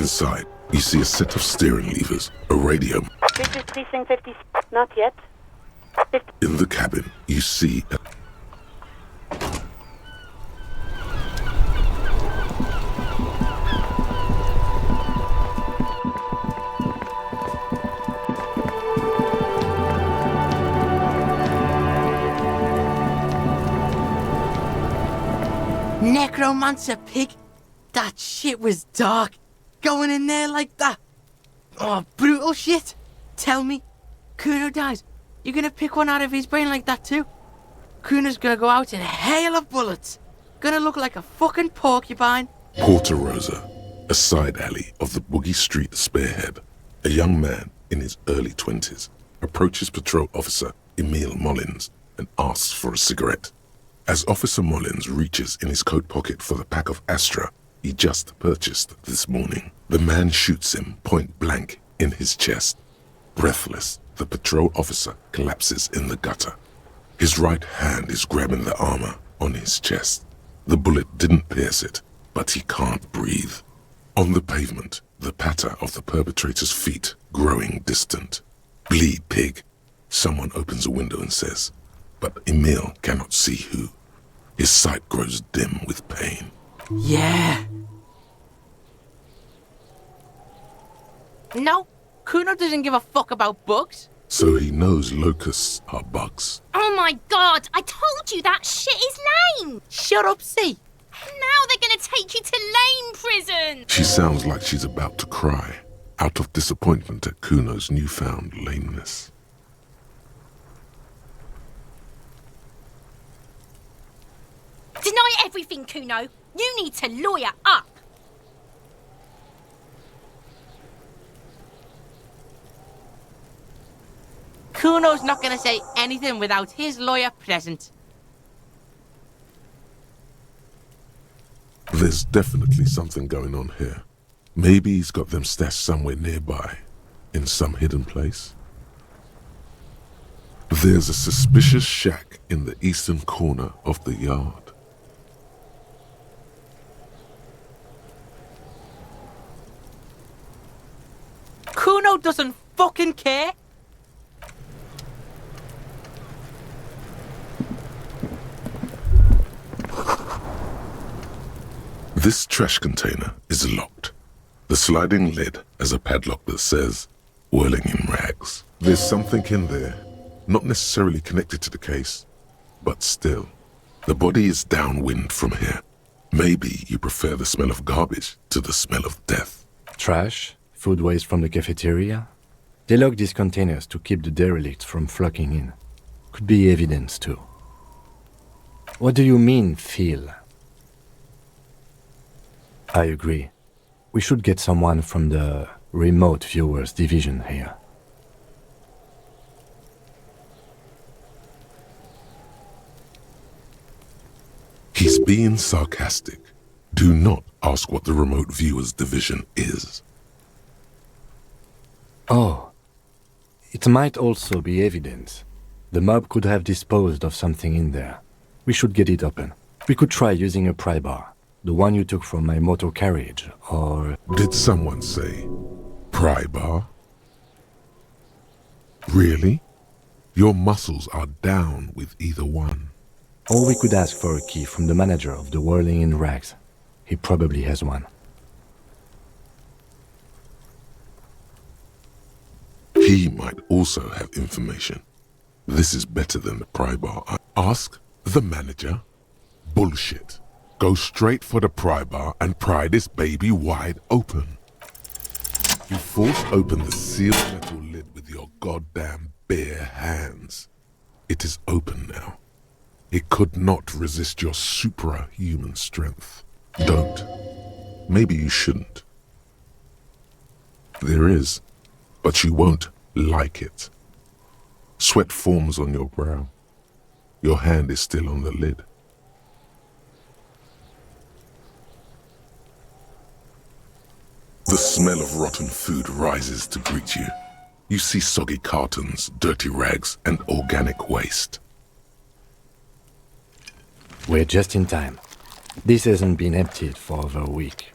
Inside, you see a set of steering levers, a radio. This is precinct 50. Not yet. 50. In the cabin, you see a... Necromancer pig? That shit was dark. Going in there like that. Oh, brutal shit. Tell me, Kuno dies. You're gonna pick one out of his brain like that too? Kuno's gonna go out in a hail of bullets. Gonna look like a fucking porcupine. Porta Rosa, a side alley of the Boogie Street spearhead. A young man in his early 20s approaches patrol officer Emile Mullins and asks for a cigarette. As Officer Mullins reaches in his coat pocket for the pack of Astra he just purchased this morning, the man shoots him point blank in his chest. Breathless, the patrol officer collapses in the gutter. His right hand is grabbing the armor on his chest. The bullet didn't pierce it, but he can't breathe. On the pavement, the patter of the perpetrator's feet growing distant. Bleed, pig. Someone opens a window and says, but Emile cannot see who. His sight grows dim with pain. Yeah. No, Kuno doesn't give a fuck about bugs. So he knows locusts are bugs. Oh my god, I told you that shit is lame! Shut up, see. Now they're gonna take you to lame prison! She sounds like she's about to cry, out of disappointment at Kuno's newfound lameness. Deny everything, Kuno. You need to lawyer up. Kuno's not gonna say anything without his lawyer present. There's definitely something going on here. Maybe he's got them stashed somewhere nearby, in some hidden place. There's a suspicious shack in the eastern corner of the yard. Kuno doesn't fucking care. This trash container is locked. The sliding lid has a padlock that says, whirling in rags. There's something in there, not necessarily connected to the case, but still. The body is downwind from here. Maybe you prefer the smell of garbage to the smell of death. Trash? Food waste from the cafeteria? They lock these containers to keep the derelicts from flocking in. Could be evidence too. What do you mean, feel? I agree. We should get someone from the remote viewers division here. He's being sarcastic. Do not ask what the remote viewers division is. Oh, it might also be evidence. The mob could have disposed of something in there. We should get it open. We could try using a pry bar, the one you took from my motor carriage, or... Did someone say pry bar? Really? Your muscles are down with either one. Or we could ask for a key from the manager of the Whirling in Rags. He probably has one. He might also have information. This is better than the pry bar. Ask the manager. Bullshit. Go straight for the pry bar and pry this baby wide open. You force open the sealed metal lid with your goddamn bare hands. It is open now. It could not resist your superhuman strength. Don't. Maybe you shouldn't. There is, but you won't like it. Sweat forms on your brow. Your hand is still on the lid. The smell of rotten food rises to greet you. You see soggy cartons, dirty rags, and organic waste. We're just in time. This hasn't been emptied for over a week.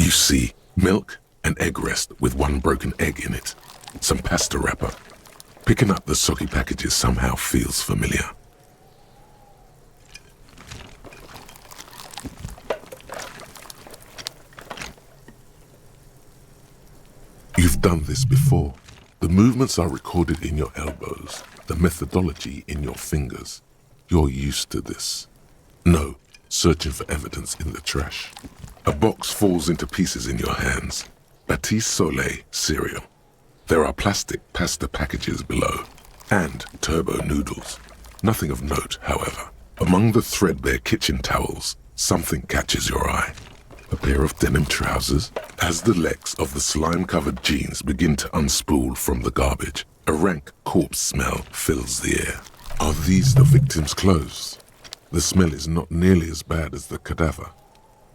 You see milk and egg rest with one broken egg in it, some pasta wrapper. Picking up the soggy packages somehow feels familiar. You've done this before. The movements are recorded in your elbows, the methodology in your fingers. You're used to this. No, searching for evidence in the trash. A box falls into pieces in your hands. Batiste Soleil cereal. There are plastic pasta packages below, and turbo noodles. Nothing of note, however. Among the threadbare kitchen towels, something catches your eye. A pair of denim trousers. As the legs of the slime-covered jeans begin to unspool from the garbage, a rank corpse smell fills the air. Are these the victim's clothes? The smell is not nearly as bad as the cadaver.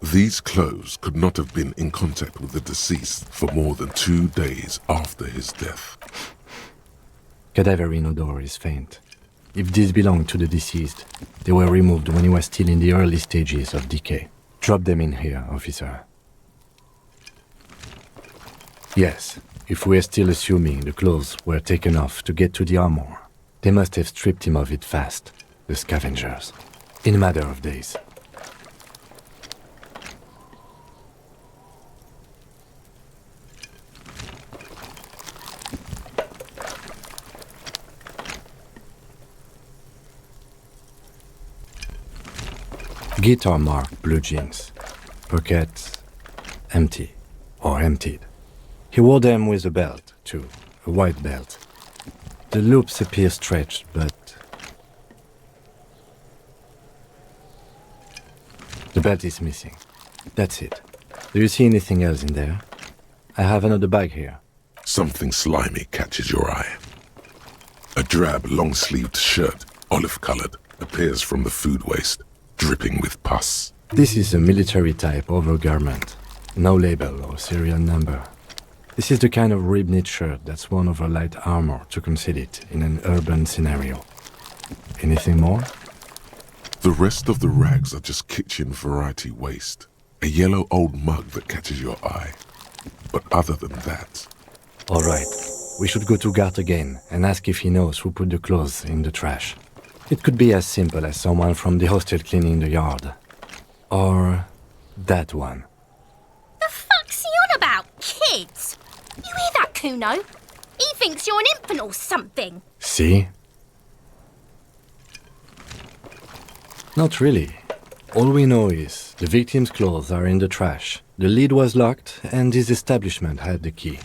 These clothes could not have been in contact with the deceased for more than 2 days after his death. Cadaverine odor is faint. If these belong to the deceased, they were removed when he was still in the early stages of decay. Drop them in here, officer. Yes, if we're still assuming the clothes were taken off to get to the armor, they must have stripped him of it fast, the scavengers, in a matter of days. Guitar marked blue jeans, pockets empty or emptied. He wore them with a belt, too, a white belt. The loops appear stretched, but the belt is missing. That's it. Do you see anything else in there? I have another bag here. Something slimy catches your eye. A drab, long-sleeved shirt, olive-colored, appears from the food waste, dripping with pus. This is a military-type overgarment. No label or serial number. This is the kind of rib-knit shirt that's worn over light armor to conceal it in an urban scenario. Anything more? The rest of the rags are just kitchen variety waste. A yellow old mug that catches your eye. But other than that... All right. We should go to Gart again and ask if he knows who put the clothes in the trash. It could be as simple as someone from the hostel cleaning the yard. Or that one. The fuck's he on about, kids? You hear that, Kuno? He thinks you're an infant or something. See? Not really. All we know is the victim's clothes are in the trash, the lid was locked, and his establishment had the key.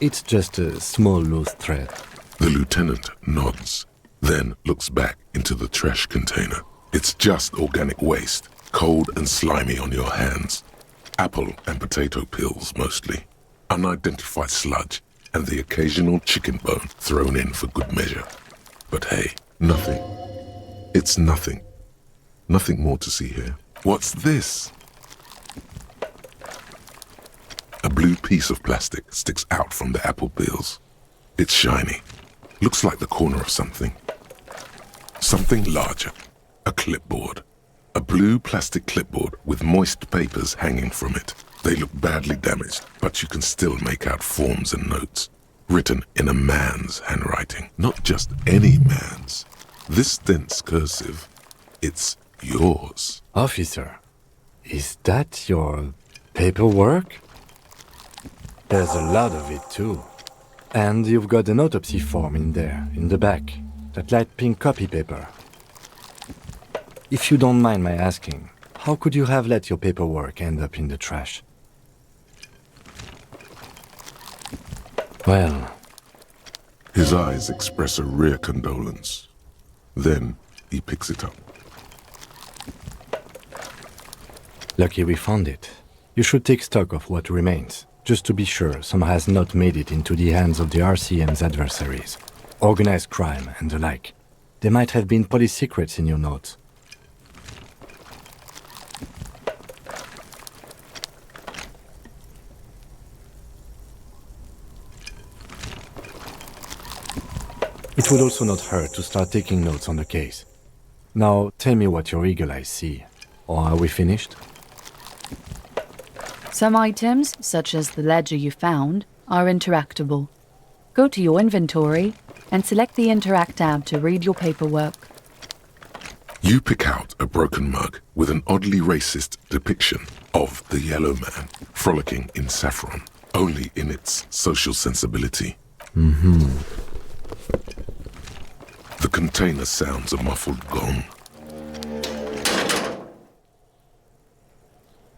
It's just a small loose thread. The lieutenant nods, then looks back into the trash container. It's just organic waste, cold and slimy on your hands. Apple and potato peels, mostly. Unidentified sludge, and the occasional chicken bone thrown in for good measure. But hey, nothing. It's nothing. Nothing more to see here. What's this? A blue piece of plastic sticks out from the apple peels. It's shiny. Looks like the corner of something. Something larger. A clipboard. A blue plastic clipboard with moist papers hanging from it. They look badly damaged, but you can still make out forms and notes. Written in a man's handwriting. Not just any man's. This dense cursive, it's yours. Officer, is that your paperwork? There's a lot of it, too. And you've got an autopsy form in there, in the back. That light pink copy paper. If you don't mind my asking, how could you have let your paperwork end up in the trash? Well... His eyes express a rare condolence. Then he picks it up. Lucky we found it. You should take stock of what remains, just to be sure some has not made it into the hands of the RCM's adversaries. Organized crime and the like. There might have been police secrets in your notes. It would also not hurt to start taking notes on the case. Now, tell me what your eagle eyes see. Or are we finished? Some items, such as the ledger you found, are interactable. Go to your inventory and select the Interact tab to read your paperwork. You pick out a broken mug with an oddly racist depiction of the yellow man frolicking in saffron, only in its social sensibility. The container sounds a muffled gong.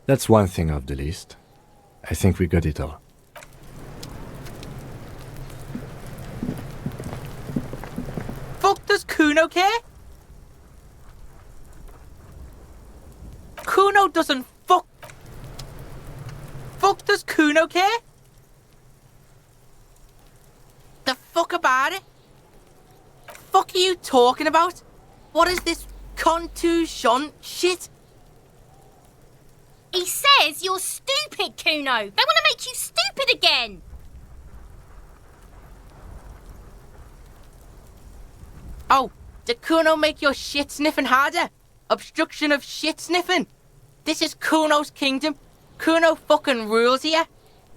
That's one thing off the list. I think we got it all. Fuck does Kuno care? Kuno doesn't fuck. Fuck does Kuno care? The fuck about it? Fuck are you talking about? What is this contusion shit? He says you're stupid, Kuno. They want to make you stupid again. Oh, did Kuno make your shit sniffing harder? Obstruction of shit sniffing. This is Kuno's kingdom. Kuno fucking rules here.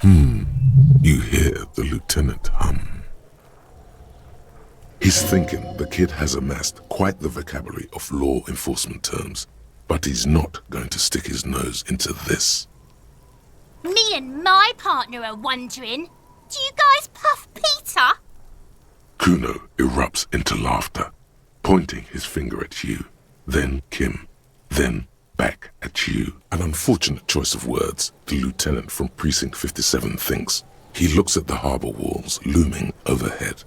You hear the lieutenant hum. He's thinking the kid has amassed quite the vocabulary of law enforcement terms, but he's not going to stick his nose into this. Me and my partner are wondering, do you guys puff Peter? Kuno erupts into laughter, pointing his finger at you, then Kim, then back at you. An unfortunate choice of words, the lieutenant from Precinct 57 thinks. He looks at the harbour walls looming overhead.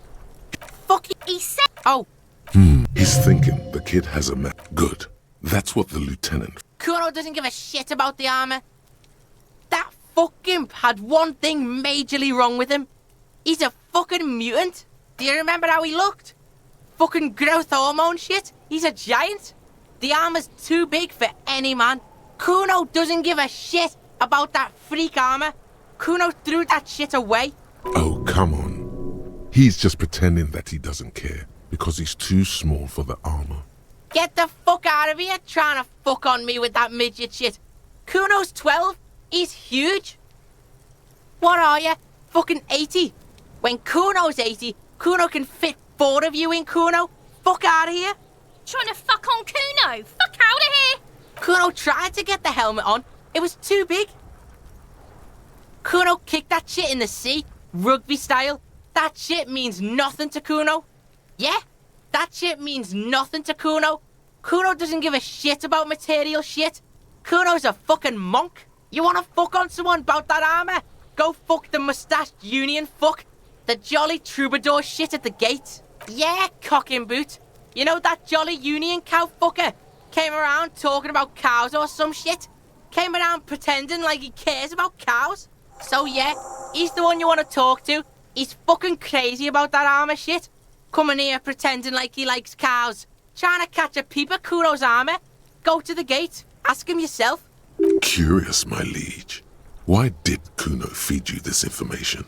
Fuck it, he said. Oh, He's thinking the kid has a Good. That's what the lieutenant... Kuno doesn't give a shit about the armor. That fucking had one thing majorly wrong with him. He's a fucking mutant. Do you remember how he looked? Fucking growth hormone shit. He's a giant. The armor's too big for any man. Kuno doesn't give a shit about that freak armor. Kuno threw that shit away. Oh, come on. He's just pretending that he doesn't care because he's too small for the armor. Get the fuck out of here trying to fuck on me with that midget shit. Kuno's 12. He's huge. What are you? Fucking 80. When Kuno's 80, Kuno can fit 4 of you in Kuno. Fuck out of here. Trying to fuck on Kuno. Fuck out of here. Kuno tried to get the helmet on. It was too big. Kuno kicked that shit in the sea, rugby style. That shit means nothing to Kuno. Yeah, that shit means nothing to Kuno. Kuno doesn't give a shit about material shit. Kuno's a fucking monk. You wanna fuck on someone about that armor? Go fuck the mustached union fuck. The jolly troubadour shit at the gate. Yeah, cock and boot. You know that jolly union cow fucker? Came around talking about cows or some shit. Came around pretending like he cares about cows. So yeah, he's the one you want to talk to. He's fucking crazy about that armor shit. Coming here pretending like he likes cows. Trying to catch a peep at Kuno's armor. Go to the gate. Ask him yourself. Curious, my liege. Why did Kuno feed you this information?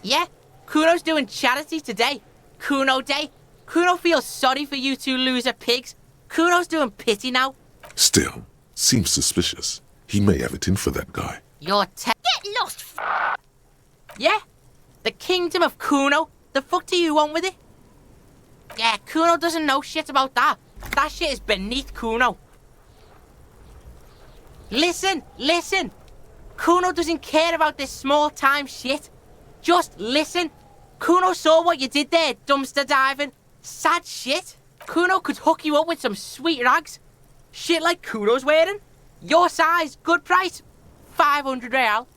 Yeah, Kuno's doing charity today. Kuno Day. Kuno feels sorry for you two loser pigs. Kuno's doing pity now. Still, seems suspicious. He may have it in for that guy. You're Get lost, Yeah, the kingdom of Kuno. The fuck do you want with it? Yeah, Kuno doesn't know shit about that. That shit is beneath Kuno. Listen. Kuno doesn't care about this small-time shit. Just listen. Kuno saw what you did there, dumpster diving. Sad shit. Kuno could hook you up with some sweet rags. Shit like Kuno's wearing. Your size, good price. 500 real.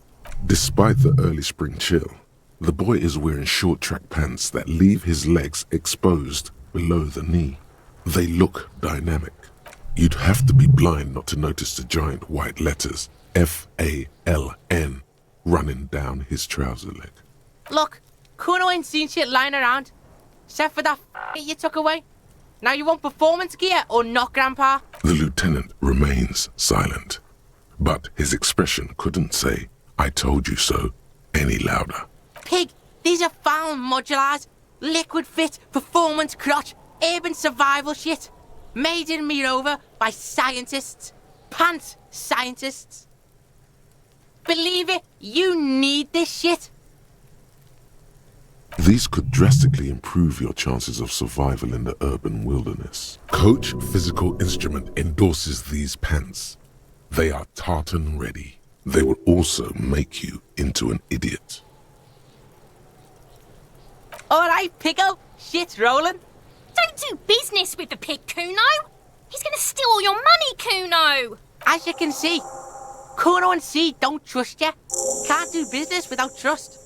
Despite the early spring chill, the boy is wearing short track pants that leave his legs exposed below the knee. They look dynamic. You'd have to be blind not to notice the giant white letters FALN running down his trouser leg. Look, Kuno ain't seen shit lying around. Except for that you took away. Now you want performance gear or not, Grandpa? The lieutenant remains silent, but his expression couldn't say, "I told you so," any louder. Pig, these are found modulars. Liquid fit, performance crotch, urban survival shit. Made in Mirova by scientists. Pants scientists. believe it. You need this shit. These could drastically improve your chances of survival in the urban wilderness. Coach Physical Instrument endorses these pants. They are tartan ready. They will also make you into an idiot. Alright, Pico. Shit's rolling. Don't do business with the pig, Kuno. He's going to steal all your money, Kuno. As you can see, Kuno and C don't trust you. Can't do business without trust.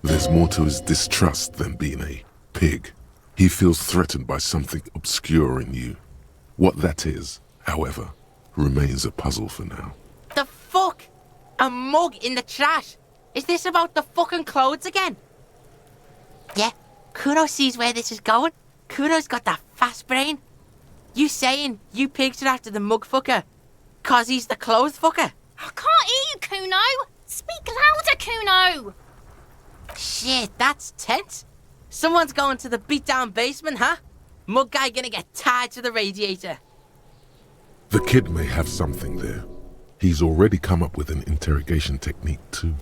There's more to his distrust than being a pig. He feels threatened by something obscure in you. What that is, however, remains a puzzle for now. The fuck? A mug in the trash? Is this about the fucking clothes again? Yeah, Kuno sees where this is going. Kuno's got that fast brain. You saying you pigs are after the mug fucker? Cause he's the clothes fucker? I can't hear you, Kuno. Speak louder, Kuno. Shit, that's tense. Someone's going to the beat-down basement, huh? Mug guy gonna get tied to the radiator. The kid may have something there. He's already come up with an interrogation technique too.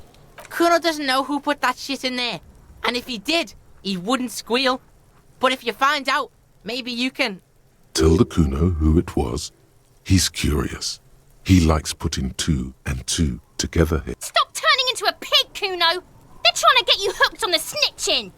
Kuno doesn't know who put that shit in there. And if he did, he wouldn't squeal. But if you find out, maybe you can... Tell the Kuno who it was. He's curious. He likes putting two and two together here. Stop turning into a pig, Kuno. They're trying to get you hooked on the snitching.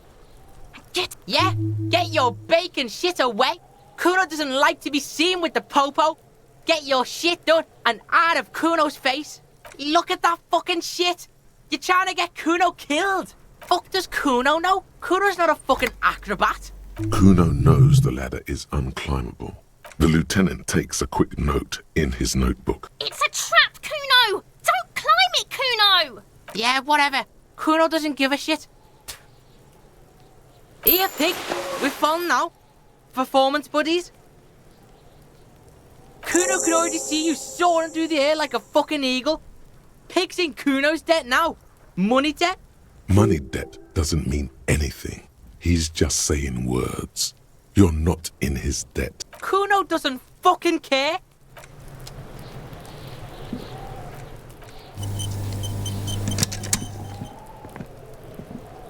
Get your bacon shit away. Kuno doesn't like to be seen with the popo. Get your shit done and out of Kuno's face. Look at that fucking shit. You're trying to get Kuno killed. Fuck does Kuno know? Kuno's not a fucking acrobat. Kuno knows the ladder is unclimbable. The lieutenant takes a quick note in his notebook. It's a trap, Kuno. Don't climb it, Kuno. Yeah, whatever. Kuno doesn't give a shit. Here, pig. We're fun now. Performance buddies. Kuno could already see you soaring through the air like a fucking eagle. Pig's in Kuno's debt now. Money debt. Money debt doesn't mean anything. He's just saying words. You're not in his debt. Kuno doesn't fucking care.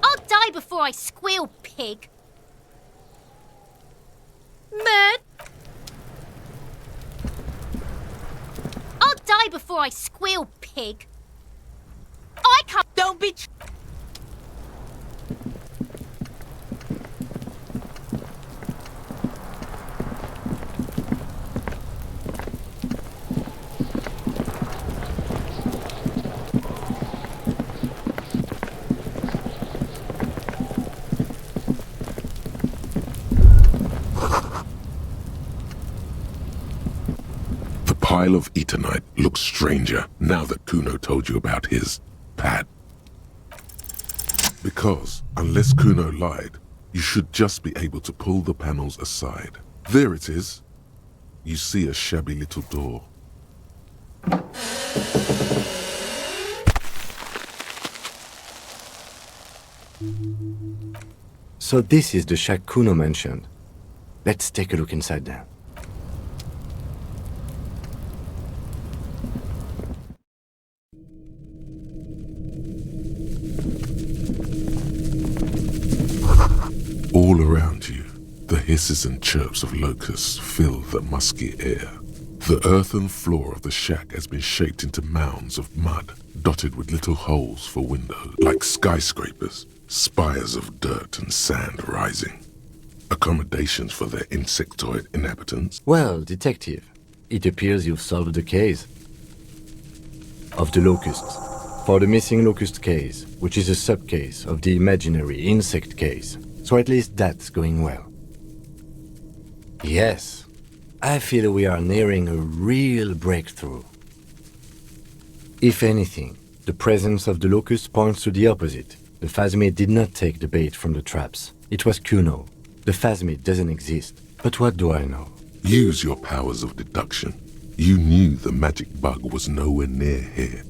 I'll die before I squeal, pig. Murd. I'll die before I squeal, pig. I can't... Don't be... The pile of Eternite looks stranger now that Kuno told you about his pad. Because, unless Kuno lied, you should just be able to pull the panels aside. There it is. You see a shabby little door. So this is the shack Kuno mentioned. Let's take a look inside there. All around you, the hisses and chirps of locusts fill the musky air. The earthen floor of the shack has been shaped into mounds of mud, dotted with little holes for windows, like skyscrapers, spires of dirt and sand rising. Accommodations for their insectoid inhabitants. Well, detective, it appears you've solved the case of the locusts. For the missing locust case, which is a sub-case of the imaginary insect case. So at least that's going well. Yes, I feel we are nearing a real breakthrough. If anything, the presence of the locust points to the opposite. The phasmid did not take the bait from the traps. It was Kuno. The phasmid doesn't exist. But what do I know? Use your powers of deduction. You knew the magic bug was nowhere near here.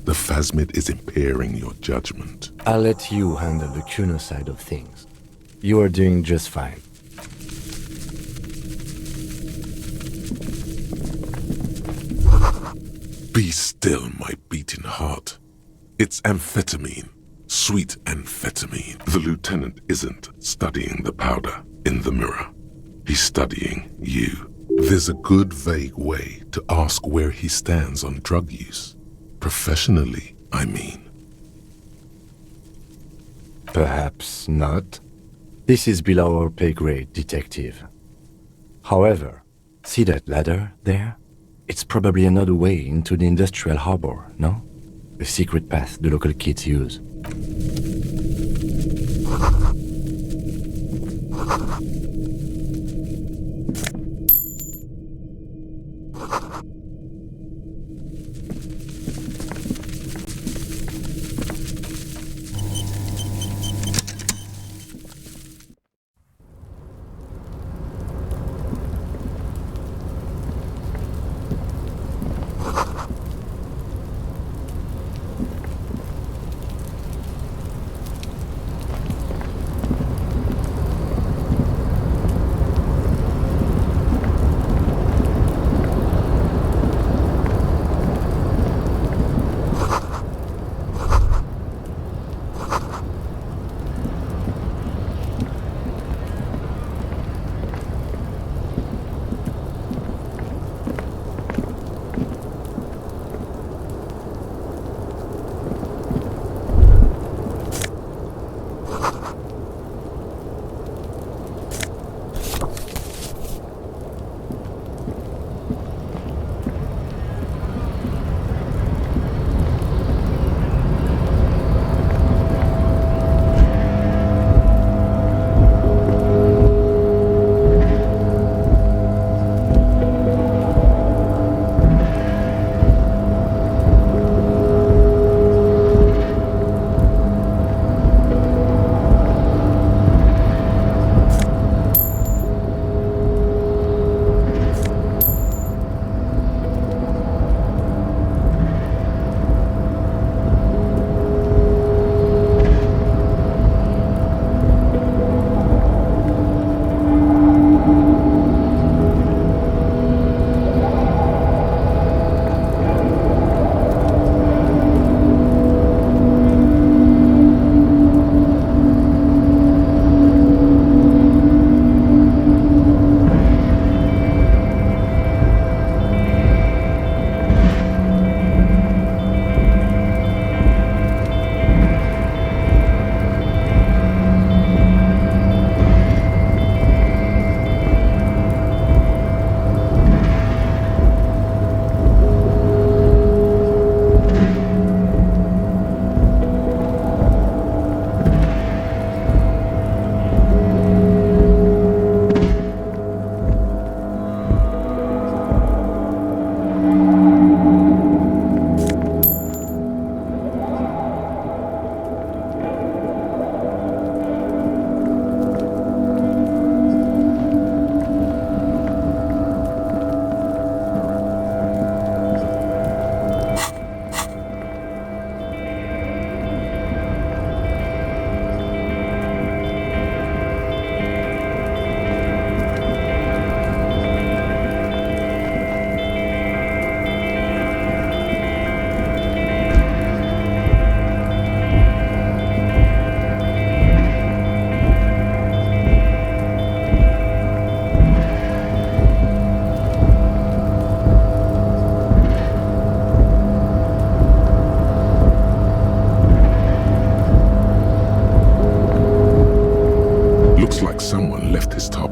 The phasmid is impairing your judgment. I'll let you handle the Kuno side of things. You are doing just fine. Be still, my beating heart. It's amphetamine. Sweet amphetamine. The lieutenant isn't studying the powder in the mirror. He's studying you. There's a good vague way to ask where he stands on drug use. Professionally, I mean. Perhaps not. This is below our pay grade, detective. However, see that ladder there? It's probably another way into the industrial harbor, no? A secret path the local kids use.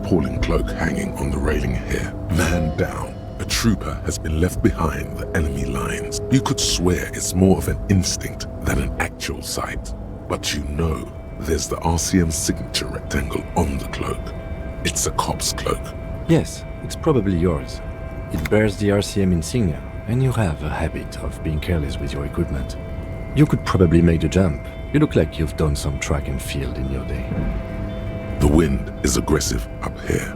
tarpaulin cloak hanging on the railing here. Man down. A trooper has been left behind the enemy lines. You could swear it's more of an instinct than an actual sight. But you know there's the RCM signature rectangle on the cloak. It's a cop's cloak. Yes, it's probably yours. It bears the RCM insignia, and you have a habit of being careless with your equipment. You could probably make the jump. You look like you've done some track and field in your day. The wind is aggressive up here.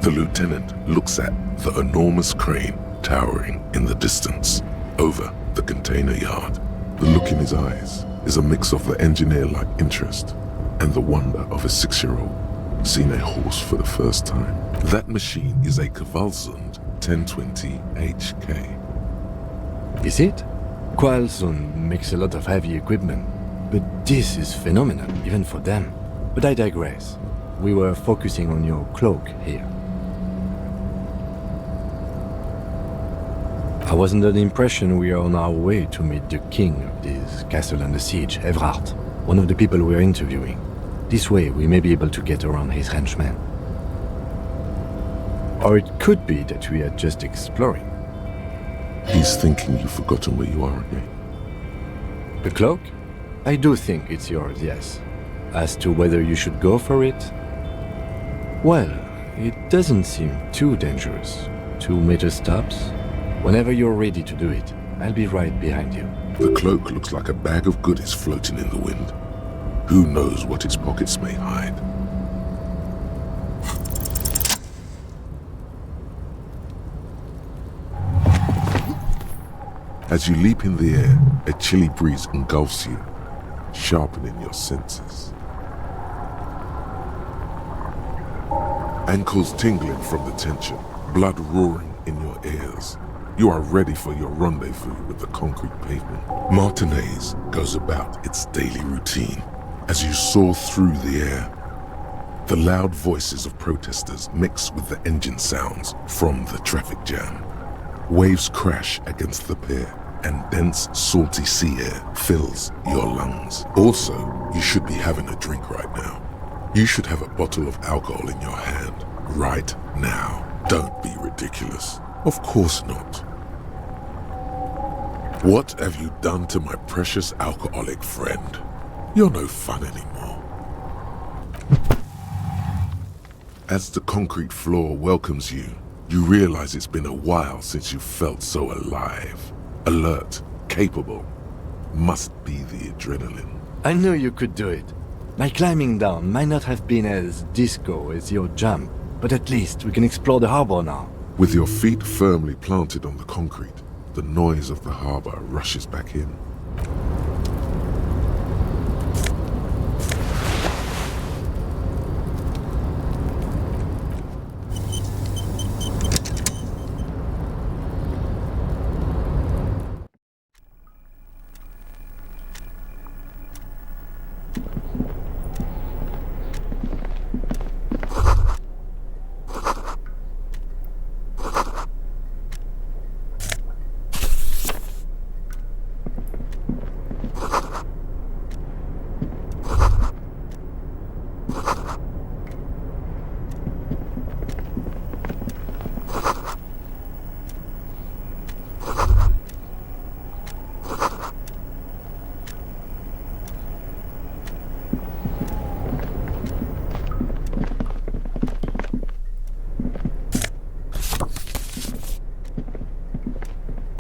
The lieutenant looks at the enormous crane towering in the distance over the container yard. The look in his eyes is a mix of the engineer-like interest and the wonder of a 6-year-old seeing a horse for the first time. That machine is a Kvalsund 1020 HK. Is it? Quarlzone makes a lot of heavy equipment, but this is phenomenal, even for them. But I digress. We were focusing on your cloak here. I was under the impression we are on our way to meet the king of this castle under siege, Evrard, one of the people we're interviewing. This way, we may be able to get around his henchmen. Or it could be that we are just exploring. He's thinking you've forgotten where you are again. The cloak? I do think it's yours, yes. As to whether you should go for it? Well, it doesn't seem too dangerous. 2 meter stops. Whenever you're ready to do it, I'll be right behind you. The cloak looks like a bag of goodies floating in the wind. Who knows what its pockets may hide? As you leap in the air, a chilly breeze engulfs you, sharpening your senses. Ankles tingling from the tension, blood roaring in your ears. You are ready for your rendezvous with the concrete pavement. Martinez goes about its daily routine as you soar through the air. The loud voices of protesters mix with the engine sounds from the traffic jam. Waves crash against the pier, and dense, salty sea air fills your lungs. Also, you should be having a drink right now. You should have a bottle of alcohol in your hand right now. Don't be ridiculous. Of course not. What have you done to my precious alcoholic friend? You're no fun anymore. As the concrete floor welcomes you, you realize it's been a while since you felt so alive, alert, capable. Must be the adrenaline. I knew you could do it. My climbing down might not have been as disco as your jump, but at least we can explore the harbor now. With your feet firmly planted on the concrete, the noise of the harbor rushes back in.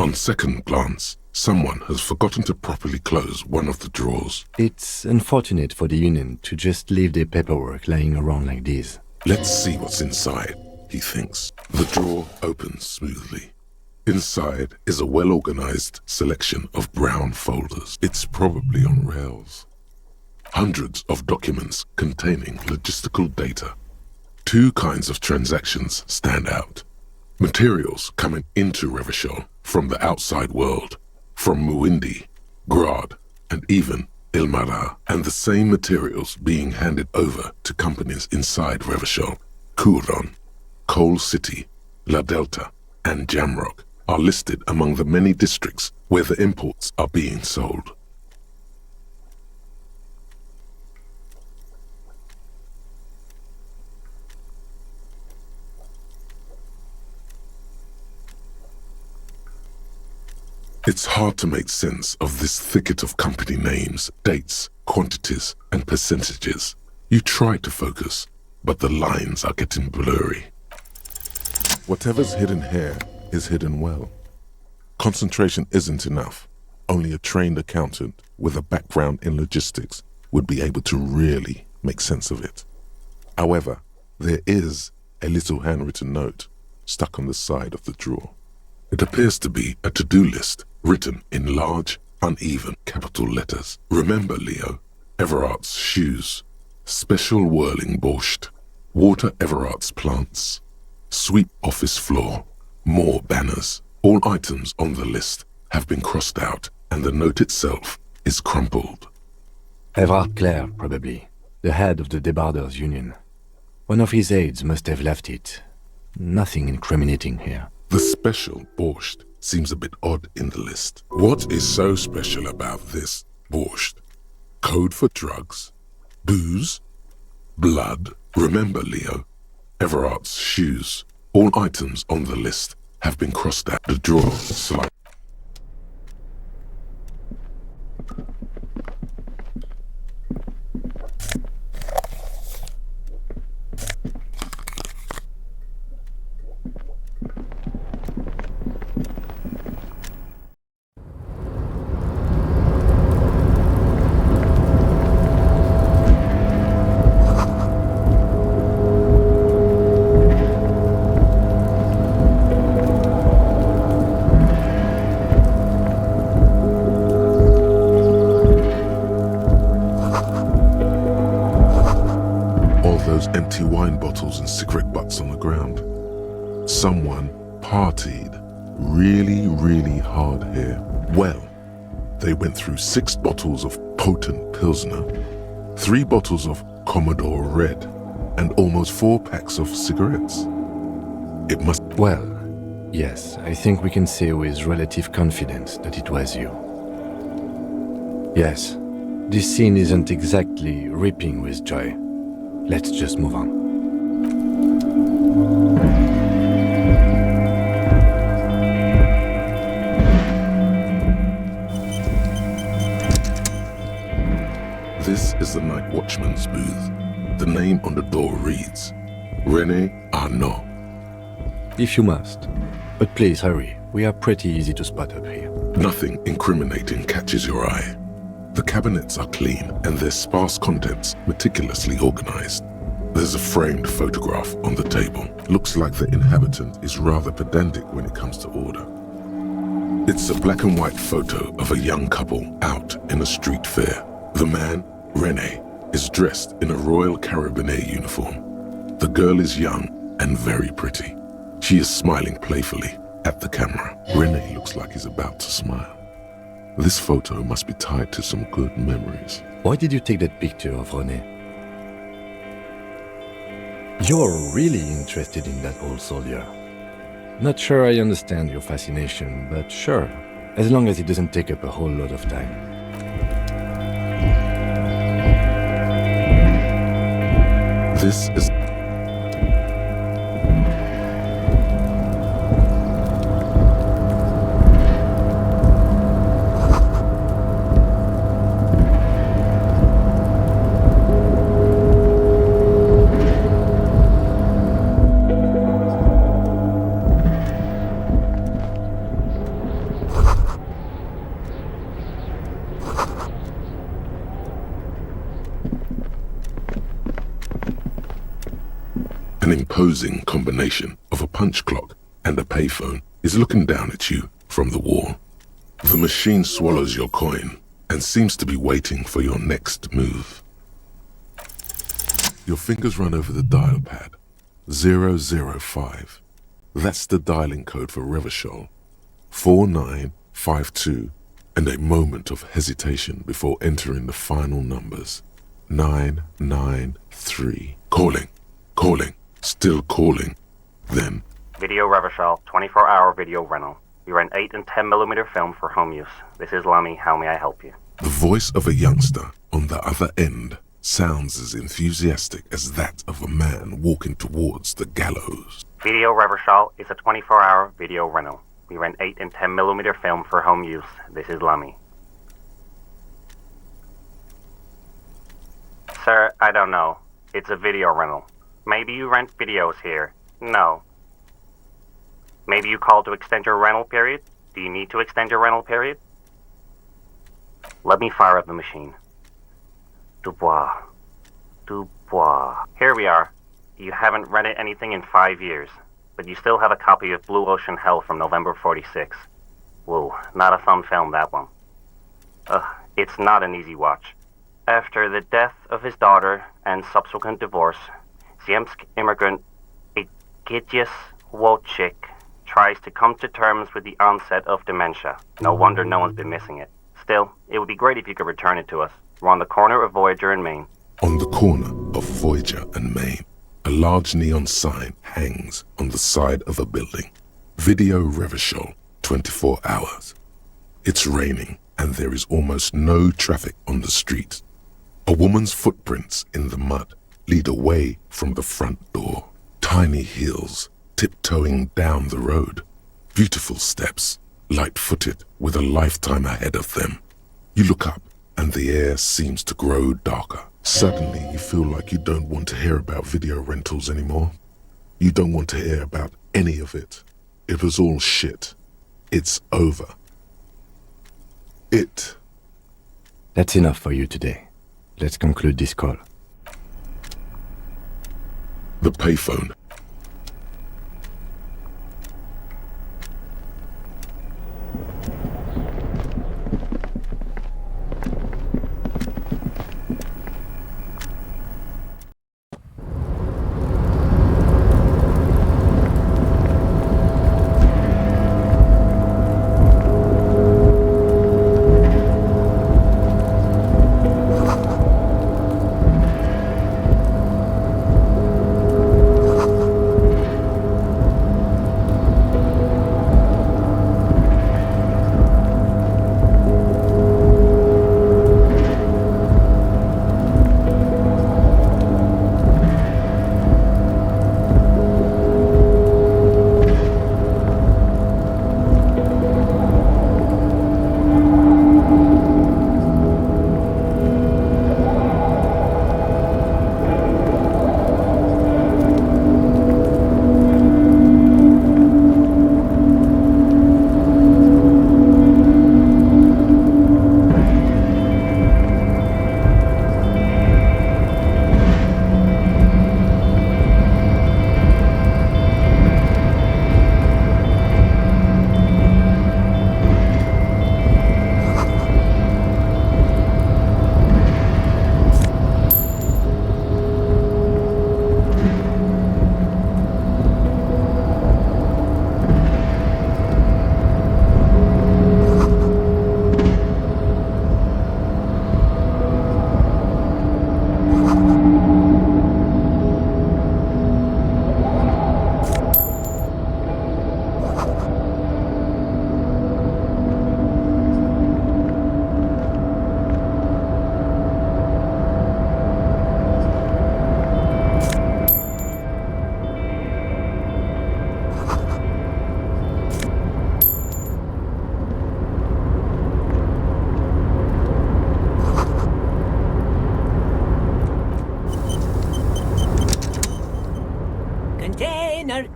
On second glance, someone has forgotten to properly close one of the drawers. It's unfortunate for the Union to just leave their paperwork lying around like this. Let's see what's inside, he thinks. The drawer opens smoothly. Inside is a well-organized selection of brown folders. It's probably on rails. Hundreds of documents containing logistical data. 2 kinds of transactions stand out. Materials coming into Revachol from the outside world, from Muindi, Grad, and even Ilmara, and the same materials being handed over to companies inside Revachol. Kuron, Coal City, La Delta, and Jamrock are listed among the many districts where the imports are being sold. It's hard to make sense of this thicket of company names, dates, quantities, and percentages. You try to focus, but the lines are getting blurry. Whatever's hidden here is hidden well. Concentration isn't enough. Only a trained accountant with a background in logistics would be able to really make sense of it. However, there is a little handwritten note stuck on the side of the drawer. It appears to be a to-do list written in large, uneven capital letters. Remember, Leo, Everard's shoes, special whirling borscht, water Everard's plants, sweep office floor, more banners. All items on the list have been crossed out, and the note itself is crumpled. Everard Clare, probably. The head of the Debarders Union. One of his aides must have left it. Nothing incriminating here. The special borscht seems a bit odd in the list. What is so special about this borscht? Code for drugs? Booze? Blood? Remember, Leo, Everard's shoes. All items on the list have been crossed out. The drawer slide. Empty wine bottles and cigarette butts on the ground. Someone partied really hard here. Well, they went through 6 bottles of potent Pilsner, 3 bottles of Commodore Red, and almost 4 packs of cigarettes. It must... Well, yes, I think we can say with relative confidence that it was you. Yes, this scene isn't exactly ripping with joy. Let's just move on. This is the night watchman's booth. The name on the door reads, René Arnaud. If you must. But please hurry. We are pretty easy to spot up here. Nothing incriminating catches your eye. The cabinets are clean and their sparse contents meticulously organized. There's a framed photograph on the table. Looks like the inhabitant is rather pedantic when it comes to order. It's a black and white photo of a young couple out in a street fair. The man, René, is dressed in a Royal Carabinieri uniform. The girl is young and very pretty. She is smiling playfully at the camera. René looks like he's about to smile. This photo must be tied to some good memories. Why did you take that picture of René? You're really interested in that old soldier. Not sure I understand your fascination, but sure, as long as it doesn't take up a whole lot of time. This is... An imposing combination of a punch clock and a payphone is looking down at you from the wall. The machine swallows your coin and seems to be waiting for your next move. Your fingers run over the dial pad. 005. That's the dialing code for Revachol. 4952, and a moment of hesitation before entering the final numbers. 993. Calling. Still calling. Then... Video Revachol, 24-hour video rental. We rent 8 and 10mm film for home use. This is Lamy. How may I help you? The voice of a youngster on the other end sounds as enthusiastic as that of a man walking towards the gallows. Video Revachol is a 24-hour video rental. We rent 8 and 10mm film for home use. This is Lamy. Sir, I don't know. It's a video rental. Maybe you rent videos here. No. Maybe you called to extend your rental period? Do you need to extend your rental period? Let me fire up the machine. Dubois. Here we are. You haven't rented anything in 5 years, but you still have a copy of Blue Ocean Hell from November 46. Whoa, not a fun film, that one. It's not an easy watch. After the death of his daughter and subsequent divorce, Ziemsk immigrant Egidius Wojcik tries to come to terms with the onset of dementia. No wonder no one's been missing it. Still, it would be great if you could return it to us. We're on the corner of Voyager and Main. On the corner of Voyager and Main, a large neon sign hangs on the side of a building. Video Revachol, 24 hours. It's raining and there is almost no traffic on the street. A woman's footprints in the mud lead away from the front door. Tiny heels tiptoeing down the road. Beautiful steps, light-footed with a lifetime ahead of them. You look up and the air seems to grow darker. Suddenly you feel like you don't want to hear about video rentals anymore. You don't want to hear about any of it. It was all shit. It's over. That's enough for you today. Let's conclude this call. The payphone.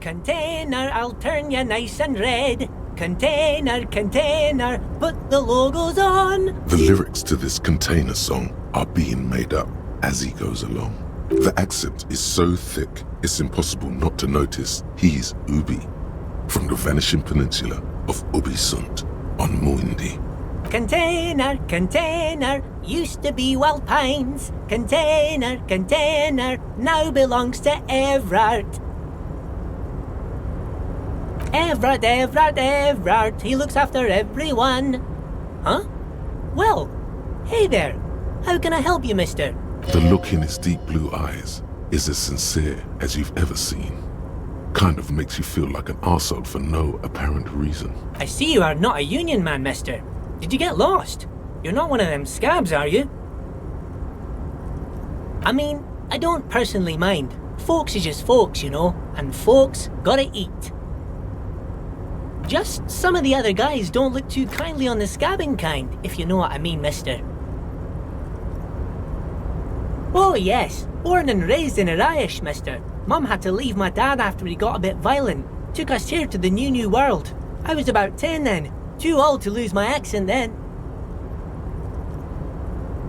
Container, I'll turn you nice and red. Container, put the logos on. The lyrics to this Container song are being made up as he goes along. The accent is so thick, it's impossible not to notice he's Ubi, from the vanishing peninsula of Ubisund on Muindi. Container, used to be Wild Pines. Container, now belongs to Everard. Everard, he looks after everyone. Huh? Well, hey there. How can I help you, mister? The look in his deep blue eyes is as sincere as you've ever seen. Kind of makes you feel like an arsehole for no apparent reason. I see you are not a union man, mister. Did you get lost? You're not one of them scabs, are you? I mean, I don't personally mind. Folks is just folks, you know, and folks gotta eat. Just some of the other guys don't look too kindly on the scabbing kind, if you know what I mean, mister. Oh yes, born and raised in Irish, mister. Mum had to leave my dad after he got a bit violent. Took us here to the new world. I was about 10 then, too old to lose my accent then.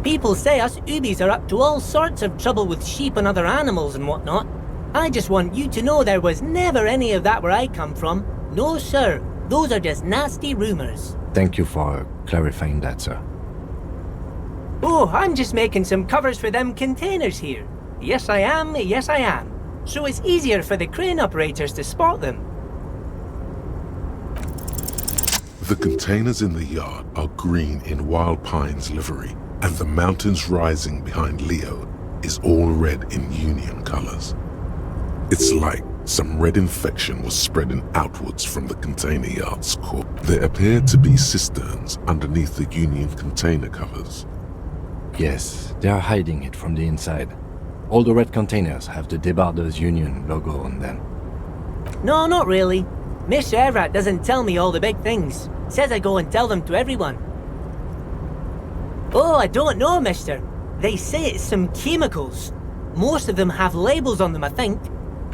People say us Ubis are up to all sorts of trouble with sheep and other animals and whatnot. I just want you to know there was never any of that where I come from. No, sir. Those are just nasty rumors. Thank you for clarifying that, sir. Oh, I'm just making some covers for them containers here. Yes, I am. So it's easier for the crane operators to spot them. The containers in the yard are green in Wild Pine's livery, and the mountains rising behind Leo is all red in Union colors. It's like some red infection was spreading outwards from the container yard's core. There appear to be cisterns underneath the Union container covers. Yes, they are hiding it from the inside. All the red containers have the Debarders Union logo on them. No, not really. Mr. Everett doesn't tell me all the big things. Says I go and tell them to everyone. Oh, I don't know, mister. They say it's some chemicals. Most of them have labels on them, I think.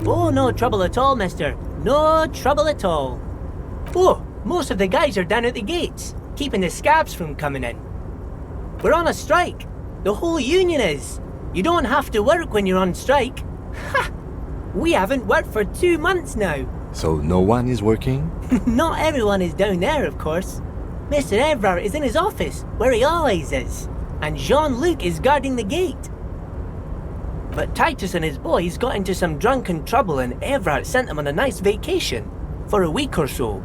Oh, no trouble at all, mister. No trouble at all. Oh, most of the guys are down at the gates, keeping the scabs from coming in. We're on a strike. The whole union is. You don't have to work when you're on strike. Ha! We haven't worked for 2 months now. So no one is working? Not everyone is down there, of course. Mr. Everard is in his office, where he always is. And Jean-Luc is guarding the gate. But Titus and his boys got into some drunken trouble and Everard sent them on a nice vacation. For a week or so.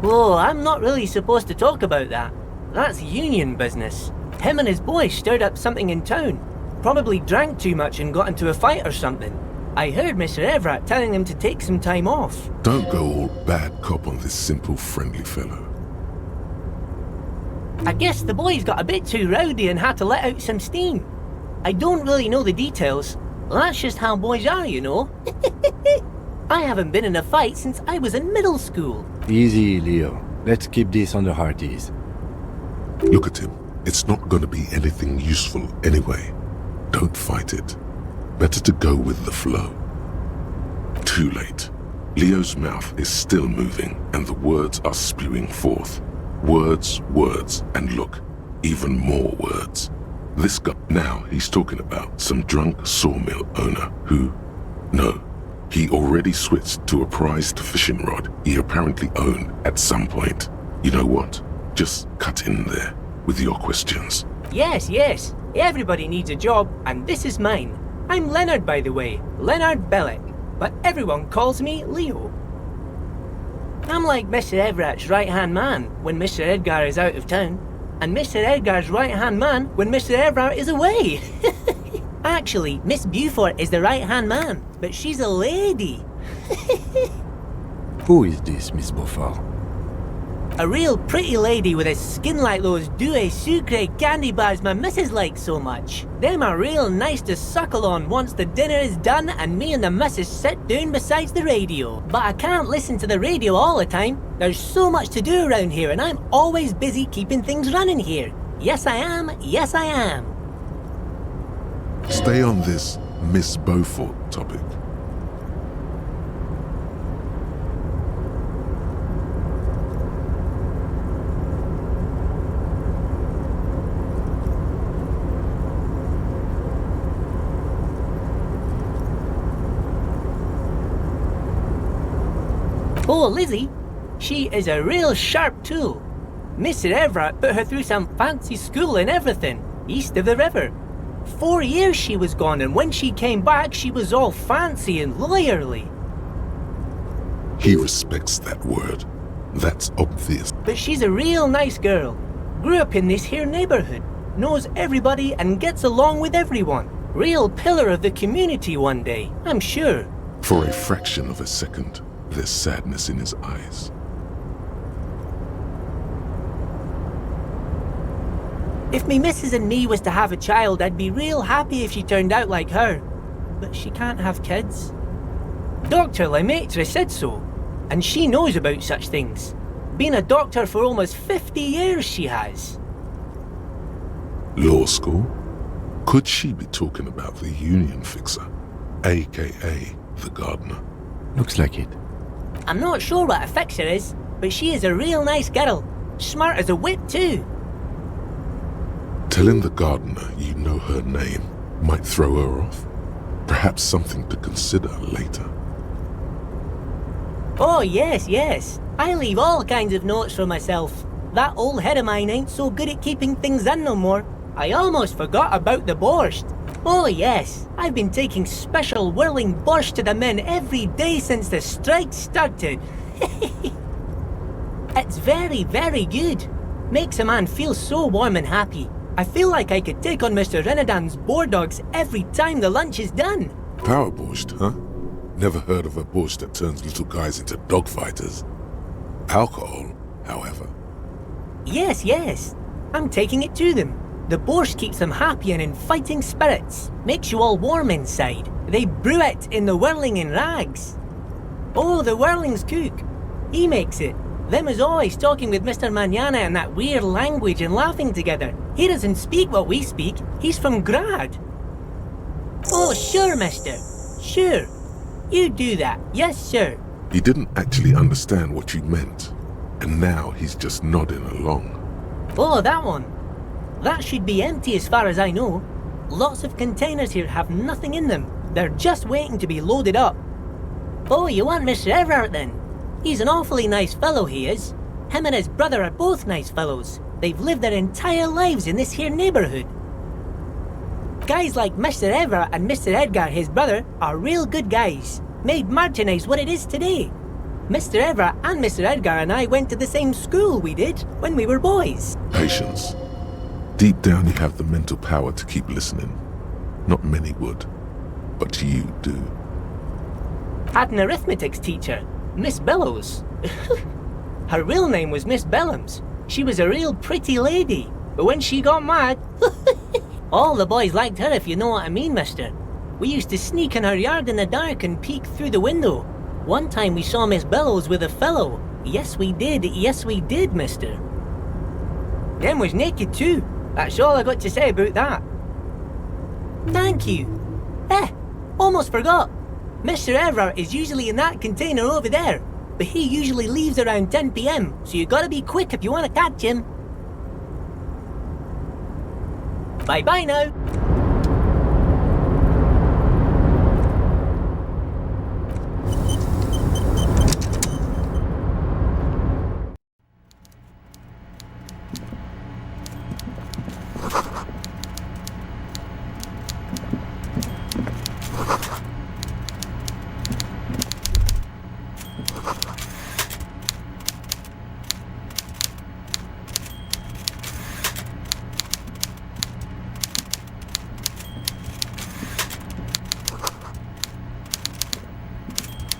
Oh, I'm not really supposed to talk about that. That's union business. Him and his boys stirred up something in town. Probably drank too much and got into a fight or something. I heard Mr. Everett telling them to take some time off. Don't go all bad cop on this simple, friendly fellow. I guess the boys got a bit too rowdy and had to let out some steam. I don't really know the details. That's just how boys are, you know. I haven't been in a fight since I was in middle school. Easy, Leo. Let's keep this on the hearties. Look at him. It's not going to be anything useful anyway. Don't fight it. Better to go with the flow. Too late. Leo's mouth is still moving and the words are spewing forth. Words, words, and look, even more words. This guy, now he's talking about some drunk sawmill owner who, no, he already switched to a prized fishing rod he apparently owned at some point. You know what? Just cut in there with your questions. Yes, yes. Everybody needs a job, and this is mine. I'm Leonard, by the way. Leonard Bellick. But everyone calls me Leo. I'm like Mr. Everett's right-hand man when Mr. Edgar is out of town, and Mr. Edgar's right-hand man when Mr. Everett is away. Actually, Miss Beaufort is the right-hand man, but she's a lady. Who is this, Miss Beaufort? A real pretty lady with a skin like those Douai Sucre candy bars my missus likes so much. Them are real nice to suckle on once the dinner is done and me and the missus sit down beside the radio. But I can't listen to the radio all the time. There's so much to do around here and I'm always busy keeping things running here. Yes I am, yes I am. Stay on this Miss Beaufort topic. Oh, Lizzie, she is a real sharp tool. Mr. Everett put her through some fancy school and everything, east of the river. 4 years she was gone, and when she came back, she was all fancy and lawyerly. He respects that word. That's obvious. But she's a real nice girl. Grew up in this here neighborhood, knows everybody and gets along with everyone. Real pillar of the community one day, I'm sure. For a fraction of a second, there's sadness in his eyes. If me missus and me was to have a child, I'd be real happy if she turned out like her. But she can't have kids. Dr. Lemaitre said so, and she knows about such things. Been a doctor for almost 50 years she has. Law school? Could she be talking about the union fixer, aka the gardener? Looks like it. I'm not sure what a fixer is, but she is a real nice girl. Smart as a whip too. Telling the gardener you know her name might throw her off. Perhaps something to consider later. Oh yes, yes. I leave all kinds of notes for myself. That old head of mine ain't so good at keeping things in no more. I almost forgot about the borscht. Oh yes, I've been taking special whirling borscht to the men every day since the strike started. It's very, very good. Makes a man feel so warm and happy. I feel like I could take on Mr. Renadan's boar dogs every time the lunch is done. Power borscht, huh? Never heard of a borscht that turns little guys into dogfighters. Alcohol, however. Yes, yes. I'm taking it to them. The borscht keeps them happy and in fighting spirits. Makes you all warm inside. They brew it in the whirling in rags. Oh, the whirling's cook. He makes it. Them is always talking with Mr. Manana in that weird language and laughing together. He doesn't speak what we speak. He's from Grad. Oh, sure, mister. Sure. You do that. Yes, sir. He didn't actually understand what you meant, and now he's just nodding along. Oh, that one. That should be empty as far as I know. Lots of containers here have nothing in them. They're just waiting to be loaded up. Oh, you want Mr. Everard then? He's an awfully nice fellow, he is. Him and his brother are both nice fellows. They've lived their entire lives in this here neighbourhood. Guys like Mr. Everard and Mr. Edgar, his brother, are real good guys. Made Martinez what it is today. Mr. Everard and Mr. Edgar and I went to the same school we did when we were boys. Patience. Deep down you have the mental power to keep listening. Not many would, but you do. Had an arithmetics teacher, Miss Bellows. Her real name was Miss Bellams. She was a real pretty lady, but when she got mad, all the boys liked her, if you know what I mean, mister. We used to sneak in her yard in the dark and peek through the window. One time we saw Miss Bellows with a fellow. Yes, we did, mister. Them was naked too. That's all I got to say about that. Thank you. Almost forgot. Mr. Everard is usually in that container over there, but he usually leaves around 10 p.m, so you gotta be quick if you want to catch him. Bye-bye now.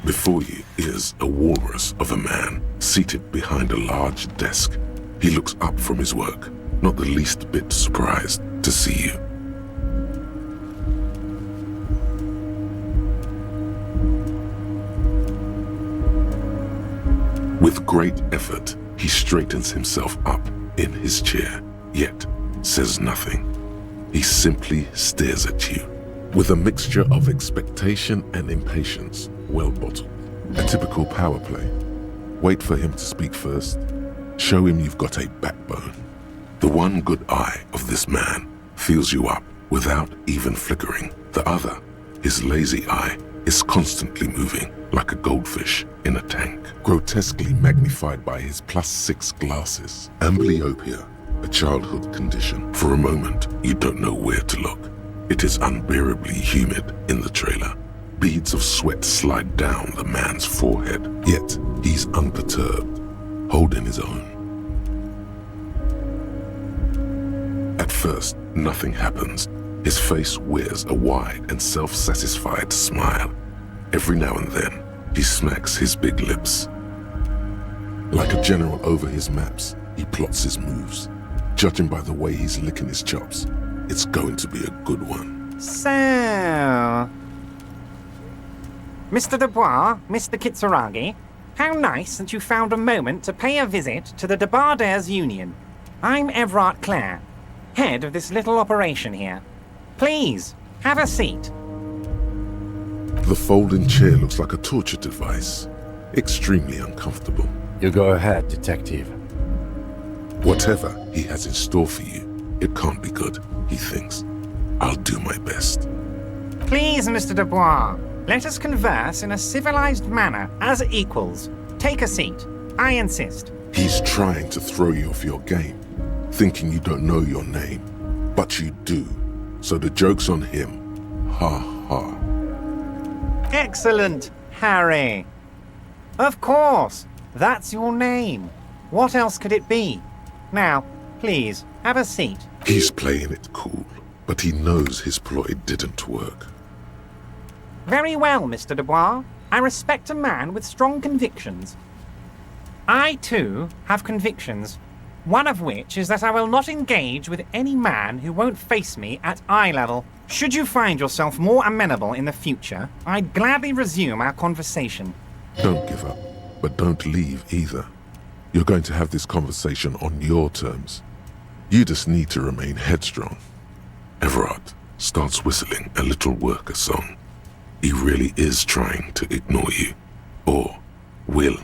Before you is a walrus of a man seated behind a large desk. He looks up from his work, not the least bit surprised to see you. With great effort, he straightens himself up in his chair, yet says nothing. He simply stares at you with a mixture of expectation and impatience, well bottled. A typical power play. Wait for him to speak first. Show him you've got a backbone. The one good eye of this man fills you up without even flickering. The other, his lazy eye, is constantly moving like a goldfish in a tank, grotesquely magnified by his +6 glasses. Amblyopia, a childhood condition. For a moment, you don't know where to look. It is unbearably humid in the trailer. Beads of sweat slide down the man's forehead, yet he's unperturbed, holding his own. At first, nothing happens. His face wears a wide and self-satisfied smile. Every now and then, he smacks his big lips. Like a general over his maps, he plots his moves. Judging by the way he's licking his chops, it's going to be a good one. So... Mr. Dubois, Mr. Kitsuragi, how nice that you found a moment to pay a visit to the Debardairs Union. I'm Everard Clare, head of this little operation here. Please, have a seat. The folding chair looks like a torture device. Extremely uncomfortable. You go ahead, detective. Whatever he has in store for you, it can't be good, he thinks. I'll do my best. Please, Mr. Dubois, let us converse in a civilized manner, as equals. Take a seat. I insist. He's trying to throw you off your game, thinking you don't know your name. But you do. So the joke's on him. Ha ha. Excellent, Harry. Of course, that's your name. What else could it be? Now, please, have a seat. He's playing it cool, but he knows his ploy didn't work. Very well, Mr. Dubois. I respect a man with strong convictions. I, too, have convictions. One of which is that I will not engage with any man who won't face me at eye level. Should you find yourself more amenable in the future, I'd gladly resume our conversation. Don't give up, but don't leave either. You're going to have this conversation on your terms. You just need to remain headstrong. Everard starts whistling a little worker song. He really is trying to ignore you, or will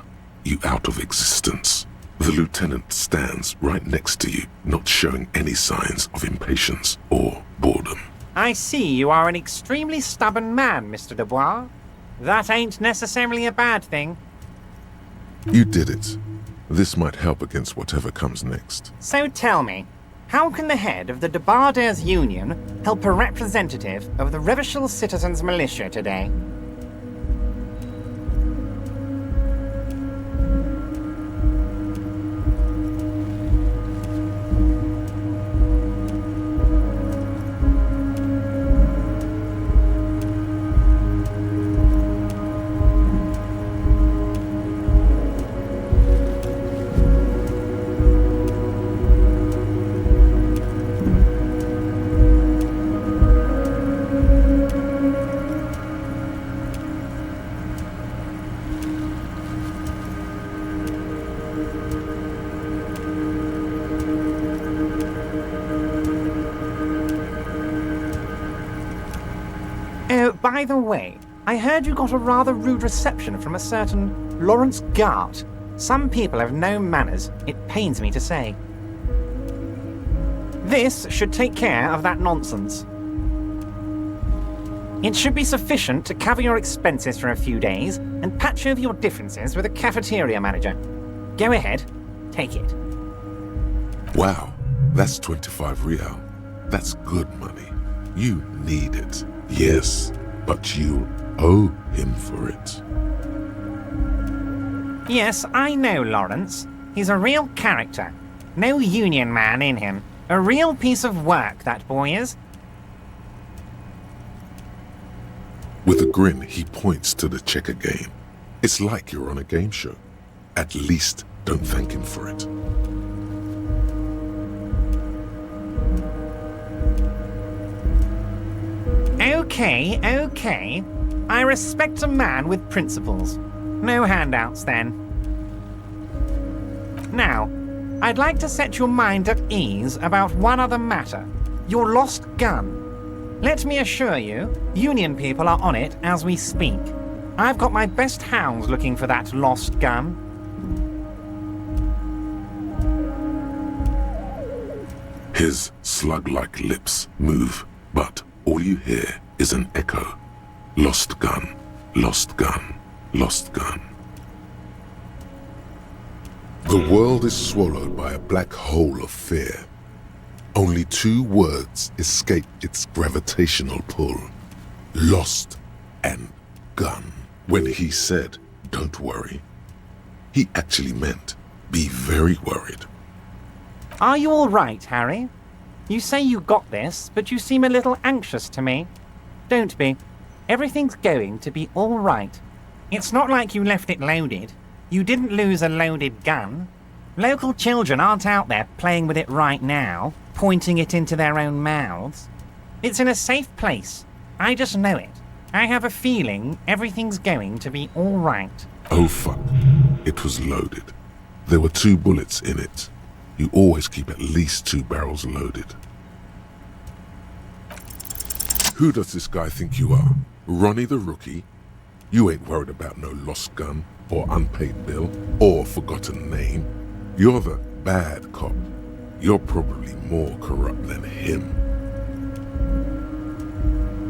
you out of existence. The lieutenant stands right next to you, not showing any signs of impatience or boredom. I see you are an extremely stubborn man, Mr. Dubois. That ain't necessarily a bad thing. You did it. This might help against whatever comes next. So tell me, how can the head of the Debarders Union help a representative of the Revachol Citizens Militia today? By the way, I heard you got a rather rude reception from a certain Lawrence Gart. Some people have no manners, it pains me to say. This should take care of that nonsense. It should be sufficient to cover your expenses for a few days and patch over your differences with a cafeteria manager. Go ahead, take it. Wow, that's 25 real. That's good money. You need it. Yes, but you owe him for it. Yes, I know Lawrence. He's a real character. No union man in him. A real piece of work, that boy is. With a grin, he points to the checker game. It's like you're on a game show. At least don't thank him for it. Okay. I respect a man with principles. No handouts, then. Now, I'd like to set your mind at ease about one other matter. Your lost gun. Let me assure you, Union people are on it as we speak. I've got my best hounds looking for that lost gun. His slug-like lips move, but all you hear is an echo. Lost gun, lost gun, lost gun. The world is swallowed by a black hole of fear. Only two words escape its gravitational pull. Lost and gun. When he said, "Don't worry," he actually meant, be very worried. Are you all right, Harry? You say you got this, but you seem a little anxious to me. Don't be. Everything's going to be all right. It's not like you left it loaded. You didn't lose a loaded gun. Local children aren't out there playing with it right now, pointing it into their own mouths. It's in a safe place. I just know it. I have a feeling everything's going to be all right. Oh fuck. It was loaded. There were 2 bullets in it. You always keep at least 2 barrels loaded. Who does this guy think you are? Ronnie the Rookie? You ain't worried about no lost gun, or unpaid bill, or forgotten name. You're the bad cop. You're probably more corrupt than him.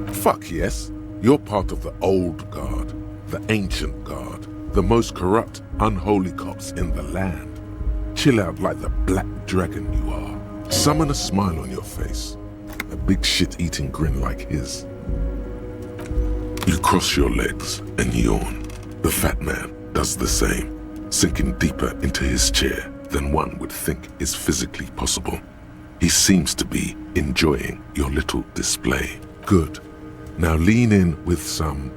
Fuck yes. You're part of the old guard, the ancient guard, the most corrupt, unholy cops in the land. Chill out like the black dragon you are. Summon a smile on your face. A big shit-eating grin like his. You cross your legs and yawn. The fat man does the same, sinking deeper into his chair. than one would think is physically possible. He seems to be enjoying your little display. Good. Now lean in with some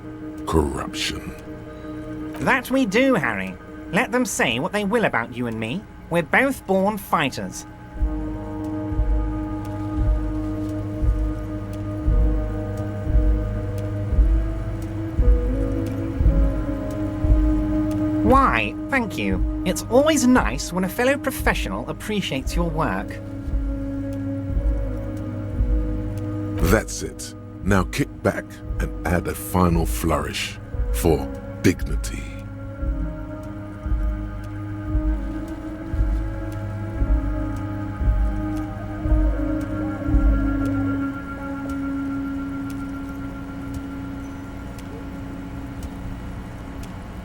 corruption. That we do, Harry. Let them say what they will about you and me. We're both born fighters. Why, thank you. It's always nice when a fellow professional appreciates your work. That's it. Now kick back and add a final flourish for dignity.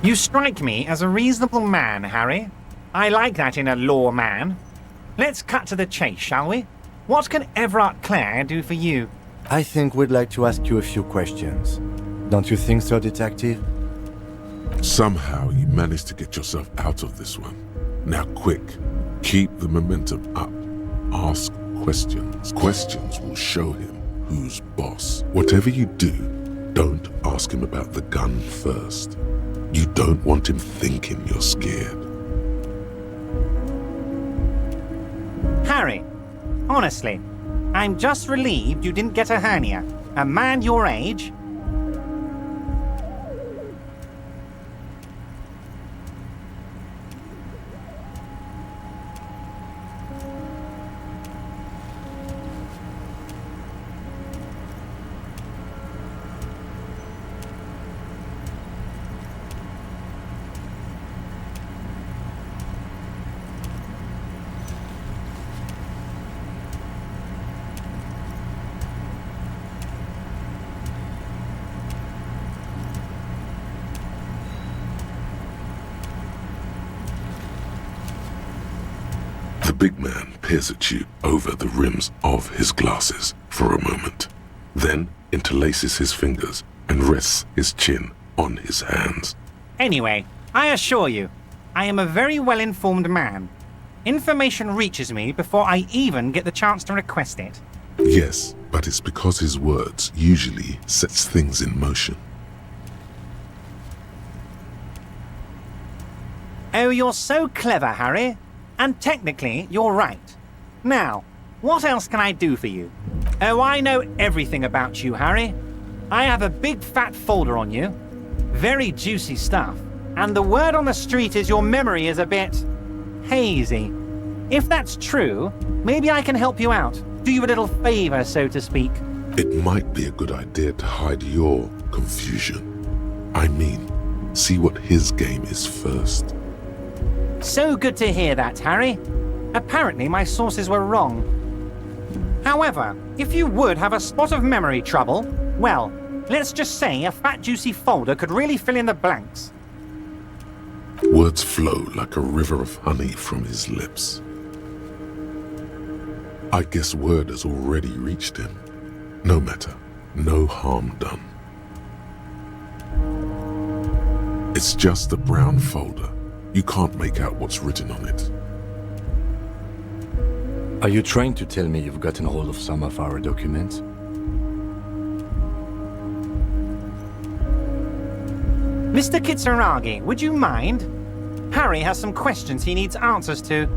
You strike me as a reasonable man, Harry. I like that in a lawman. Let's cut to the chase, shall we? What can Everard Clare do for you? I think we'd like to ask you a few questions. Don't you think so, Detective? Somehow you managed to get yourself out of this one. Now quick, keep the momentum up. Ask questions. Questions will show him who's boss. Whatever you do, don't ask him about the gun first. You don't want him thinking you're scared. Harry, honestly, I'm just relieved you didn't get a hernia. A man your age. The big man peers at you over the rims of his glasses for a moment, then interlaces his fingers and rests his chin on his hands. Anyway, I assure you, I am a very well-informed man. Information reaches me before I even get the chance to request it. Yes, but it's because his words usually sets things in motion. Oh, you're so clever, Harry. And technically, you're right. Now, what else can I do for you? Oh, I know everything about you, Harry. I have a big fat folder on you. Very juicy stuff. And the word on the street is your memory is a bit hazy. If that's true, maybe I can help you out. Do you a little favor, so to speak. It might be a good idea to hide your confusion. I mean, see what his game is first. So good to hear that, Harry. Apparently my sources were wrong. However, if you would have a spot of memory trouble, well, let's just say a fat juicy folder could really fill in the blanks. Words flow like a river of honey from his lips. I guess word has already reached him. No matter, no harm done. It's just a brown folder. You can't make out what's written on it. Are you trying to tell me you've gotten hold of some of our documents? Mr. Kitsuragi, would you mind? Harry has some questions he needs answers to.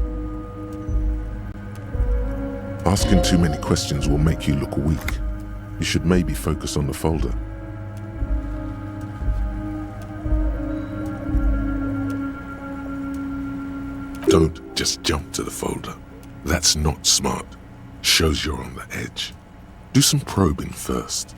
Asking too many questions will make you look weak. You should maybe focus on the folder. Don't just jump to the folder. That's not smart. Shows you're on the edge. Do some probing first.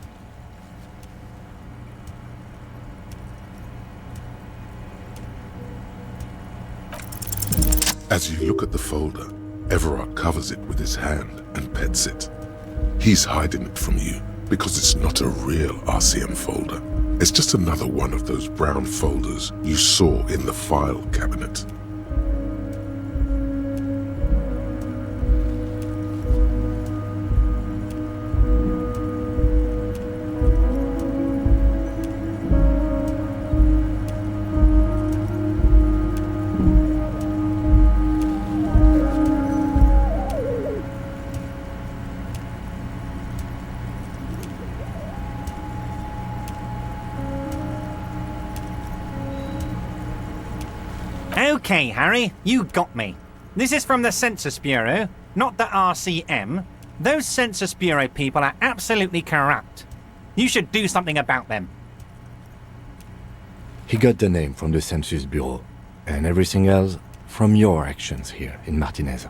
As you look at the folder, Everard covers it with his hand and pets it. He's hiding it from you because it's not a real RCM folder. It's just another one of those brown folders you saw in the file cabinet. Okay, Harry, you got me. This is from the Census Bureau, not the RCM. Those Census Bureau people are absolutely corrupt. You should do something about them. He got the name from the Census Bureau, and everything else from your actions here in Martinez.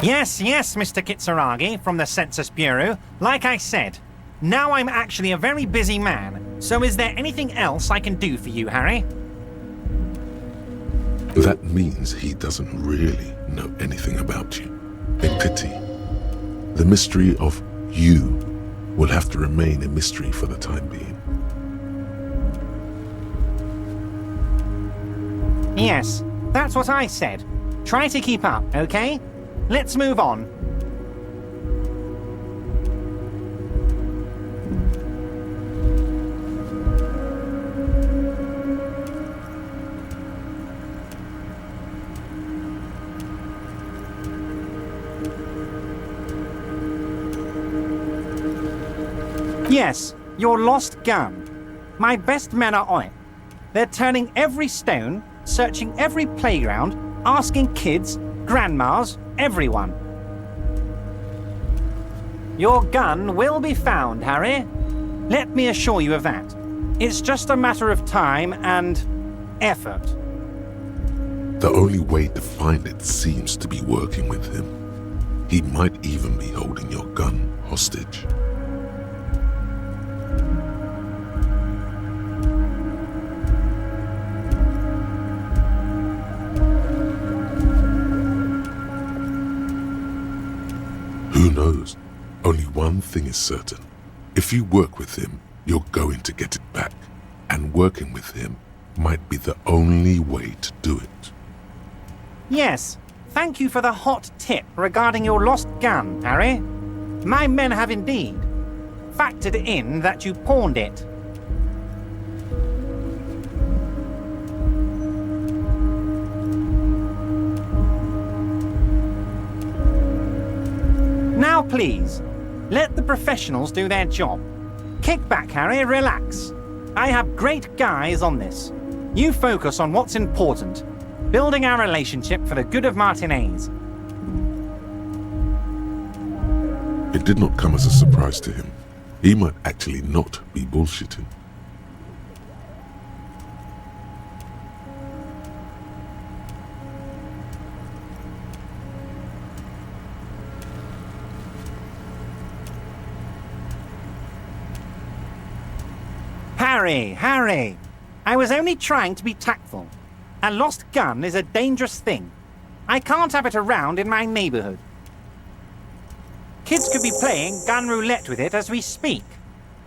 Yes, Mr. Kitsuragi from the Census Bureau. Like I said, now I'm actually a very busy man, so is there anything else I can do for you, Harry? That means he doesn't really know anything about you. A pity. The mystery of you will have to remain a mystery for the time being. Yes, that's what I said. Try to keep up, okay? Let's move on. Yes, your lost gun. My best men are on it. They're turning every stone, searching every playground, asking kids, grandmas, everyone. Your gun will be found, Harry. Let me assure you of that. It's just a matter of time and effort. The only way to find it seems to be working with him. He might even be holding your gun hostage. Who knows? Only one thing is certain. If you work with him, you're going to get it back. And working with him might be the only way to do it. Yes, thank you for the hot tip regarding your lost gun, Harry. My men have indeed factored in that you pawned it. Now please, let the professionals do their job. Kick back, Harry, relax. I have great guys on this. You focus on what's important, building our relationship for the good of Martinez. It did not come as a surprise to him. He might actually not be bullshitting. Harry, I was only trying to be tactful. A lost gun is a dangerous thing. I can't have it around in my neighborhood. Kids could be playing gun roulette with it as we speak.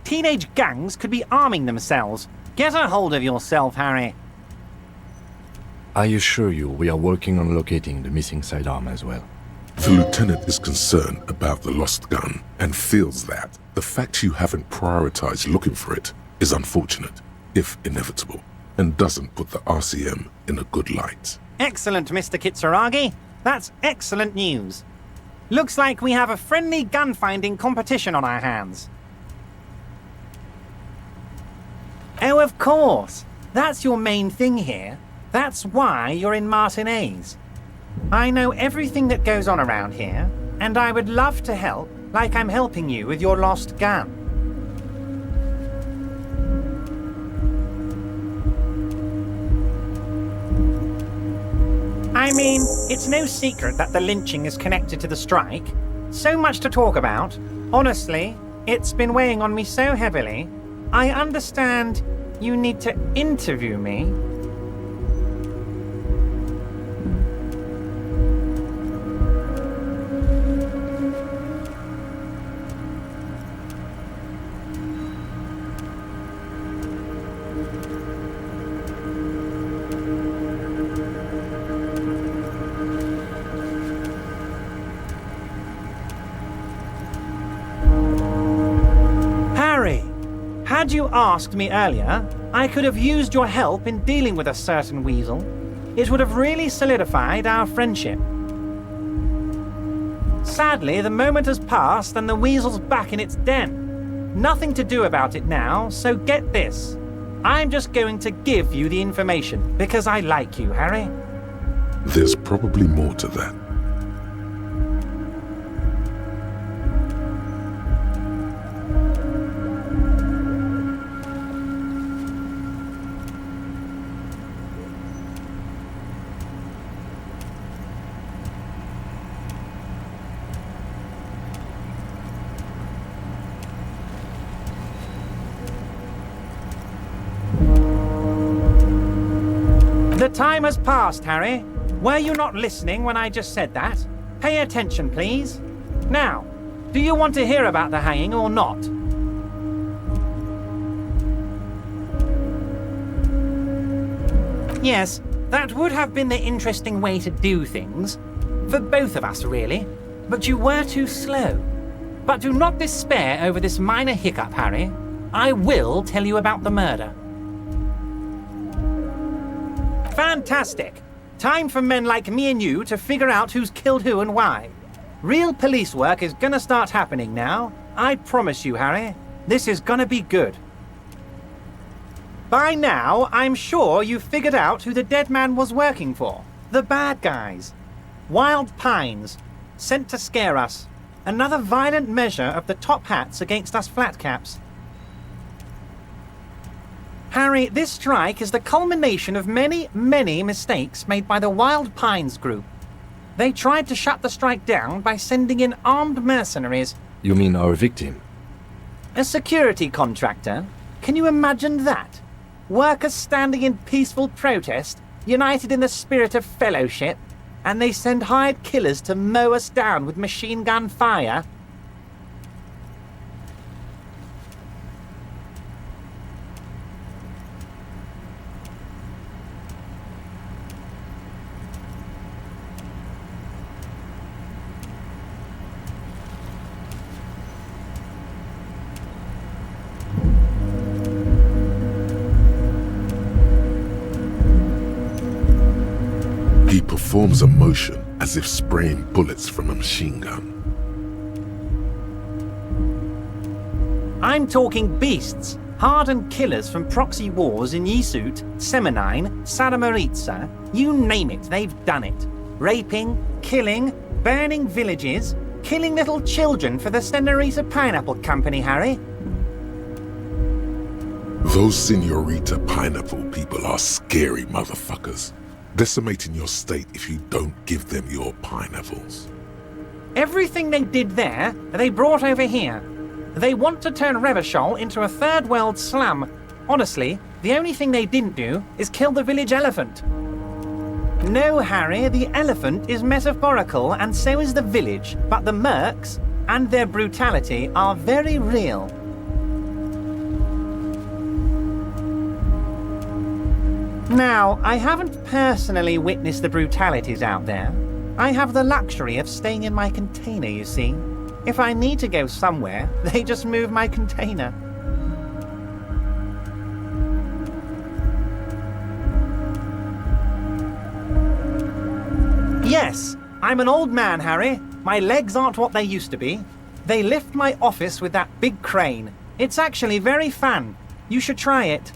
Teenage gangs could be arming themselves. Get a hold of yourself, Harry. I assure you we are working on locating the missing sidearm as well. The lieutenant is concerned about the lost gun and feels that the fact you haven't prioritized looking for it is unfortunate, if inevitable, and doesn't put the RCM in a good light. Excellent, Mr. Kitsuragi. That's excellent news. Looks like we have a friendly gun-finding competition on our hands. Oh, of course. That's your main thing here. That's why you're in Martinez. I know everything that goes on around here, and I would love to help, like I'm helping you with your lost gun. I mean, it's no secret that the lynching is connected to the strike. So much to talk about. Honestly, it's been weighing on me so heavily. I understand you need to interview me. Had you asked me earlier, I could have used your help in dealing with a certain weasel. It would have really solidified our friendship. Sadly, the moment has passed and the weasel's back in its den. Nothing to do about it now, so get this. I'm just going to give you the information because I like you, Harry. There's probably more to that. The time has passed, Harry. Were you not listening when I just said that? Pay attention, please. Now, do you want to hear about the hanging or not? Yes, that would have been the interesting way to do things. For both of us, really. But you were too slow. But do not despair over this minor hiccup, Harry. I will tell you about the murder. Fantastic! Time for men like me and you to figure out who's killed who and why. Real police work is gonna start happening now. I promise you, Harry. This is gonna be good. By now, I'm sure you've figured out who the dead man was working for. The bad guys. Wild Pines. Sent to scare us. Another violent measure of the top hats against us flatcaps. Harry, this strike is the culmination of many, many mistakes made by the Wild Pines group. They tried to shut the strike down by sending in armed mercenaries. You mean our victim? A security contractor? Can you imagine that? Workers standing in peaceful protest, united in the spirit of fellowship, and they send hired killers to mow us down with machine gun fire? He performs a motion as if spraying bullets from a machine gun. I'm talking beasts, hardened killers from proxy wars in Yisut, Semenine, Saramaritsa, you name it, they've done it. Raping, killing, burning villages, killing little children for the Senorita Pineapple Company, Harry. Those Senorita Pineapple people are scary motherfuckers. Decimating your state if you don't give them your pineapples. Everything they did there, they brought over here. They want to turn Revachol into a third world slum. Honestly, the only thing they didn't do is kill the village elephant. No, Harry, the elephant is metaphorical and so is the village, but the mercs and their brutality are very real. Now, I haven't personally witnessed the brutalities out there. I have the luxury of staying in my container, you see. If I need to go somewhere, they just move my container. Yes, I'm an old man, Harry. My legs aren't what they used to be. They lift my office with that big crane. It's actually very fun. You should try it.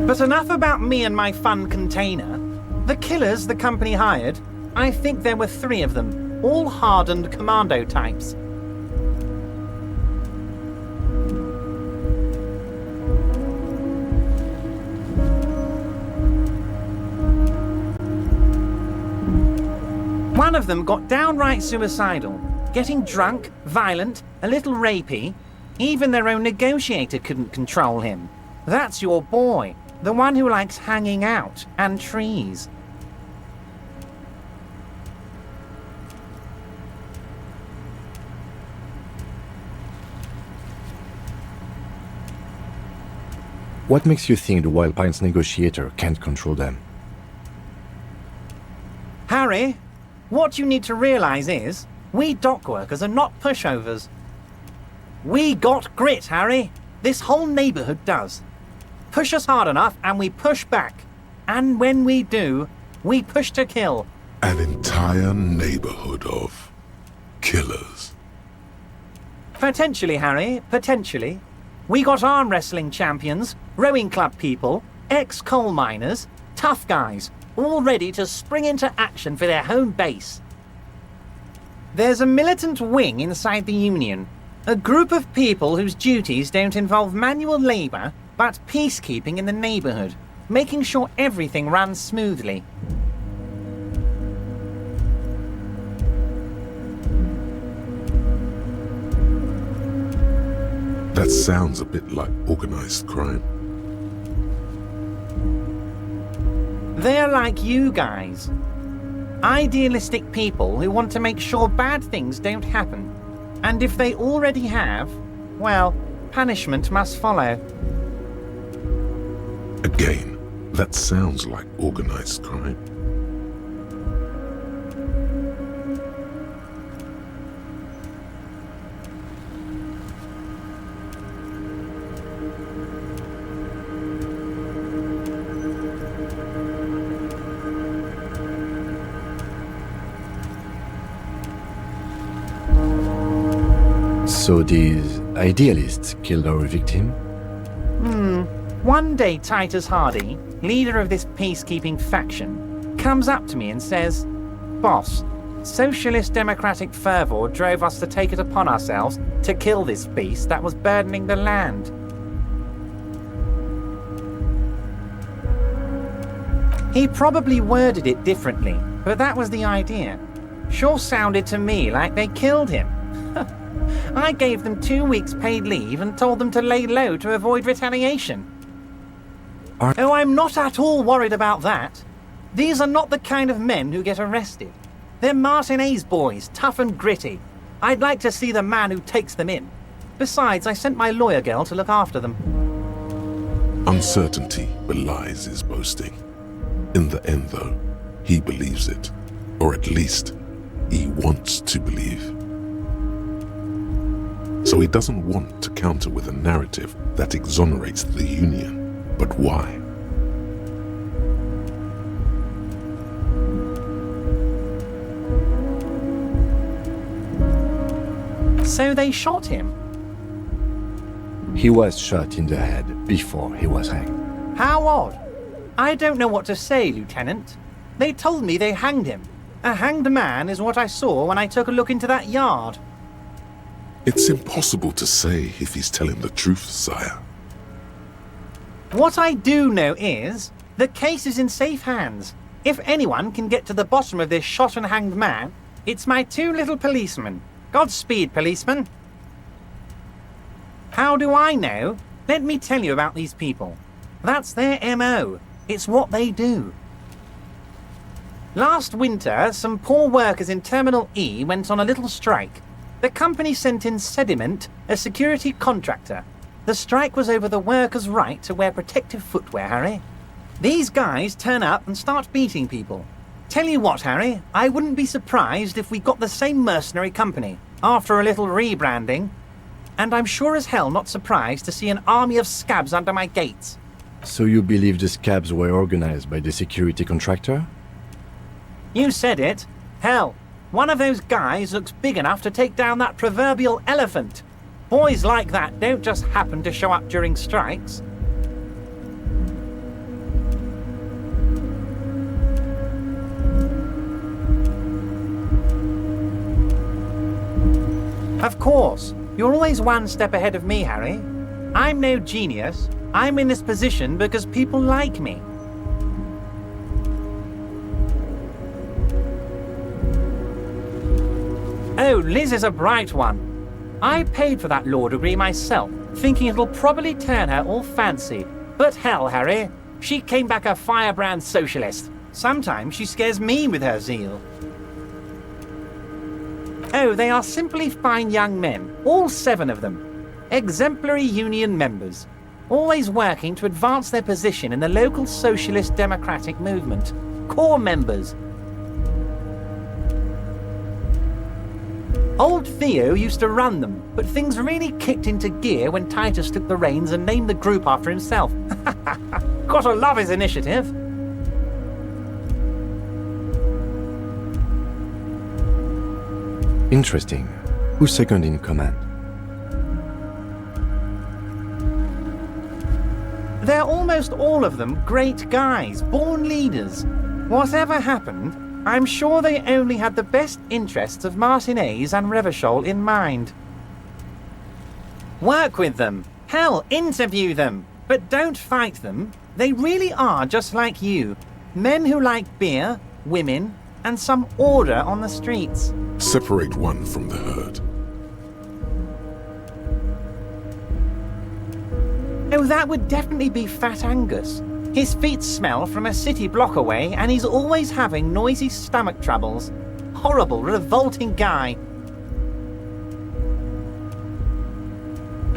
But enough about me and my fun container. The killers the company hired, I think there were 3 of them, all hardened commando types. One of them got downright suicidal, getting drunk, violent, a little rapey. Even their own negotiator couldn't control him. That's your boy. The one who likes hanging out and trees. What makes you think the Wild Pines negotiator can't control them? Harry, what you need to realize is, we dock workers are not pushovers. We got grit, Harry. This whole neighborhood does. Push us hard enough and we push back. And when we do, we push to kill. An entire neighborhood of killers. Potentially, Harry, potentially. We got arm wrestling champions, rowing club people, ex-coal miners, tough guys, all ready to spring into action for their home base. There's a militant wing inside the Union, a group of people whose duties don't involve manual labour, but peacekeeping in the neighbourhood, making sure everything runs smoothly. That sounds a bit like organized crime. They're like you guys. Idealistic people who want to make sure bad things don't happen. And if they already have, well, punishment must follow. Again, that sounds like organized crime. So these idealists killed our victim? One day Titus Hardy, leader of this peacekeeping faction, comes up to me and says, "Boss, socialist democratic fervor drove us to take it upon ourselves to kill this beast that was burdening the land." He probably worded it differently, but that was the idea. Sure sounded to me like they killed him. I gave them 2 weeks paid leave and told them to lay low to avoid retaliation. Oh, I'm not at all worried about that. These are not the kind of men who get arrested. They're Martinez boys, tough and gritty. I'd like to see the man who takes them in. Besides, I sent my lawyer girl to look after them. Uncertainty belies his boasting. In the end, though, he believes it. Or at least, he wants to believe. So he doesn't want to counter with a narrative that exonerates the Union. But why? So they shot him. He was shot in the head before he was hanged. How odd. I don't know what to say, Lieutenant. They told me they hanged him. A hanged man is what I saw when I took a look into that yard. It's impossible to say if he's telling the truth, sire. What I do know is, the case is in safe hands. If anyone can get to the bottom of this shot and hanged man, it's my 2 little policemen. Godspeed, policeman. How do I know? Let me tell you about these people. That's their MO. It's what they do. Last winter, some poor workers in Terminal E went on a little strike. The company sent in Sediment, a security contractor. The strike was over the workers' right to wear protective footwear, Harry. These guys turn up and start beating people. Tell you what, Harry, I wouldn't be surprised if we got the same mercenary company, after a little rebranding. And I'm sure as hell not surprised to see an army of scabs under my gates. So you believe the scabs were organized by the security contractor? You said it. Hell, one of those guys looks big enough to take down that proverbial elephant. Boys like that don't just happen to show up during strikes. Of course, you're always one step ahead of me, Harry. I'm no genius. I'm in this position because people like me. Oh, Liz is a bright one. I paid for that law degree myself, thinking it'll probably turn her all fancy. But hell, Harry, she came back a firebrand socialist. Sometimes she scares me with her zeal. Oh, they are simply fine young men, all 7 of them. Exemplary union members. always working to advance their position in the local socialist democratic movement. Core members. Old Theo used to run them, but things really kicked into gear when Titus took the reins and named the group after himself. Gotta love his initiative. Interesting. Who's second in command? They're almost all of them great guys, born leaders. Whatever happened, I'm sure they only had the best interests of Martinez and Revachol in mind. Work with them. Hell, interview them. But don't fight them. They really are just like you. Men who like beer, women, and some order on the streets. Separate one from the herd. Oh, that would definitely be Fat Angus. His feet smell from a city block away, and he's always having noisy stomach troubles. Horrible, revolting guy.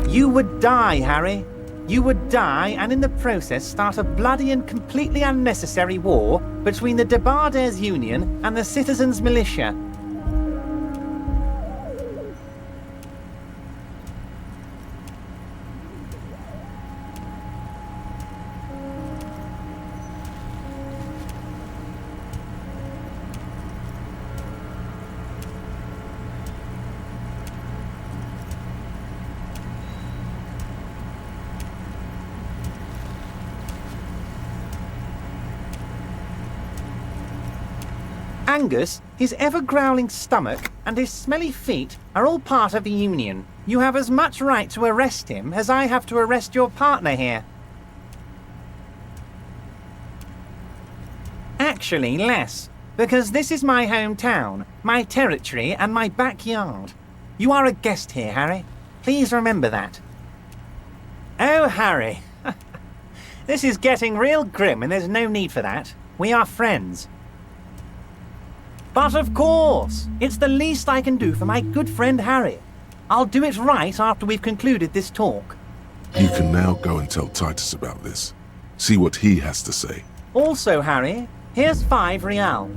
You would die, Harry. You would die, and in the process start a bloody and completely unnecessary war between the Debarders Union and the Citizens Militia. Angus, his ever-growling stomach, and his smelly feet are all part of the Union. You have as much right to arrest him as I have to arrest your partner here. Actually, less, because this is my hometown, my territory, and my backyard. You are a guest here, Harry. Please remember that. Oh, Harry. This is getting real grim, and there's no need for that. We are friends. But of course, it's the least I can do for my good friend Harry. I'll do it right after we've concluded this talk. You can now go and tell Titus about this. See what he has to say. Also, Harry, here's 5 real.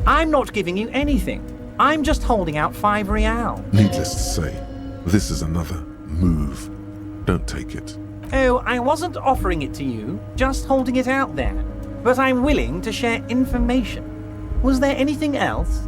I'm not giving you anything. I'm just holding out 5 real. Needless to say, this is another move. Don't take it. Oh, I wasn't offering it to you, just holding it out there. But I'm willing to share information. Was there anything else?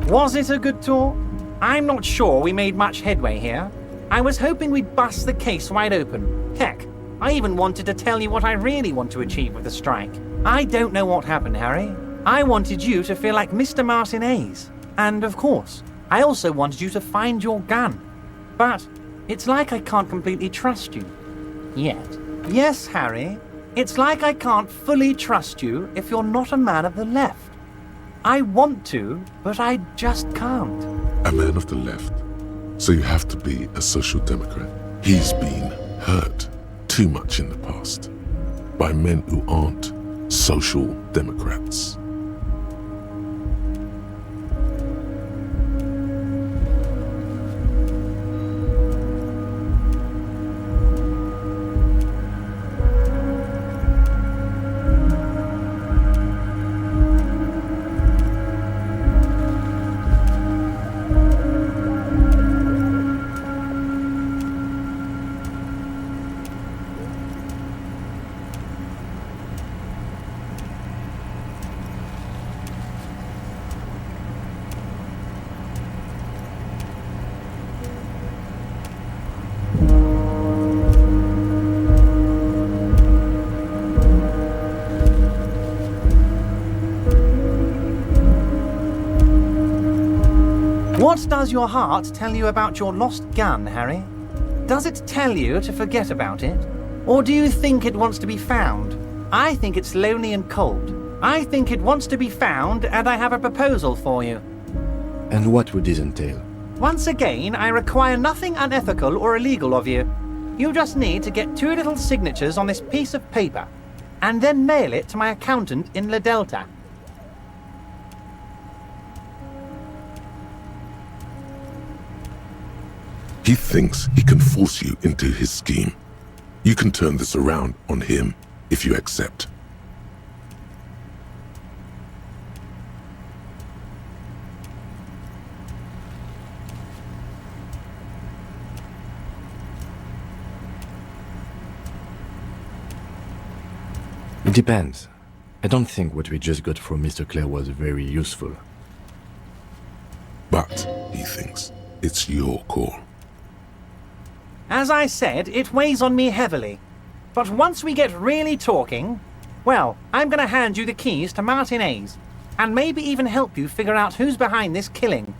Was it a good talk? I'm not sure we made much headway here. I was hoping we'd bust the case wide open. Heck, I even wanted to tell you what I really want to achieve with the strike. I don't know what happened, Harry. I wanted you to feel like Mr. Martinez. And of course, I also wanted you to find your gun. But it's like I can't completely trust you. Yet. Yes, Harry. It's like I can't fully trust you if you're not a man of the left. I want to, but I just can't. A man of the left. So you have to be a social democrat. He's been hurt too much in the past by men who aren't social democrats. What does your heart tell you about your lost gun, Harry? Does it tell you to forget about it? Or do you think it wants to be found? I think it's lonely and cold. I think it wants to be found, and I have a proposal for you. And what would this entail? Once again, I require nothing unethical or illegal of you. You just need to get 2 little signatures on this piece of paper, and then mail it to my accountant in La Delta. He thinks he can force you into his scheme. You can turn this around on him if you accept. It depends. I don't think what we just got from Mr. Clare was very useful. But he thinks it's your call. As I said, it weighs on me heavily. But once we get really talking, well, I'm going to hand you the keys to Martin A's, and maybe even help you figure out who's behind this killing.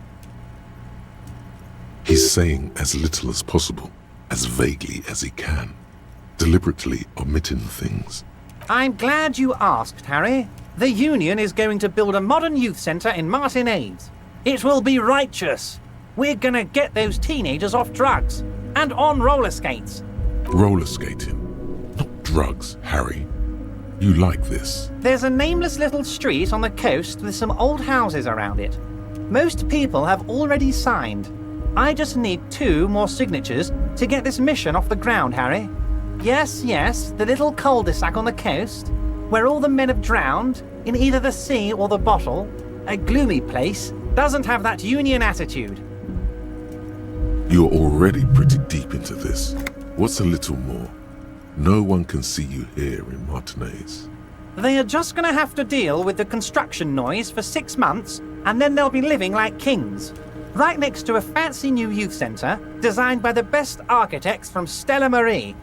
He's saying as little as possible, as vaguely as he can, deliberately omitting things. I'm glad you asked, Harry. The Union is going to build a modern youth centre in Martin A's. It will be righteous. We're gonna get those teenagers off drugs and on roller skates. Roller skating, not drugs, Harry. You like this. There's a nameless little street on the coast with some old houses around it. Most people have already signed. I just need 2 more signatures to get this mission off the ground, Harry. Yes, the little cul-de-sac on the coast, where all the men have drowned, in either the sea or the bottle, a gloomy place, doesn't have that Union attitude. You're already pretty deep into this. What's a little more? No one can see you here in Martinez. They are just gonna have to deal with the construction noise for 6 months, and then they'll be living like kings. Right next to a fancy new youth centre, designed by the best architects from Stella Marie.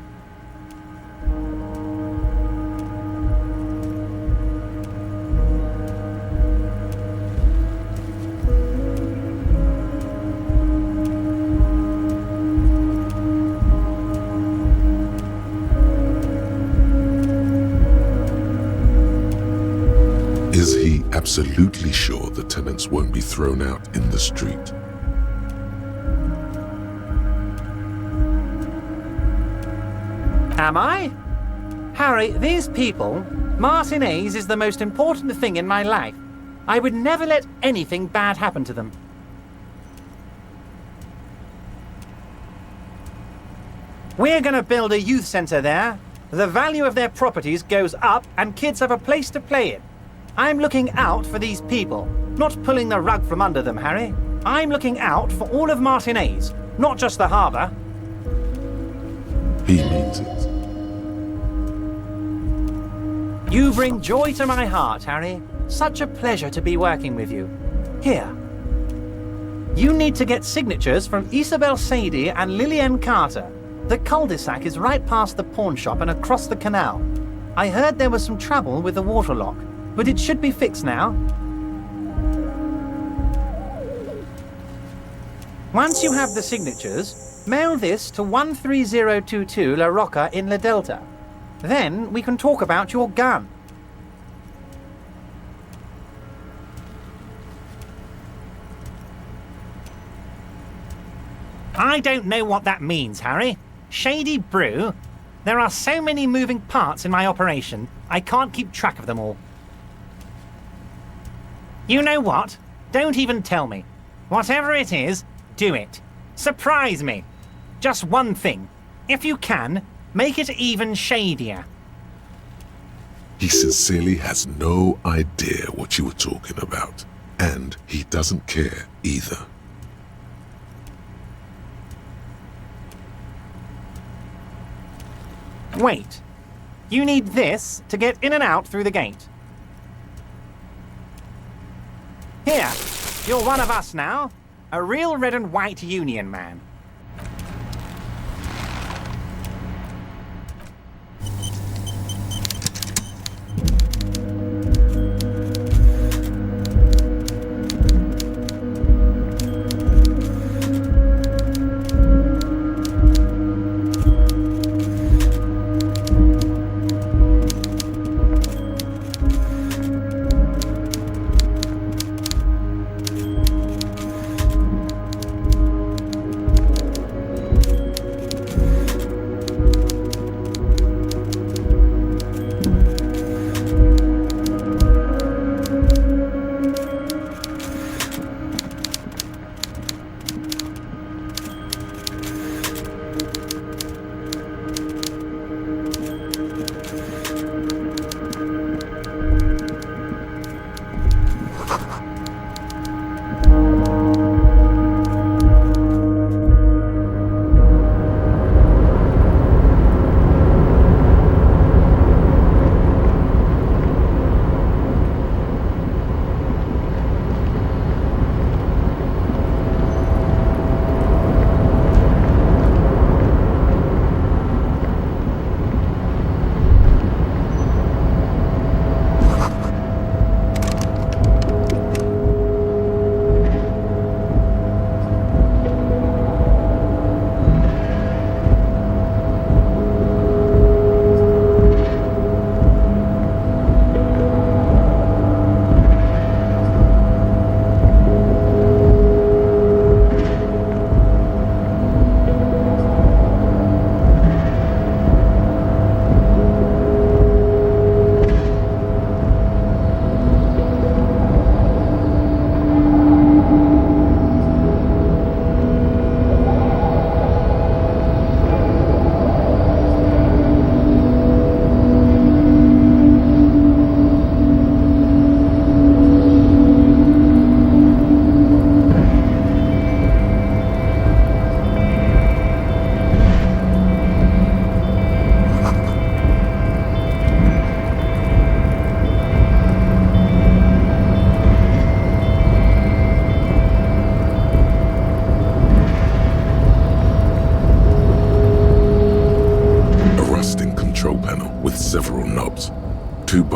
Is he absolutely sure the tenants won't be thrown out in the street? Am I? Harry, these people, Martin A's is the most important thing in my life. I would never let anything bad happen to them. We're gonna build a youth centre there. The value of their properties goes up and kids have a place to play in. I'm looking out for these people, not pulling the rug from under them, Harry. I'm looking out for all of Martin A's, not just the harbour. He means it. You bring joy to my heart, Harry. Such a pleasure to be working with you. Here. You need to get signatures from Isabel Sadie and Lillian Carter. The cul-de-sac is right past the pawn shop and across the canal. I heard there was some trouble with the water lock, but it should be fixed now. Once you have the signatures, mail this to 13022 La Rocca in La Delta. Then we can talk about your gun. I don't know what that means, Harry. Shady brew? There are so many moving parts in my operation, I can't keep track of them all. You know what? Don't even tell me. Whatever it is, do it. Surprise me. Just one thing. If you can, make it even shadier. He sincerely has no idea what you were talking about. And he doesn't care either. Wait. You need this to get in and out through the gate. Here, you're one of us now. A real red and white Union man.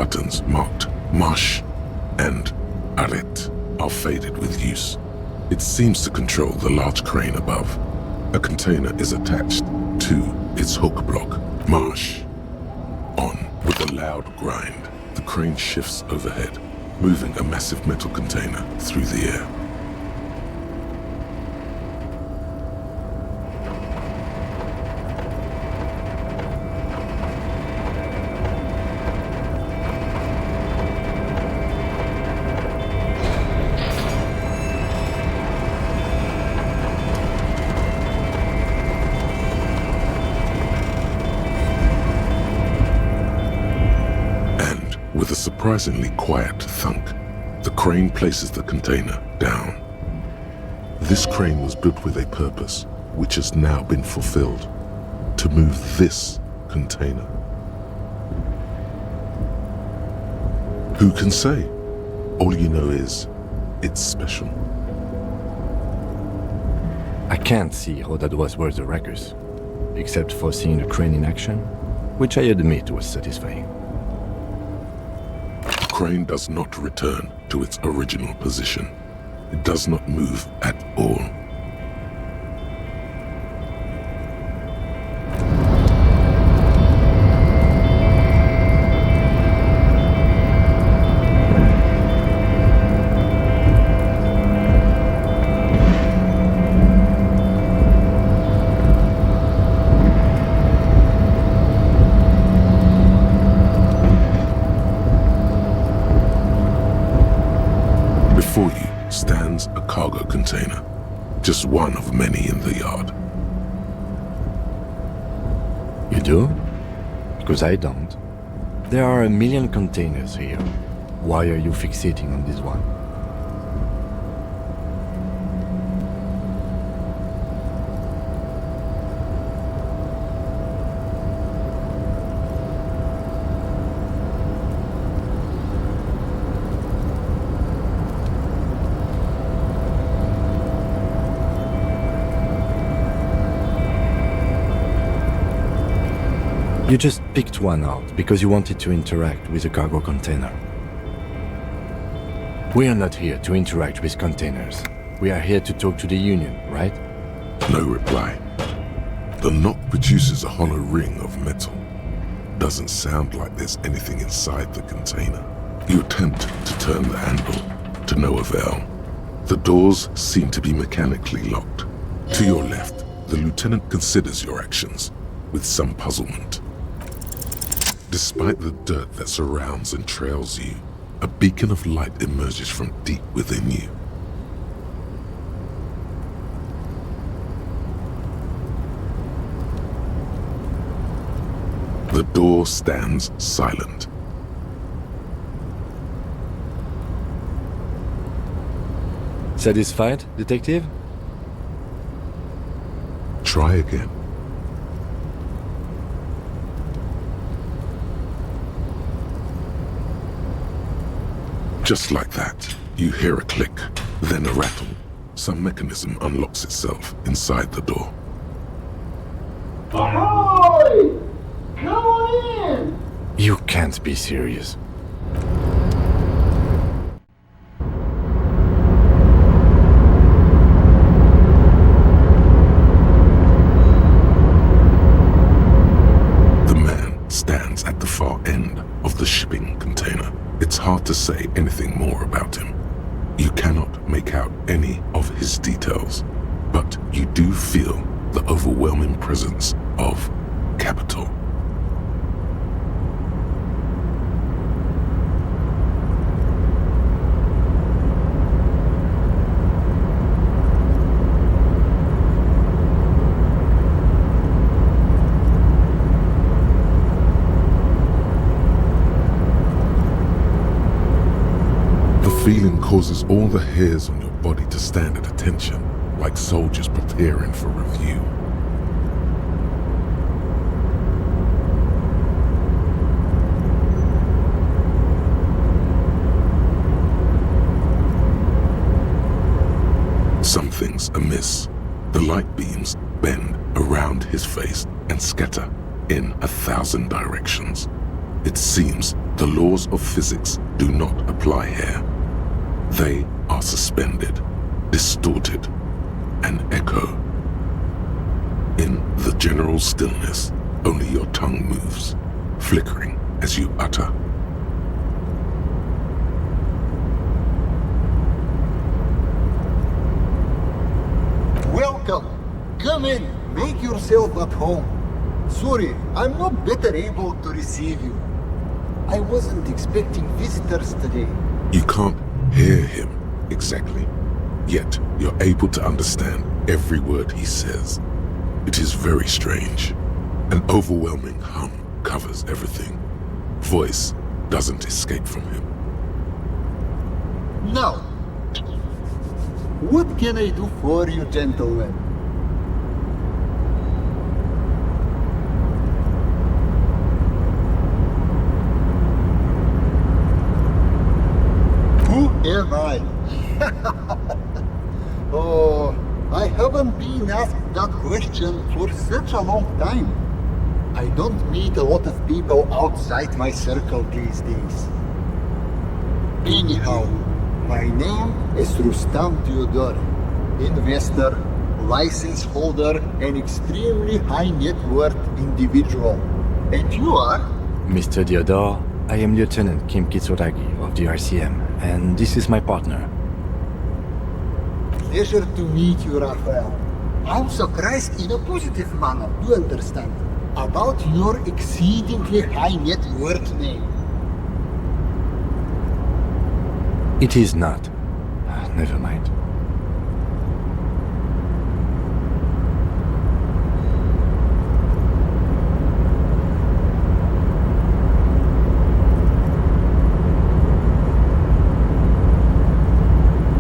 buttons marked Marsh and Aret are faded with use. It seems to control the large crane above. A container is attached to its hook block. Marsh. On. With a loud grind, the crane shifts overhead, moving a massive metal container through the air. With a surprisingly quiet thunk, the crane places the container down. This crane was built with a purpose, which has now been fulfilled: to move this container. Who can say? All you know is, it's special. I can't see how that was worth the ruckus, except for seeing the crane in action, which I admit was satisfying. The crane does not return to its original position. It does not move at all. Before you stands a cargo container, just one of many in the yard. You do? Because I don't. There are a million containers here. Why are you fixating on this one? You just picked one out because you wanted to interact with a cargo container. We are not here to interact with containers. We are here to talk to the Union, right? No reply. The knock produces a hollow ring of metal. Doesn't sound like there's anything inside the container. You attempt to turn the handle, to no avail. The doors seem to be mechanically locked. To your left, the lieutenant considers your actions with some puzzlement. Despite the dirt that surrounds and trails you, a beacon of light emerges from deep within you. The door stands silent. Satisfied, detective? Try again. Just like that, you hear a click, then a rattle. Some mechanism unlocks itself inside the door. Ahoy! Come on in! You can't be serious. The man stands at the far end of the shipping container. It's hard to say anything more about him. You cannot make out any of his details, but you do feel the overwhelming presence of capital. The feeling causes all the hairs on your body to stand at attention, like soldiers preparing for review. Something's amiss. The light beams bend around his face and scatter in 1,000 directions. It seems The laws of physics do not apply here. They are suspended, distorted, and echo. In the general stillness, only your tongue moves, flickering as you utter. Welcome. Come in. Make yourself at home. Sorry, I'm not better able to receive you. I wasn't expecting visitors today. You can't hear him exactly, yet you're able to understand every word he says. It is very strange. An overwhelming hum covers everything. Voice doesn't escape from him. Now, what can I do for you, gentlemen? Who am I? Oh, I haven't been asked that question for such a long time. I don't meet a lot of people outside my circle these days. Anyhow, my name is Rustam Theodore, investor, license holder, and extremely high net worth individual. And you are? Mr. Theodore, I am Lieutenant Kim Kitsuragi of the RCM, and this is my partner. Pleasure to meet you, Raphael. I'm surprised in a positive manner, you understand, about your exceedingly high net worth name. It is not. Never mind.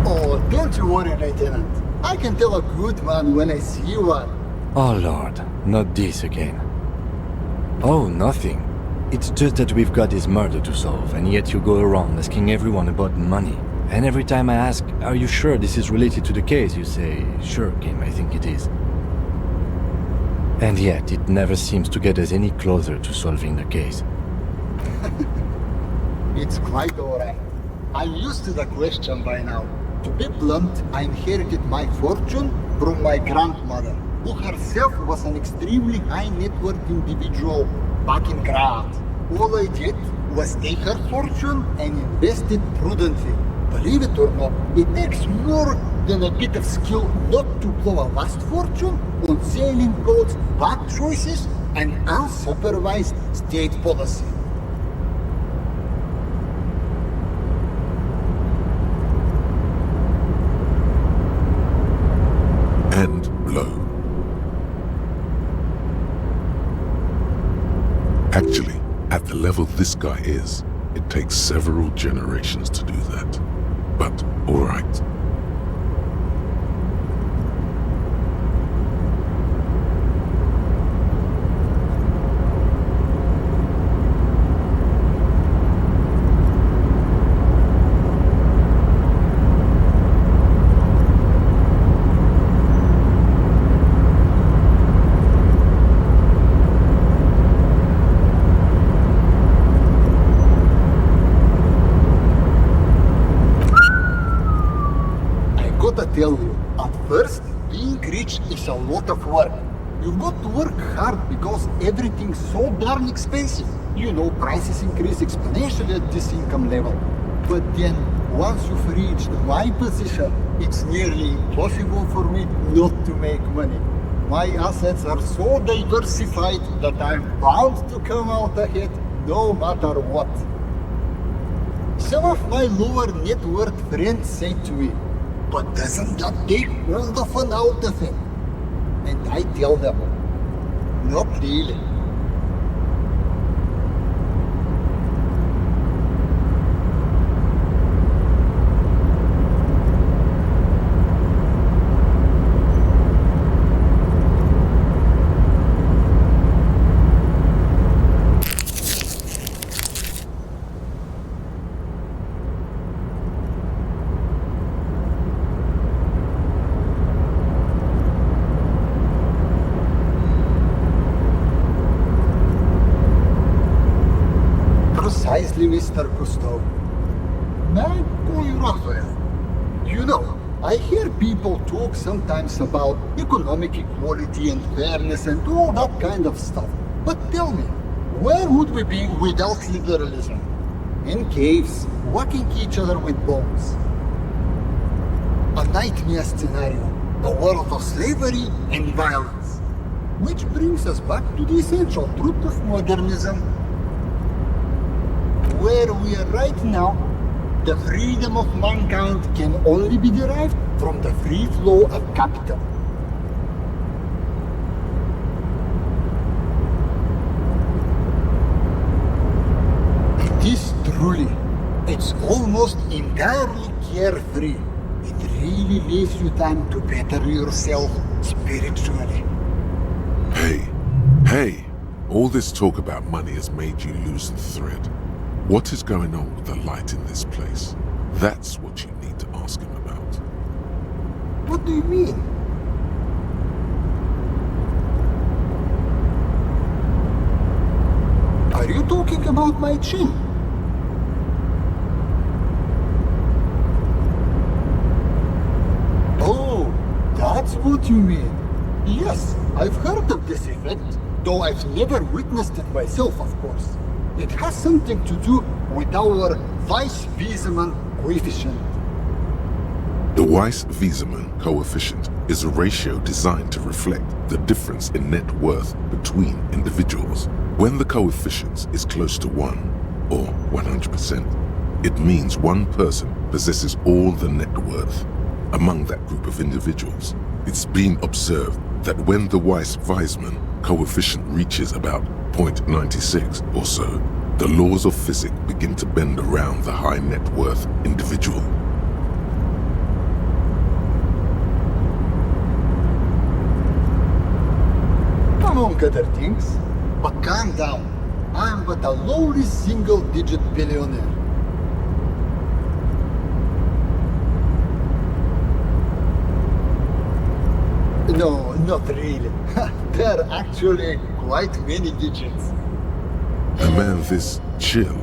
Oh, don't you worry, Lieutenant. I can tell a good man when I see one. Oh Lord, not this again. Oh, nothing. It's just that we've got this murder to solve, and yet you go around asking everyone about money. And every time I ask, are you sure this is related to the case, you say, sure, Kim, I think it is. And yet, it never seems to get us any closer to solving the case. It's quite alright. I'm used to the question by now. To be blunt, I inherited my fortune from my grandmother, who herself was an extremely high net worth individual back in Grad. All I did was take her fortune and invest it prudently. Believe it or not, it takes more than a bit of skill not to blow a vast fortune on sailing boats, bad choices, and unsupervised state policy. And blow. Actually, at the level this guy is, it takes several generations to do that. But, alright. Tell you, at first, being rich is a lot of work. You've got to work hard because everything's so darn expensive. You know, prices increase exponentially at this income level. But then, once you've reached my position, it's nearly impossible for me not to make money. My assets are so diversified that I'm bound to come out ahead no matter what. Some of my lower net worth friends say to me, but doesn't that take all the fun out of it? And I tell them, not really. Precisely, Mr. Cousteau. May I call you Raphael? You know, I hear people talk sometimes about economic equality and fairness and all that kind of stuff. But tell me, where would we be without liberalism? In caves, whacking each other with bombs. A nightmare scenario, a world of slavery and violence. Which brings us back to the essential truth of modernism. Where we are right now, the freedom of mankind can only be derived from the free flow of capital. It is truly, it's almost entirely carefree. It really leaves you time to better yourself spiritually. Hey, all this talk about money has made you lose the thread. What is going on with the light in this place? That's what you need to ask him about. What do you mean? Are you talking about my chin? Oh, that's what you mean. Yes, I've heard of this effect, though I've never witnessed it myself, of course. It has something to do with our Weiss-Wiesemann coefficient. The Weiss-Wiesemann coefficient is a ratio designed to reflect the difference in net worth between individuals. When the coefficient is close to 1, or 100%, it means one person possesses all the net worth. Among that group of individuals, it's been observed that when the Weiss-Wiesemann coefficient reaches about 0.96 or so, the laws of physics begin to bend around the high net worth individual. Among other things, but calm down. I'm but a lowly single-digit billionaire. No, not really. There are actually quite many digits. A man this chill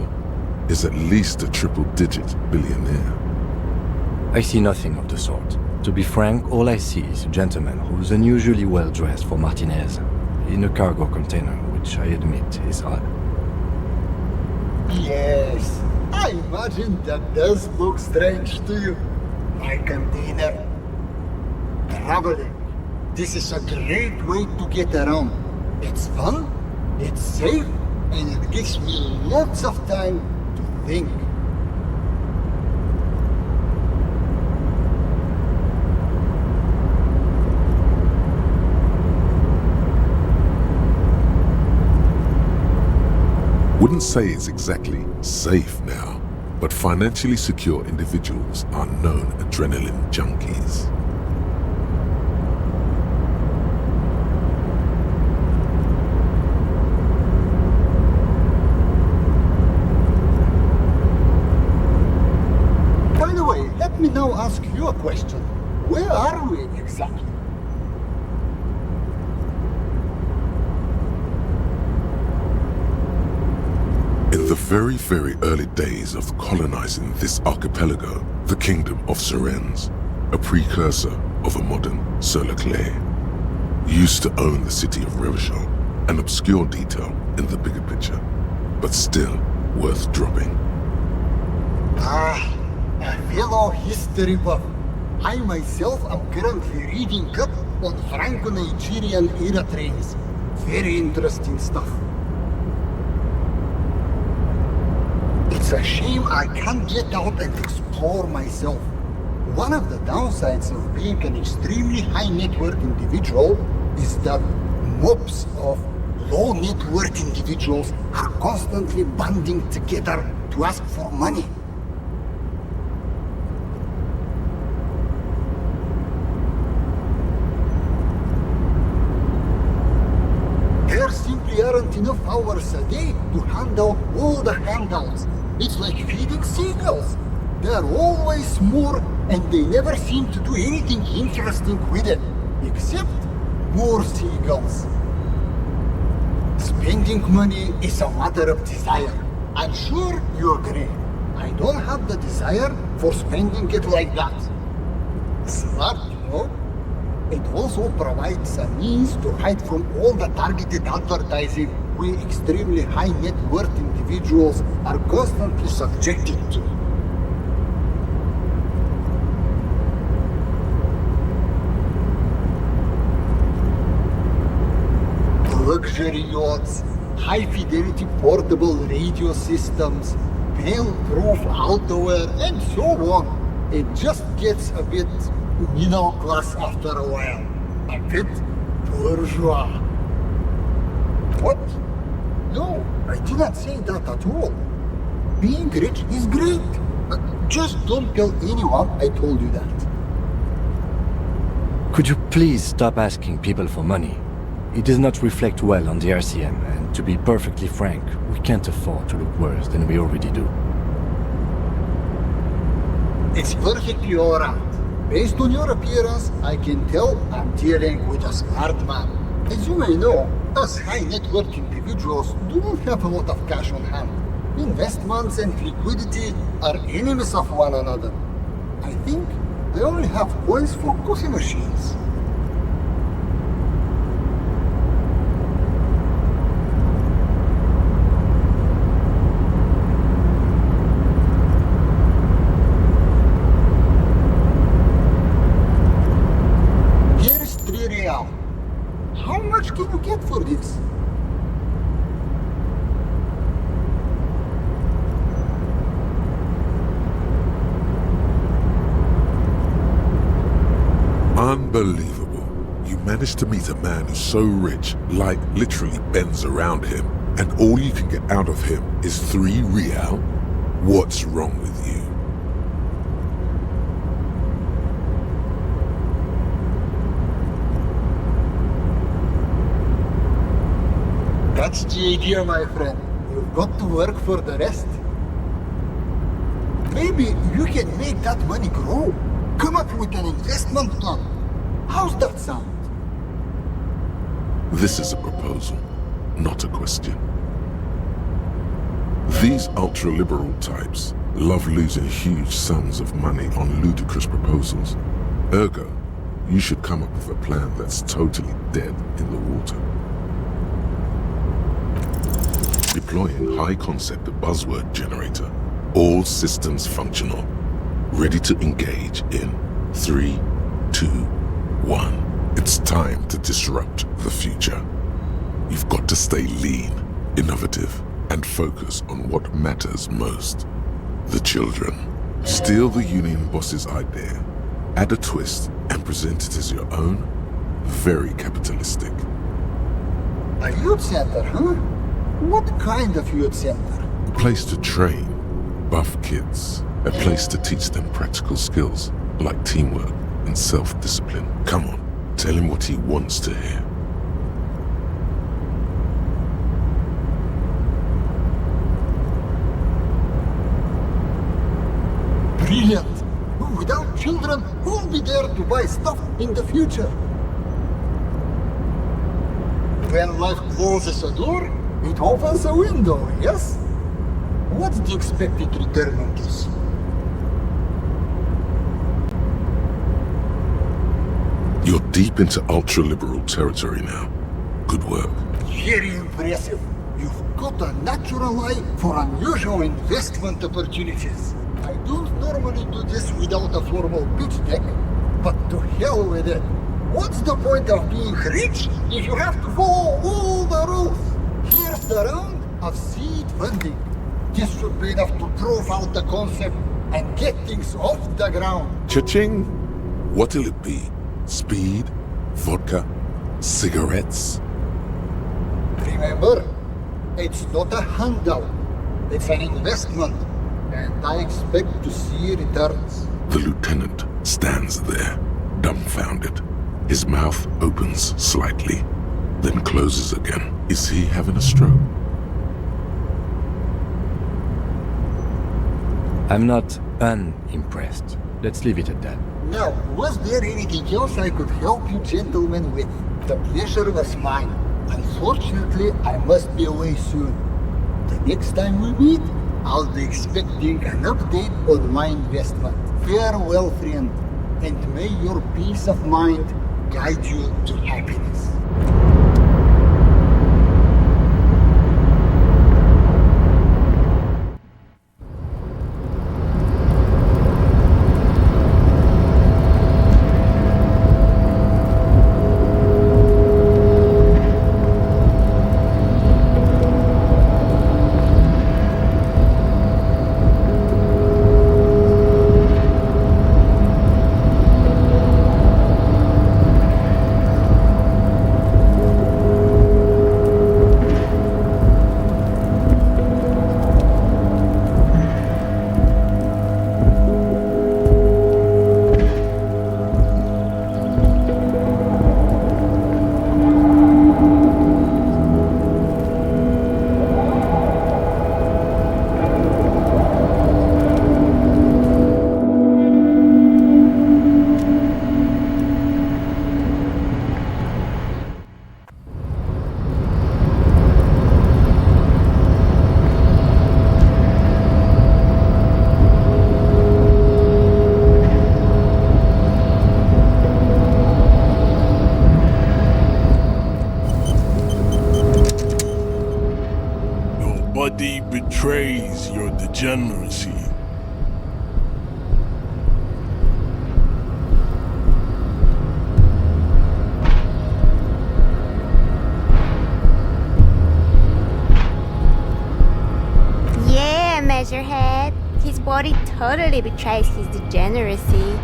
is at least a triple-digit billionaire. I see nothing of the sort. To be frank, all I see is a gentleman who's unusually well dressed for Martinez, in a cargo container, which I admit is odd. Yes, I imagine that does look strange to you. My container. Traveling. This is a great way to get around. It's fun, it's safe, and it gives me lots of time to think. Wouldn't say it's exactly safe now, but financially secure individuals are known adrenaline junkies. By the way, let me now ask you a question. Where are we exactly? In the very, very early days of colonizing this archipelago, the kingdom of Surens, a precursor of a modern Sur-le-Clay, used to own the city of Revachol, an obscure detail in the bigger picture, but still worth dropping. A fellow history buff. I myself am currently reading up on Franco-Nigerian era trains. Very interesting stuff. It's a shame I can't get out and explore myself. One of the downsides of being an extremely high net worth individual is that mobs of low net worth individuals are constantly banding together to ask for money. There simply aren't enough hours a day to hand out all the handouts. It's like feeding seagulls. There are always more, and they never seem to do anything interesting with it, except more seagulls. Spending money is a matter of desire. I'm sure you agree. I don't have the desire for spending it like that. Smart, you know? It also provides a means to hide from all the targeted advertising we extremely high net worth individuals are constantly subjected to. Luxury yachts, high-fidelity portable radio systems, fail-proof outerwear, and so on. It just gets a bit middle class after a while. A bit bourgeois. What? No, I didn't say that at all. Being rich is great. Just don't tell anyone I told you that. Could you please stop asking people for money? It does not reflect well on the RCM, and to be perfectly frank, we can't afford to look worse than we already do. It's perfectly alright. Based on your appearance, I can tell I'm dealing with a smart man. As you may know, us high net worth individuals do not have a lot of cash on hand. Investments and liquidity are enemies of one another. I think they only have coins for coffee machines. How much can you get for this? Unbelievable. You managed to meet a man who's so rich, light literally bends around him, and all you can get out of him is 3 real? What's wrong with you? That's the idea, my friend. You've got to work for the rest. Maybe you can make that money grow. Come up with an investment plan. How's that sound? This is a proposal, not a question. These ultra-liberal types love losing huge sums of money on ludicrous proposals. Ergo, you should come up with a plan that's totally dead in the water. Deploying high-concept buzzword generator. All systems functional. Ready to engage in 3, 2, 1. It's time to disrupt the future. You've got to stay lean, innovative, and focus on what matters most. The children. Steal the union boss's idea, add a twist, and present it as your own. Very capitalistic. A youth center, huh? What kind of youth center? A place to train buff kids. A place to teach them practical skills like teamwork and self-discipline. Come on, tell him what he wants to hear. Brilliant! Without children, who'll be there to buy stuff in the future? When life closes a door, it opens a window, yes? What's the expected return on this? You're deep into ultra-liberal territory now. Good work. Very impressive. You've got a natural eye for unusual investment opportunities. I don't normally do this without a formal pitch deck, but to hell with it. What's the point of being rich if you have to follow all the rules? Here's the round of seed funding. This should be enough to prove out the concept and get things off the ground. Cha-ching! What'll it be? Speed? Vodka? Cigarettes? Remember, it's not a handout. It's an investment, and I expect to see returns. The lieutenant stands there, dumbfounded. His mouth opens slightly, then closes again. Is he having a stroke? I'm not unimpressed. Let's leave it at that. Now, was there anything else I could help you gentlemen with? The pleasure was mine. Unfortunately, I must be away soon. The next time we meet, I'll be expecting an update on my investment. Farewell, friend, and may your peace of mind guide you to happiness. Body betrays your degeneracy. Yeah, Measurehead. His body totally betrays his degeneracy.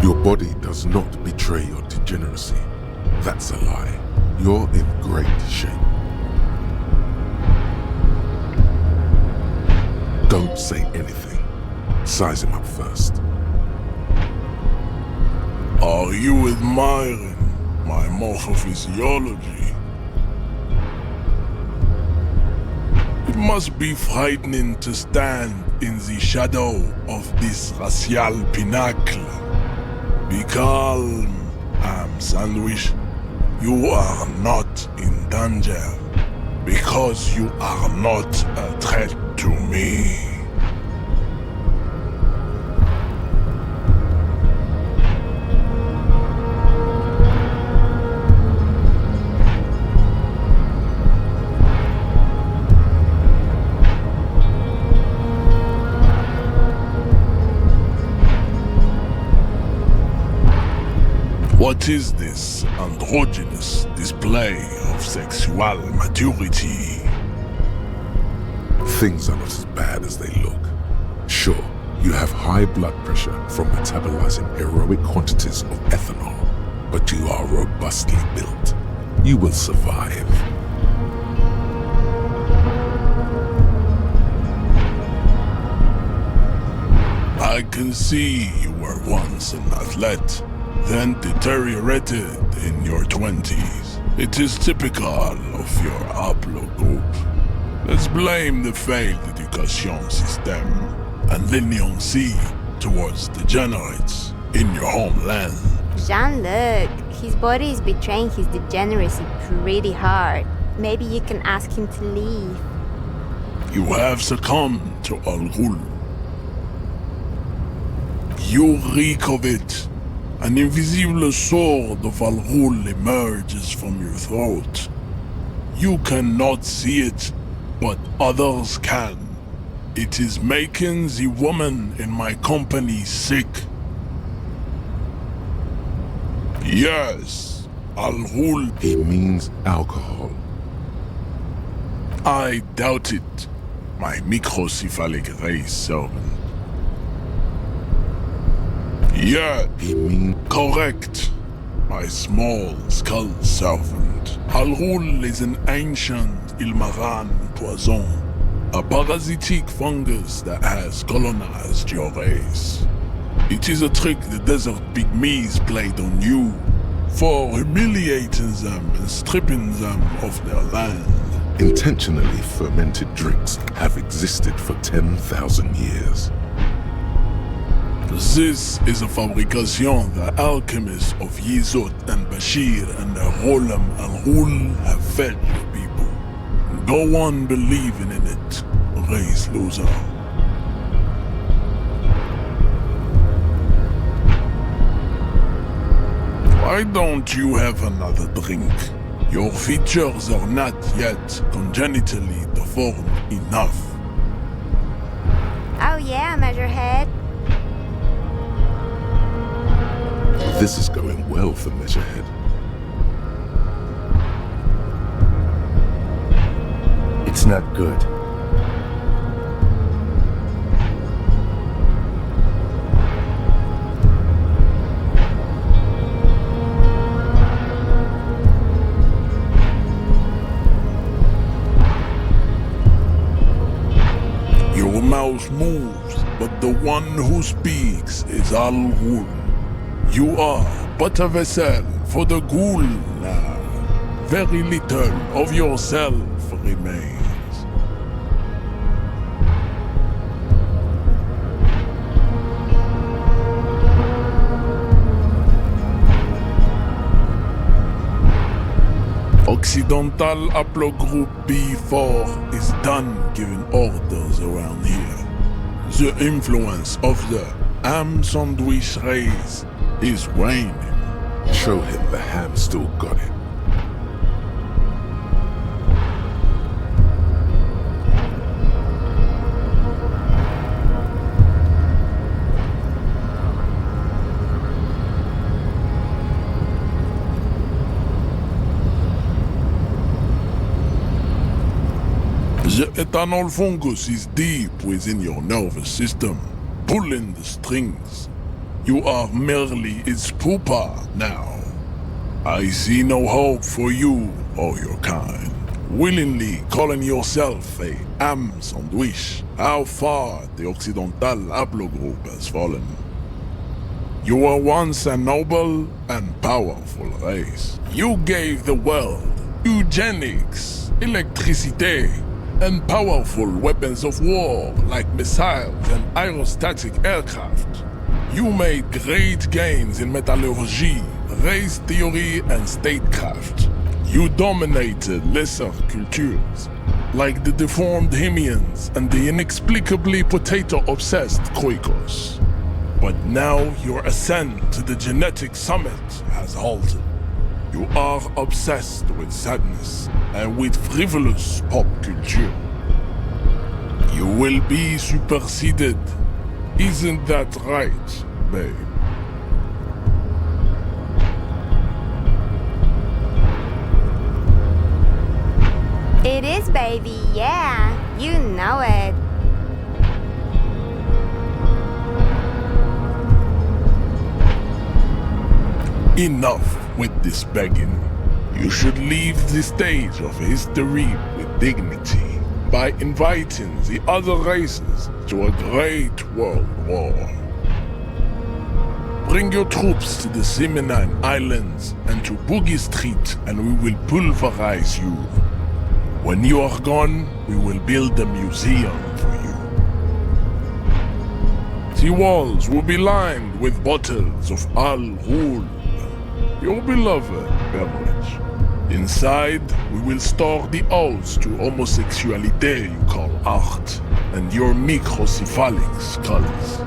Your body does not betray your degeneracy. That's a lie. You're in great shape. Don't say anything. Size him up first. Are you admiring my morphophysiology? It must be frightening to stand in the shadow of this racial pinnacle. Be calm, Sandwich. You are not in danger because you are not a threat to me. What is this androgynous display of sexual maturity? Things are not as bad as they look. Sure, you have high blood pressure from metabolizing heroic quantities of ethanol, but you are robustly built. You will survive. I can see you were once an athlete, then deteriorated in your 20s. It is typical of your haplogroup. Let's blame the failed education system and leniency towards degenerates in your homeland. Jean-Luc, his body is betraying his degeneracy pretty hard. Maybe you can ask him to leave. You have succumbed to Al Ghul. You reek of it. An invisible sword of Al Ghul emerges from your throat. You cannot see it, but others can. It is making the woman in my company sick. Yes, Al Ghul. He means alcohol. I doubt it, my microcephalic race servant. Yeah, He means correct. My small skull servant. Al Ghul is an ancient Ilmaran poison, a parasitic fungus that has colonized your race. It is a trick the desert pygmies played on you for humiliating them and stripping them of their land. intentionally fermented drinks have existed for 10,000 years. This is a fabrication the alchemists of Yizot and Bashir and Rolam al-Ghul have fed the people. Go on believing in it, race loser. Why don't you have another drink? Your features are not yet congenitally deformed enough. Oh yeah, Measurehead. This is going well for Measurehead. It's not good. Your mouth moves, but the one who speaks is Al-Ghul. You are but a vessel for the Ghul now. Very little of yourself remains. Occidental Haplogroup B4 is done giving orders around here. The influence of the ham sandwich race is waning. Show him the ham still got it. The ethanol fungus is deep within your nervous system, pulling the strings. You are merely its pupa now. I see no hope for you or your kind. Willingly calling yourself a ham sandwich, how far the Occidental Haplogroup has fallen. You were once a noble and powerful race. You gave the world eugenics, electricity, and powerful weapons of war like missiles and aerostatic aircraft. You made great gains in metallurgy, race theory, and statecraft. You dominated lesser cultures, like the deformed Hemians and the inexplicably potato-obsessed Khoikos. But now your ascent to the genetic summit has halted. You are obsessed with sadness and with frivolous pop culture. You will be superseded. Isn't that right, babe? It is, baby, yeah. You know it. Enough with this begging. You should leave the stage of history with dignity by inviting the other races to a great world war. Bring your troops to the Seminine Islands and to Boogie Street, and we will pulverize you. When you are gone, we will build a museum for you. The walls will be lined with bottles of Al-Ghul, your beloved beverage. Inside, we will store the odes to homosexuality you call art, and your microcephalic skulls.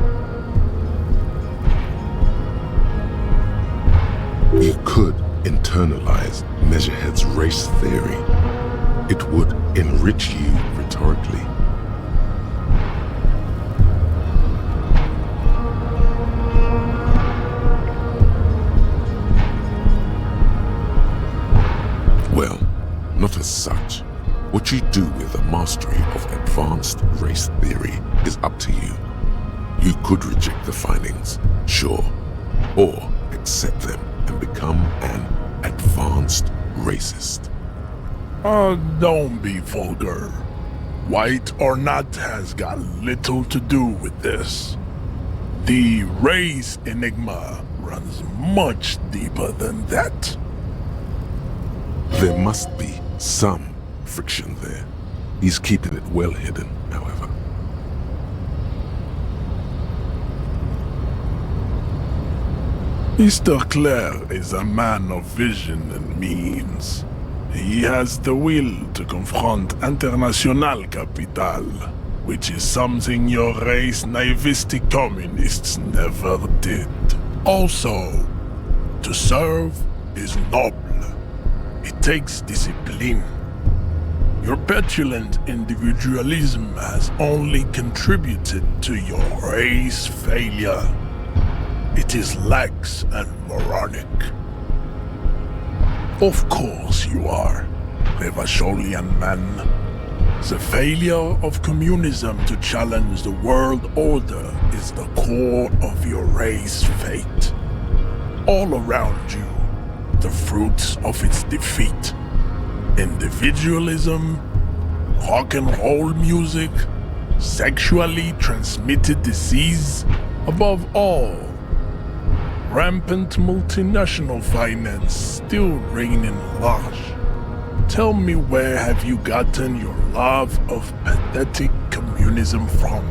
You could internalize Measurehead's race theory. It would enrich you rhetorically. Well, not as such. What you do with the mastery of advanced race theory is up to you. You could reject the findings, sure, or accept them and become an advanced racist. Don't be vulgar. White or not has got little to do with this. The race enigma runs much deeper than that. There must be some friction there. He's keeping it well hidden, however. Mr. Clare is a man of vision and means. He has the will to confront International Capital, which is something your race naivistic communists never did. Also, to serve is noble. It takes discipline. Your petulant individualism has only contributed to your race failure. It is lax and moronic. Of course you are, Revacholian man. The failure of communism to challenge the world order is the core of your race fate. All around you, the fruits of its defeat. Individualism, rock and roll music, sexually transmitted disease, above all, rampant multinational finance still reigning large. Tell me, where have you gotten your love of pathetic communism from?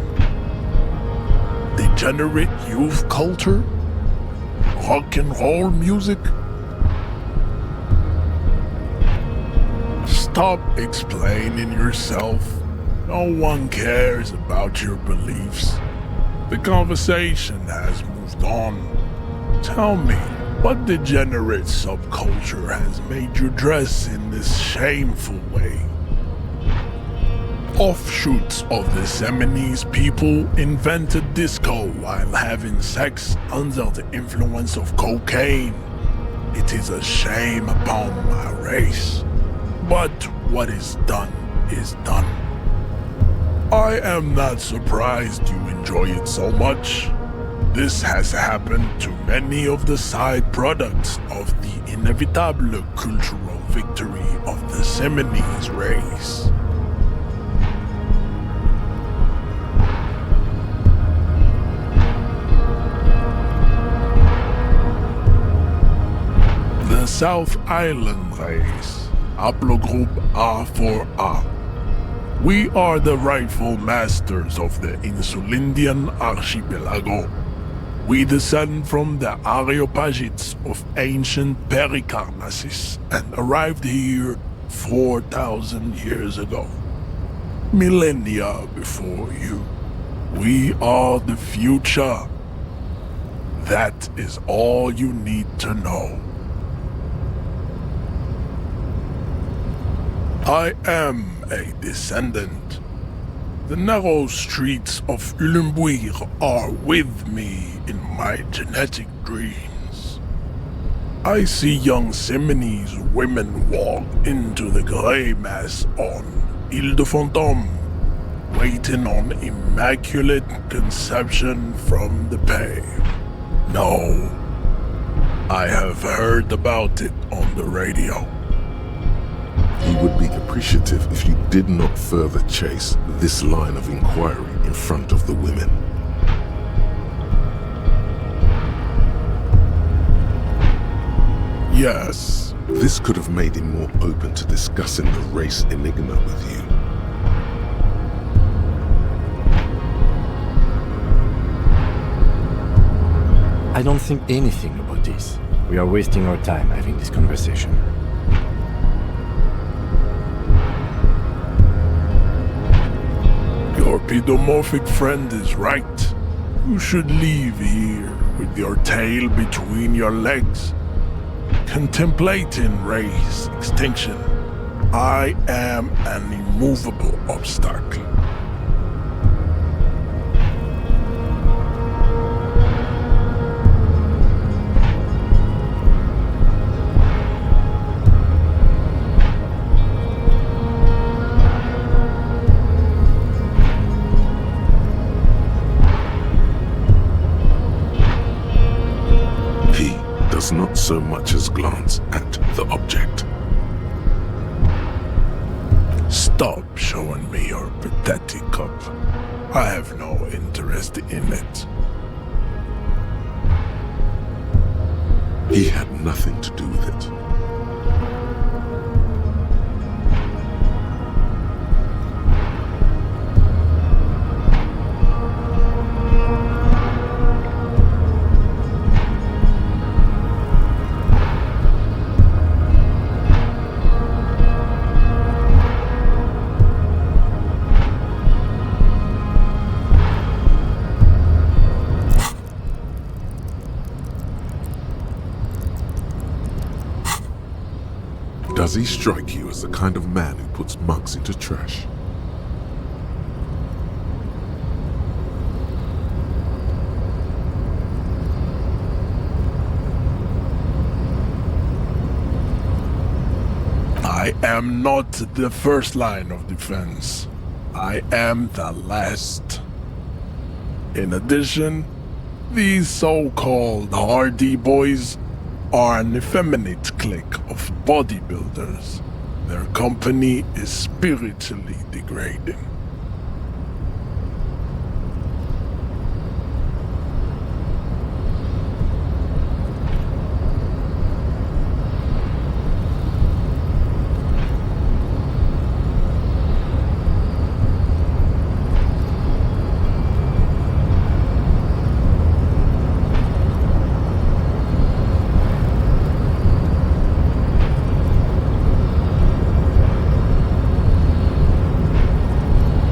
Degenerate youth culture? Rock and roll music? Stop explaining yourself. No one cares about your beliefs. The conversation has moved on. Tell me, what degenerate subculture has made you dress in this shameful way? Offshoots of the Seminoles people invented disco while having sex under the influence of cocaine. It is a shame upon my race. But what is done is done. I am not surprised you enjoy it so much. This has happened to many of the side products of the inevitable cultural victory of the Seminoles race. The South Island race, haplogroup A4A. We are the rightful masters of the Insulindian archipelago. We descend from the Areopagites of ancient Pericarnassus and arrived here 4,000 years ago. Millennia before you. We are the future. That is all you need to know. I am a descendant. The narrow streets of Ulimbuir are with me in my genetic dreams. I see young Seminoles women walk into the grey mass on Ile de Fantôme, waiting on immaculate conception from the pave. No, I have heard about it on the radio. He would be appreciative if you did not further chase this line of inquiry in front of the women. Yes. This could have made him more open to discussing the race enigma with you. I don't think anything about this. We are wasting our time having this conversation. Your pedomorphic friend is right. You should leave here with your tail between your legs, contemplating race extinction. I am an immovable obstacle. Not so much as glance at the object. Stop showing me your pathetic cup. I have no interest in it. He had nothing to do with it. Does he strike you as the kind of man who puts mugs into trash? I am not the first line of defense. I am the last. In addition, these so-called Hardy Boys are an effeminate clique of bodybuilders. Their company is spiritually degrading.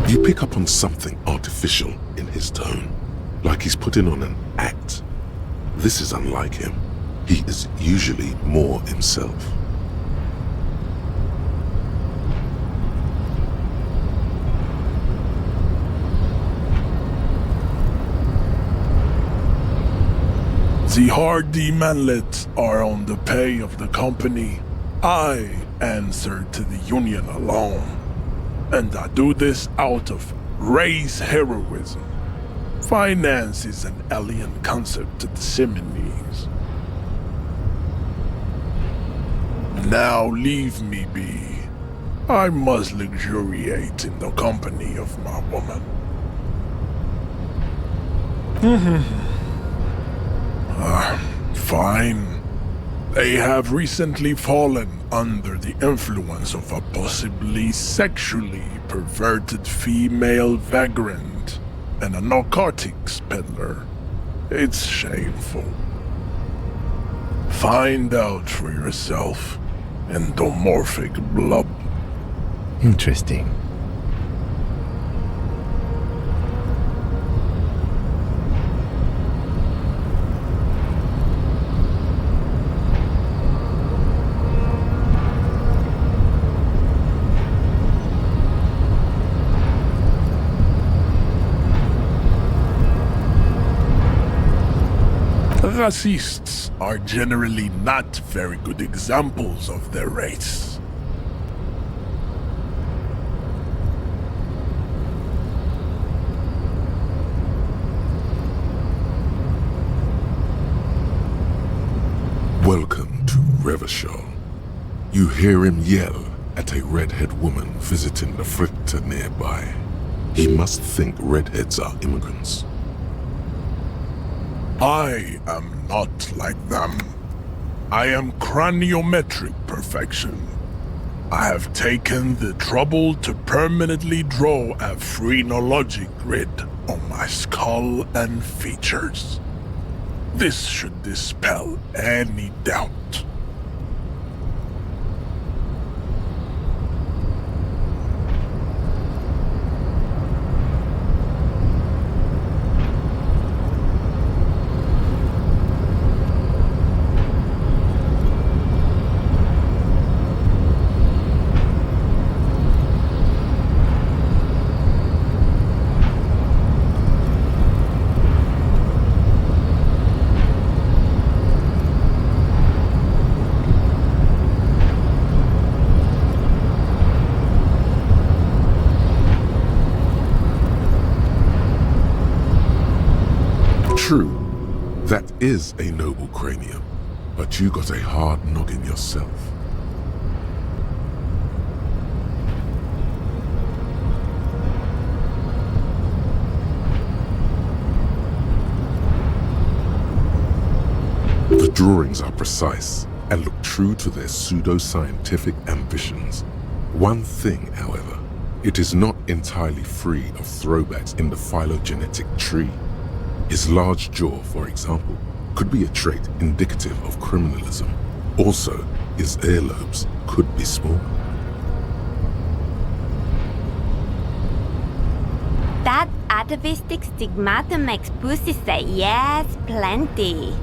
You pick up on something artificial in his tone, like he's putting on an act. This is unlike him. He is usually more himself. The Hardy manlets are on the pay of the company. I answer to the union alone. And I do this out of race heroism. Finance is an alien concept to the Seminoles. Now leave me be. I must luxuriate in the company of my woman. Fine. They have recently fallen under the influence of a possibly sexually perverted female vagrant and a narcotics peddler. It's shameful. Find out for yourself, endomorphic blob. Interesting. Racists are generally not very good examples of their race. Welcome to Revachol. You hear him yell at a redhead woman visiting the fritter nearby. He must think redheads are immigrants. I am not like them. I am craniometric perfection. I have taken the trouble to permanently draw a phrenologic grid on my skull and features. This should dispel any doubt. True, that is a noble cranium, but you got a hard noggin yourself. The drawings are precise and look true to their pseudo-scientific ambitions. One thing, however, it is not entirely free of throwbacks in the phylogenetic tree. His large jaw, for example, could be a trait indicative of criminalism. Also, his earlobes could be small. That atavistic stigmatum makes pussy say yes, plenty.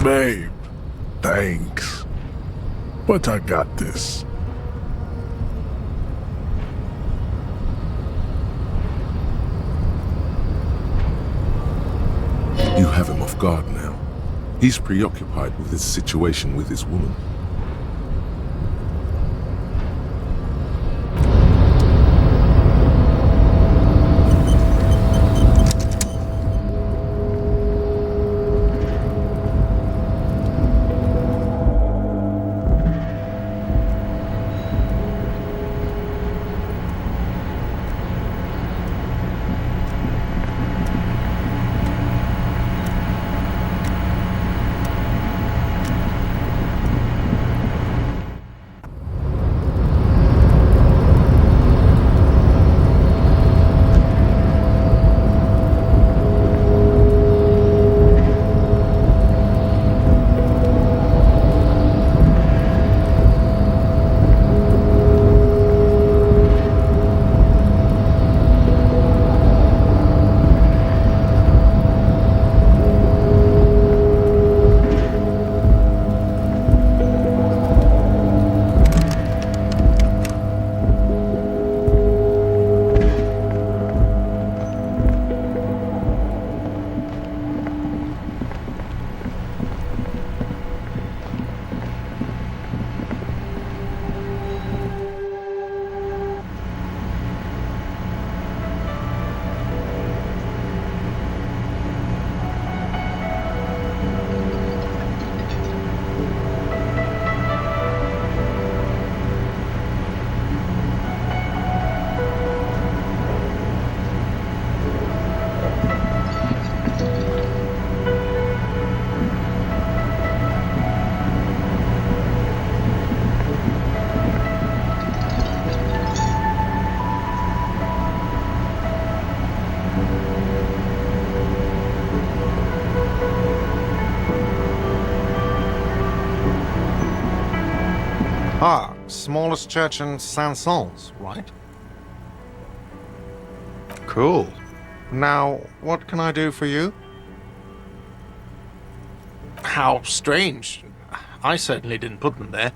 Babe, thanks. But I got this. You have him off guard now. He's preoccupied with his situation with his woman. Ah, smallest church in Saint-Saëns, right? Cool. Now, what can I do for you? How strange. I certainly didn't put them there.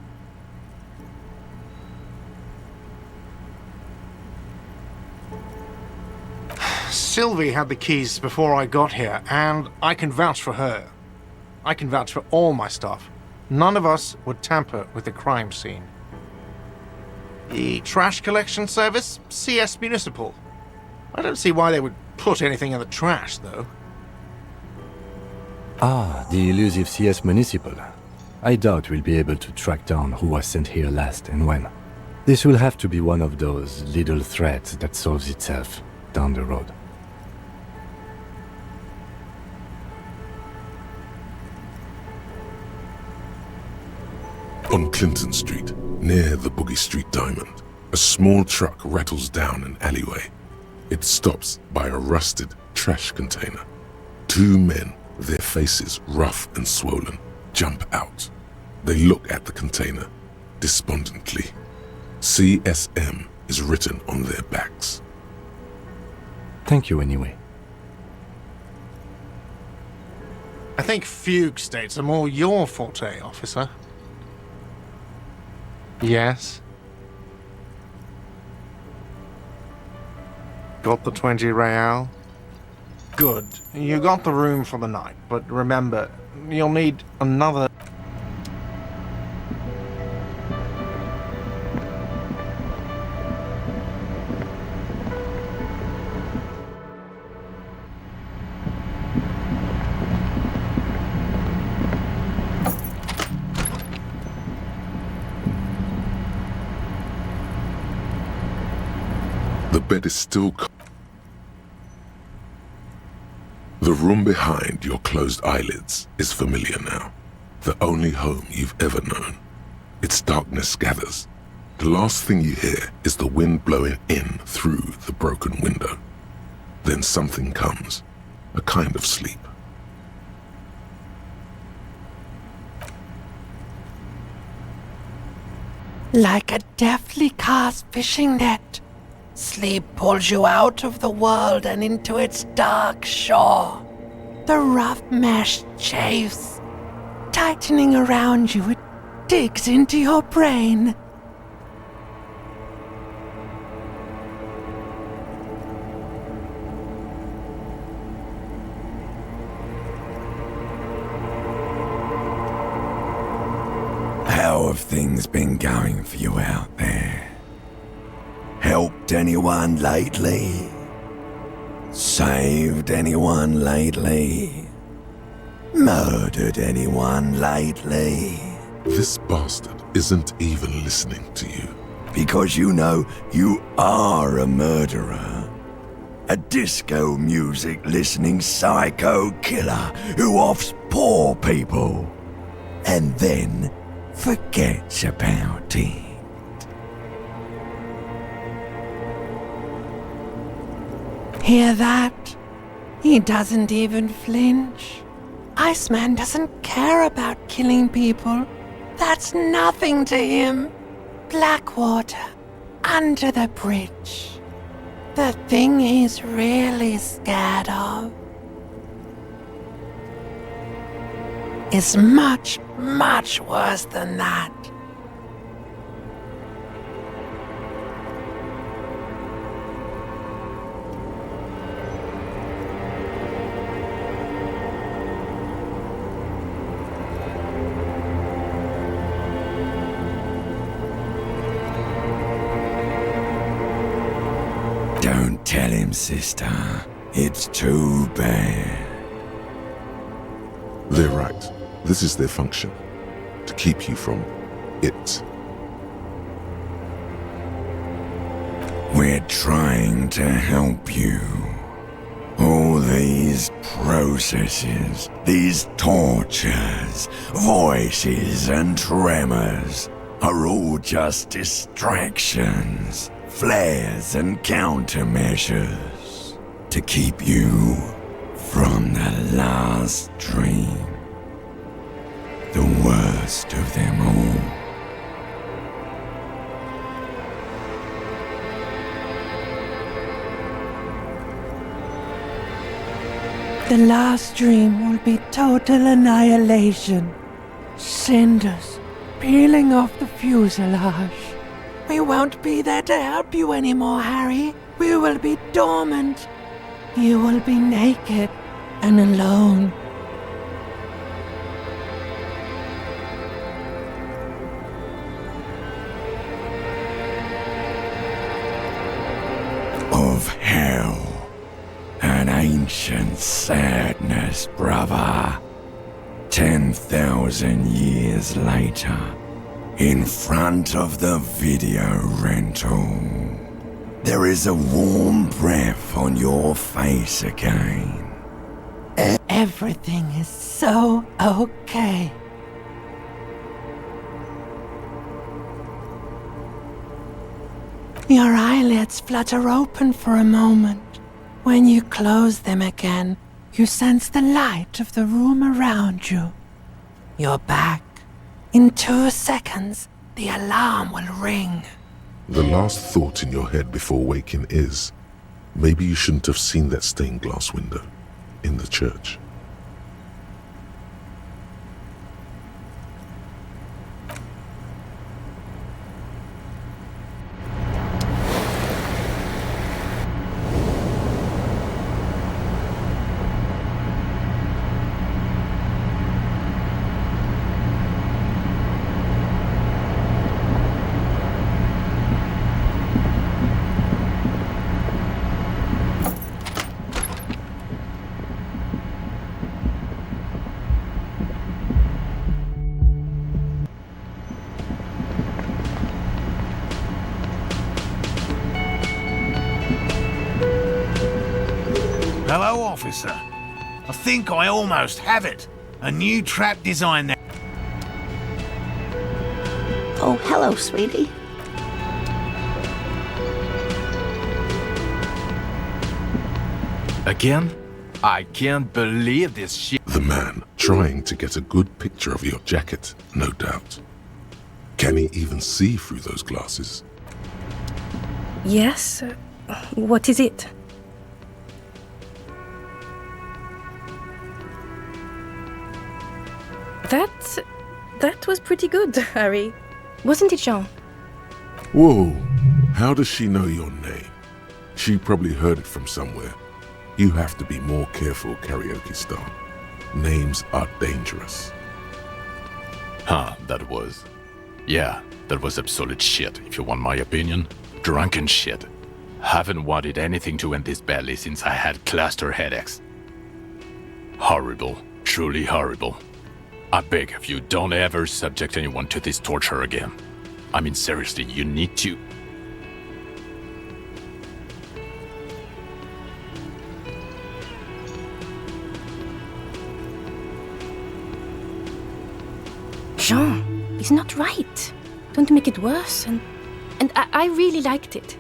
Sylvie had the keys before I got here, and I can vouch for her. I can vouch for all my stuff. None of us would tamper with the crime scene. The trash collection service? CS Municipal. I don't see why they would put anything in the trash, though. Ah, the elusive CS Municipal. I doubt we'll be able to track down who was sent here last and when. This will have to be one of those little threats that solves itself down the road. On Clinton Street, near the Boogie Street Diamond, a small truck rattles down an alleyway. It stops by a rusted trash container. Two men, their faces rough and swollen, jump out. They look at the container, despondently. CSM is written on their backs. Thank you anyway. I think fugue states are more your forte, officer. Yes. Got the 20 real? Good. You got the room for the night, but remember, you'll need another... The bed is still The room behind your closed eyelids is familiar now. The only home you've ever known. Its darkness gathers. The last thing you hear is the wind blowing in through the broken window. Then something comes, a kind of sleep. Like a deftly cast fishing net, sleep pulls you out of the world and into its dark shore. The rough mesh chafes, tightening around you. It digs into your brain. How have things been going for you out there? Helped anyone lately? Saved anyone lately? Murdered anyone lately? This bastard isn't even listening to you. Because you know you are a murderer. A disco music listening psycho killer who offs poor people. And then forgets about it. Hear that? He doesn't even flinch. Iceman doesn't care about killing people. That's nothing to him. Blackwater, under the bridge. The thing he's really scared of is much, much worse than that. Don't tell him, sister. It's too bad. They're right. This is their function. To keep you from it. We're trying to help you. All these processes, these tortures, voices and tremors are all just distractions, flares and countermeasures to keep you from the last dream. The worst of them all. The last dream will be total annihilation. Cinders peeling off the fuselage. We won't be there to help you anymore, Harry. We will be dormant. You will be naked and alone. Of hell, an ancient sadness, brother. 10,000 years later, in front of the video rental, there is a warm breath on your face again. Everything is so okay. Your eyelids flutter open for a moment. When you close them again, you sense the light of the room around you. You're back. In 2 seconds, the alarm will ring. The last thought in your head before waking is, maybe you shouldn't have seen that stained glass window in the church. Hello, officer. I think I almost have it. A new trap design there. Oh, hello, sweetie. Again? I can't believe this shit. The man trying to get a good picture of your jacket, no doubt. Can he even see through those glasses? Yes? What is it? That was pretty good, Harry. Wasn't it, Jean? Whoa, how does she know your name? She probably heard it from somewhere. You have to be more careful, karaoke star. Names are dangerous. Huh, that was... Yeah, that was absolute shit, if you want my opinion. Drunken shit. Haven't wanted anything to end this badly since I had cluster headaches. Horrible. Truly horrible. I beg of you, don't ever subject anyone to this torture again. I mean, seriously, you need to... Jean, it's not right. Don't make it worse, and I really liked it.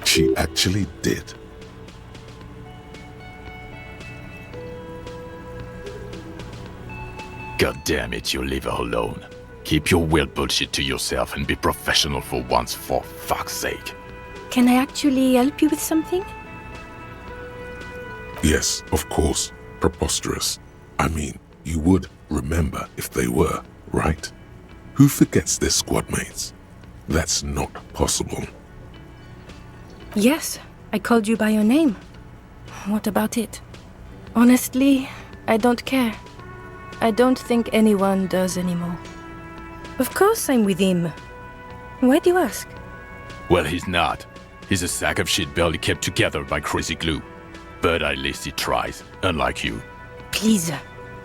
She actually did. God damn it, you leave her alone. Keep your weird bullshit to yourself and be professional for once, for fuck's sake. Can I actually help you with something? Yes, of course. Preposterous. I mean, you would remember if they were, right? Who forgets their squad mates? That's not possible. Yes, I called you by your name. What about it? Honestly, I don't care. I don't think anyone does anymore. Of course I'm with him. Why do you ask? Well, he's not. He's a sack of shit barely kept together by crazy glue. But at least he tries, unlike you. Please,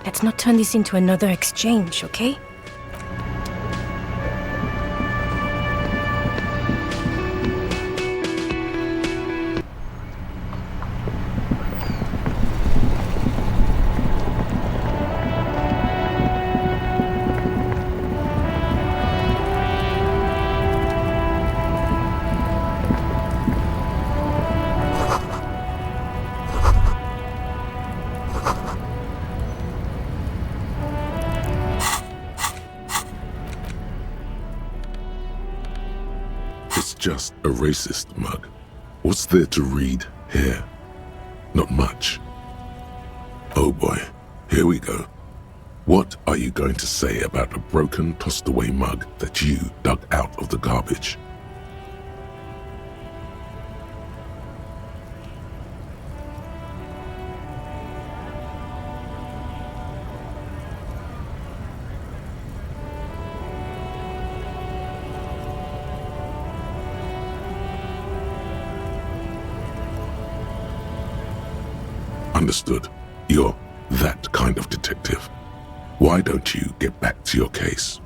let's not turn this into another exchange, okay? Just a racist mug. What's there to read here? Not much. Oh boy, here we go. What are you going to say about a broken, tossed away mug that you dug out of the garbage? Understood. You're that kind of detective. Why don't you get back to your case?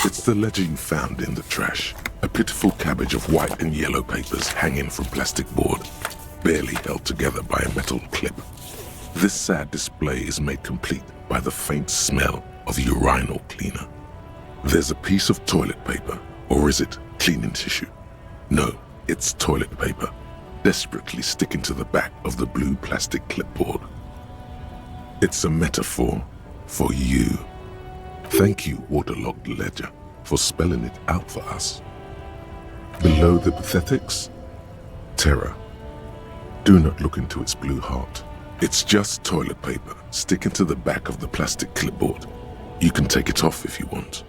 It's the ledger you found in the trash. A pitiful cabbage of white and yellow papers hanging from plastic board, barely held together by a metal clip. This sad display is made complete by the faint smell of urinal cleaner. There's a piece of toilet paper, or is it cleaning tissue? No, it's toilet paper, desperately sticking to the back of the blue plastic clipboard. It's a metaphor for you. Thank you, waterlogged ledger, for spelling it out for us. Below the pathetics, terror. Do not look into its blue heart. It's just toilet paper sticking to the back of the plastic clipboard. You can take it off if you want.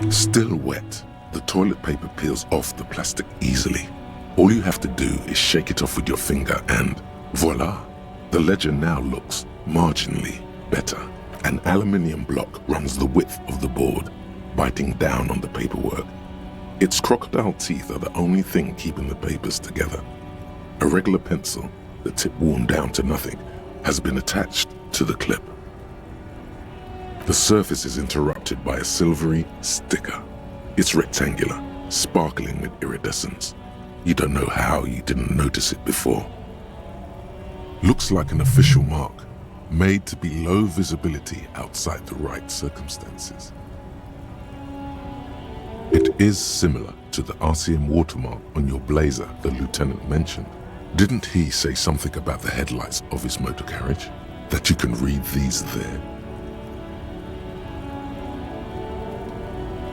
Still wet, the toilet paper peels off the plastic easily. All you have to do is shake it off with your finger and voila! The ledger now looks marginally better. An aluminium block runs the width of the board, biting down on the paperwork. Its crocodile teeth are the only thing keeping the papers together. A regular pencil, the tip worn down to nothing, has been attached to the clip. The surface is interrupted by a silvery sticker. It's rectangular, sparkling with iridescence. You don't know how you didn't notice it before. Looks like an official mark, made to be low visibility outside the right circumstances. It is similar to the RCM watermark on your blazer the lieutenant mentioned. Didn't he say something about the headlights of his motor carriage? That you can read these there?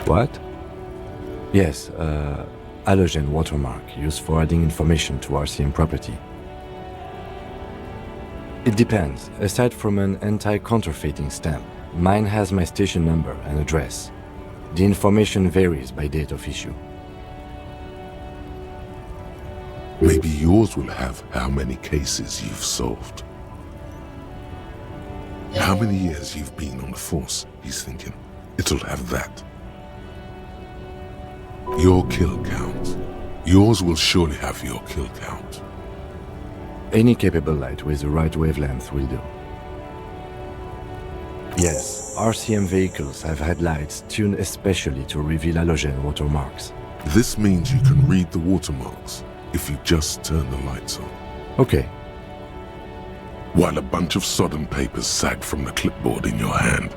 What? Yes, halogen watermark used for adding information to RCM property. It depends. Aside from an anti-counterfeiting stamp, mine has my station number and address. The information varies by date of issue. Maybe yours will have how many cases you've solved. How many years you've been on the force, he's thinking. It'll have that. Your kill count. Yours will surely have your kill count. Any capable light with the right wavelength will do. Yes, RCM vehicles have had lights tuned especially to reveal halogen watermarks. This means you can read the watermarks if you just turn the lights on. Okay. While a bunch of sodden papers sag from the clipboard in your hand,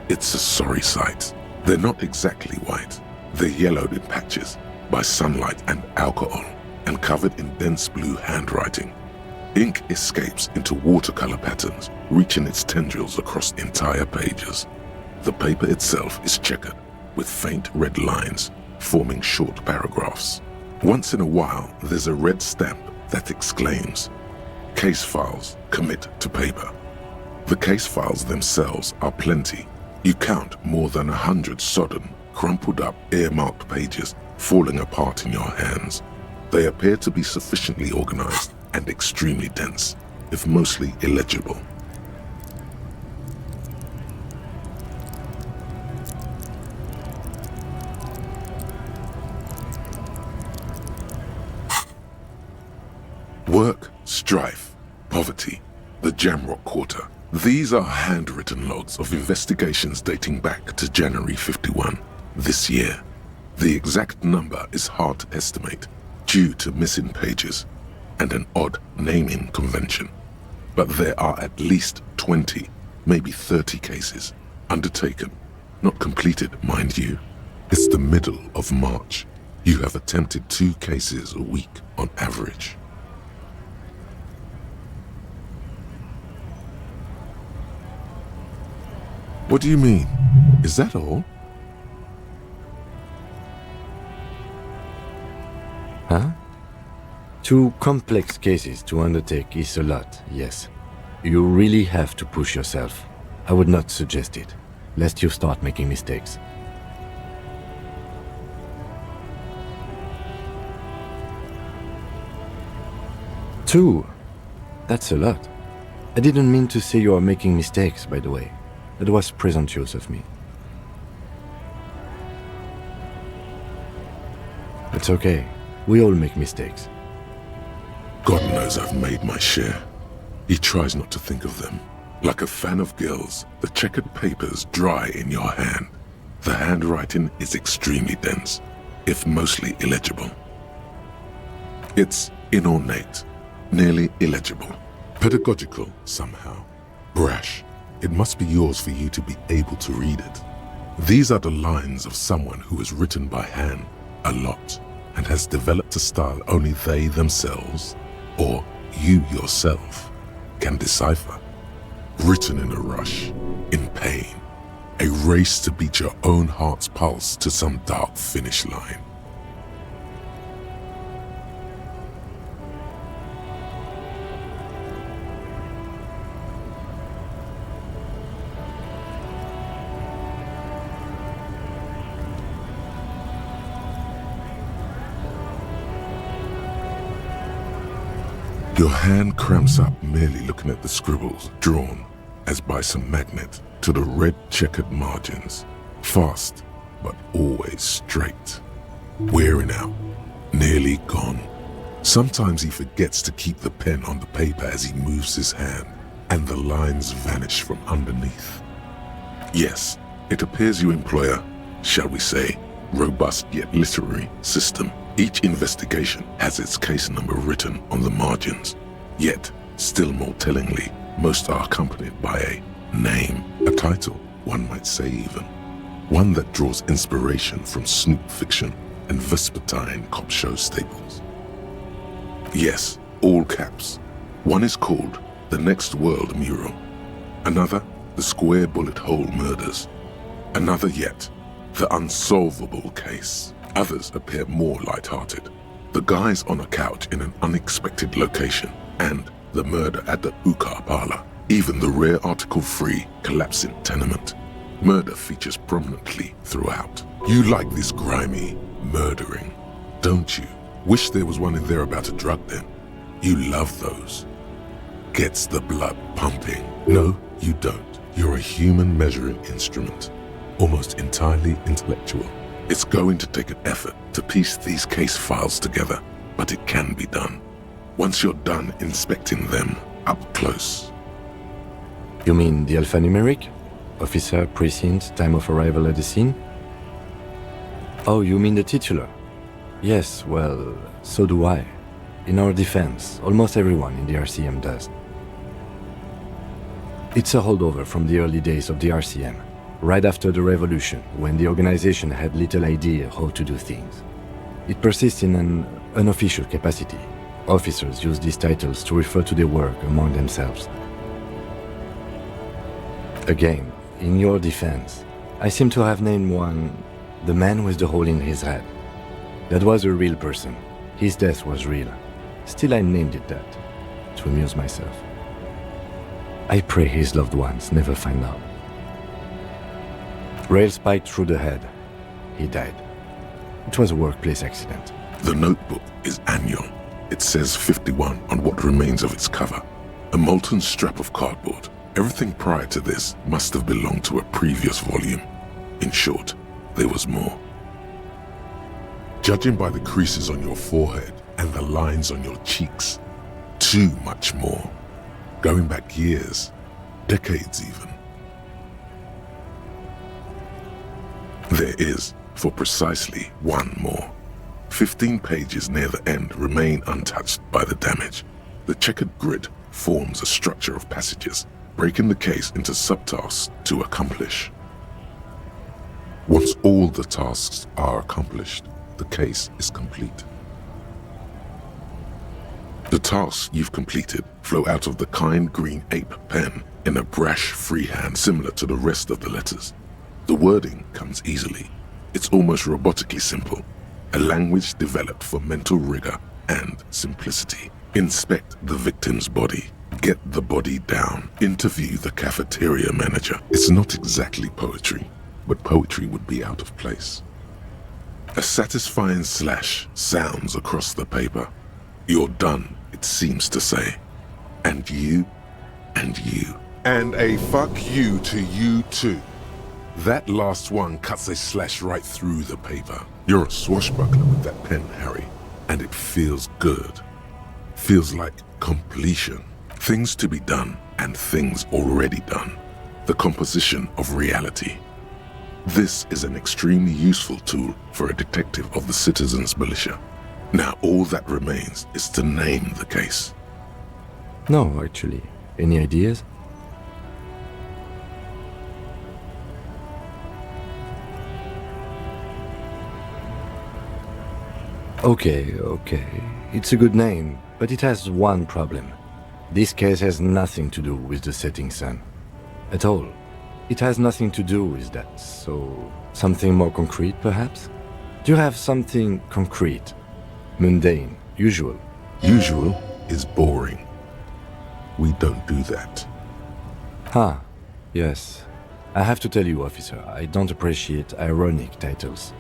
it's a sorry sight. They're not exactly white. They're yellowed in patches by sunlight and alcohol and covered in dense blue handwriting. Ink escapes into watercolor patterns, reaching its tendrils across entire pages. The paper itself is checkered with faint red lines, forming short paragraphs. Once in a while, there's a red stamp that exclaims, "Case files commit to paper." The case files themselves are plenty. You count more than 100 sodden, crumpled up, earmarked pages falling apart in your hands. They appear to be sufficiently organized and extremely dense, if mostly illegible. Work, strife, poverty, the Jamrock Quarter. These are handwritten logs of investigations dating back to January 51, this year. The exact number is hard to estimate due to missing pages and an odd naming convention. But there are at least 20, maybe 30 cases undertaken, not completed, mind you. It's the middle of March. You have attempted 2 cases a week on average. What do you mean? Is that all? Huh? 2 complex cases to undertake is a lot, yes. You really have to push yourself. I would not suggest it, lest you start making mistakes. Two? That's a lot. I didn't mean to say you are making mistakes, by the way. That was presumptuous of me. It's okay. We all make mistakes. God knows I've made my share. He tries not to think of them. Like a fan of girls, the checkered papers dry in your hand. The handwriting is extremely dense, if mostly illegible. It's inornate, nearly illegible, pedagogical somehow, brash. It must be yours for you to be able to read it. These are the lines of someone who has written by hand a lot and has developed a style only they themselves, or you yourself, can decipher. Written in a rush, in pain, a race to beat your own heart's pulse to some dark finish line. Your hand cramps up merely looking at the scribbles drawn, as by some magnet, to the red checkered margins. Fast, but always straight. Wearing out, nearly gone. Sometimes he forgets to keep the pen on the paper as he moves his hand, and the lines vanish from underneath. Yes, it appears you employ a, shall we say, robust yet literary system. Each investigation has its case number written on the margins, yet, still more tellingly, most are accompanied by a name, a title, one might say even. One that draws inspiration from snoop fiction and vespertine cop show staples. Yes, all caps. One is called The Next World Mural. Another, The Square Bullet Hole Murders. Another yet, the unsolvable case. Others appear more light-hearted. The guys on a couch in an unexpected location, and the murder at the Ukar parlor. Even the rare article-free collapsing tenement. Murder features prominently throughout. You like this grimy murdering, don't you? Wish there was one in there about a drug den. You love those. Gets the blood pumping. No, you don't. You're a human measuring instrument, almost entirely intellectual. It's going to take an effort to piece these case files together, but it can be done. Once you're done inspecting them up close. You mean the alphanumeric? Officer, precinct, time of arrival at the scene? Oh, you mean the titular? Yes, well, so do I. In our defense, almost everyone in the RCM does. It's a holdover from the early days of the RCM, right after the revolution, when the organization had little idea how to do things. It persists in an unofficial capacity. Officers use these titles to refer to their work among themselves. Again, in your defense, I seem to have named one, the man with the hole in his head. That was a real person. His death was real. Still, I named it that, to amuse myself. I pray his loved ones never find out. Rail spiked through the head. He died. It was a workplace accident. The notebook is annual. It says 51 on what remains of its cover. A molten strap of cardboard. Everything prior to this must have belonged to a previous volume. In short, there was more. Judging by the creases on your forehead and the lines on your cheeks, too much more. Going back years, decades even. There is, for precisely one more. 15 pages near the end remain untouched by the damage. The checkered grid forms a structure of passages, breaking the case into subtasks to accomplish. Once all the tasks are accomplished, the case is complete. The tasks you've completed flow out of the kind green ape pen in a brash freehand similar to the rest of the letters. The wording comes easily. It's almost robotically simple, a language developed for mental rigor and simplicity. Inspect the victim's body. Get the body down. Interview the cafeteria manager. It's not exactly poetry, but poetry would be out of place. A satisfying slash sounds across the paper. You're done, it seems to say. And you, and you. And a fuck you to you too. That last one cuts a slash right through the paper. You're a swashbuckler with that pen, Harry, and it feels good. Feels like completion. Things to be done and things already done. The composition of reality. This is an extremely useful tool for a detective of the citizens' militia. Now all that remains is to name the case. No, actually. Any ideas? Okay. It's a good name, but it has one problem. This case has nothing to do with the setting sun. At all. It has nothing to do with that, so... something more concrete, perhaps? Do you have something concrete? Mundane, usual? Usual is boring. We don't do that. Yes. I have to tell you, officer, I don't appreciate ironic titles.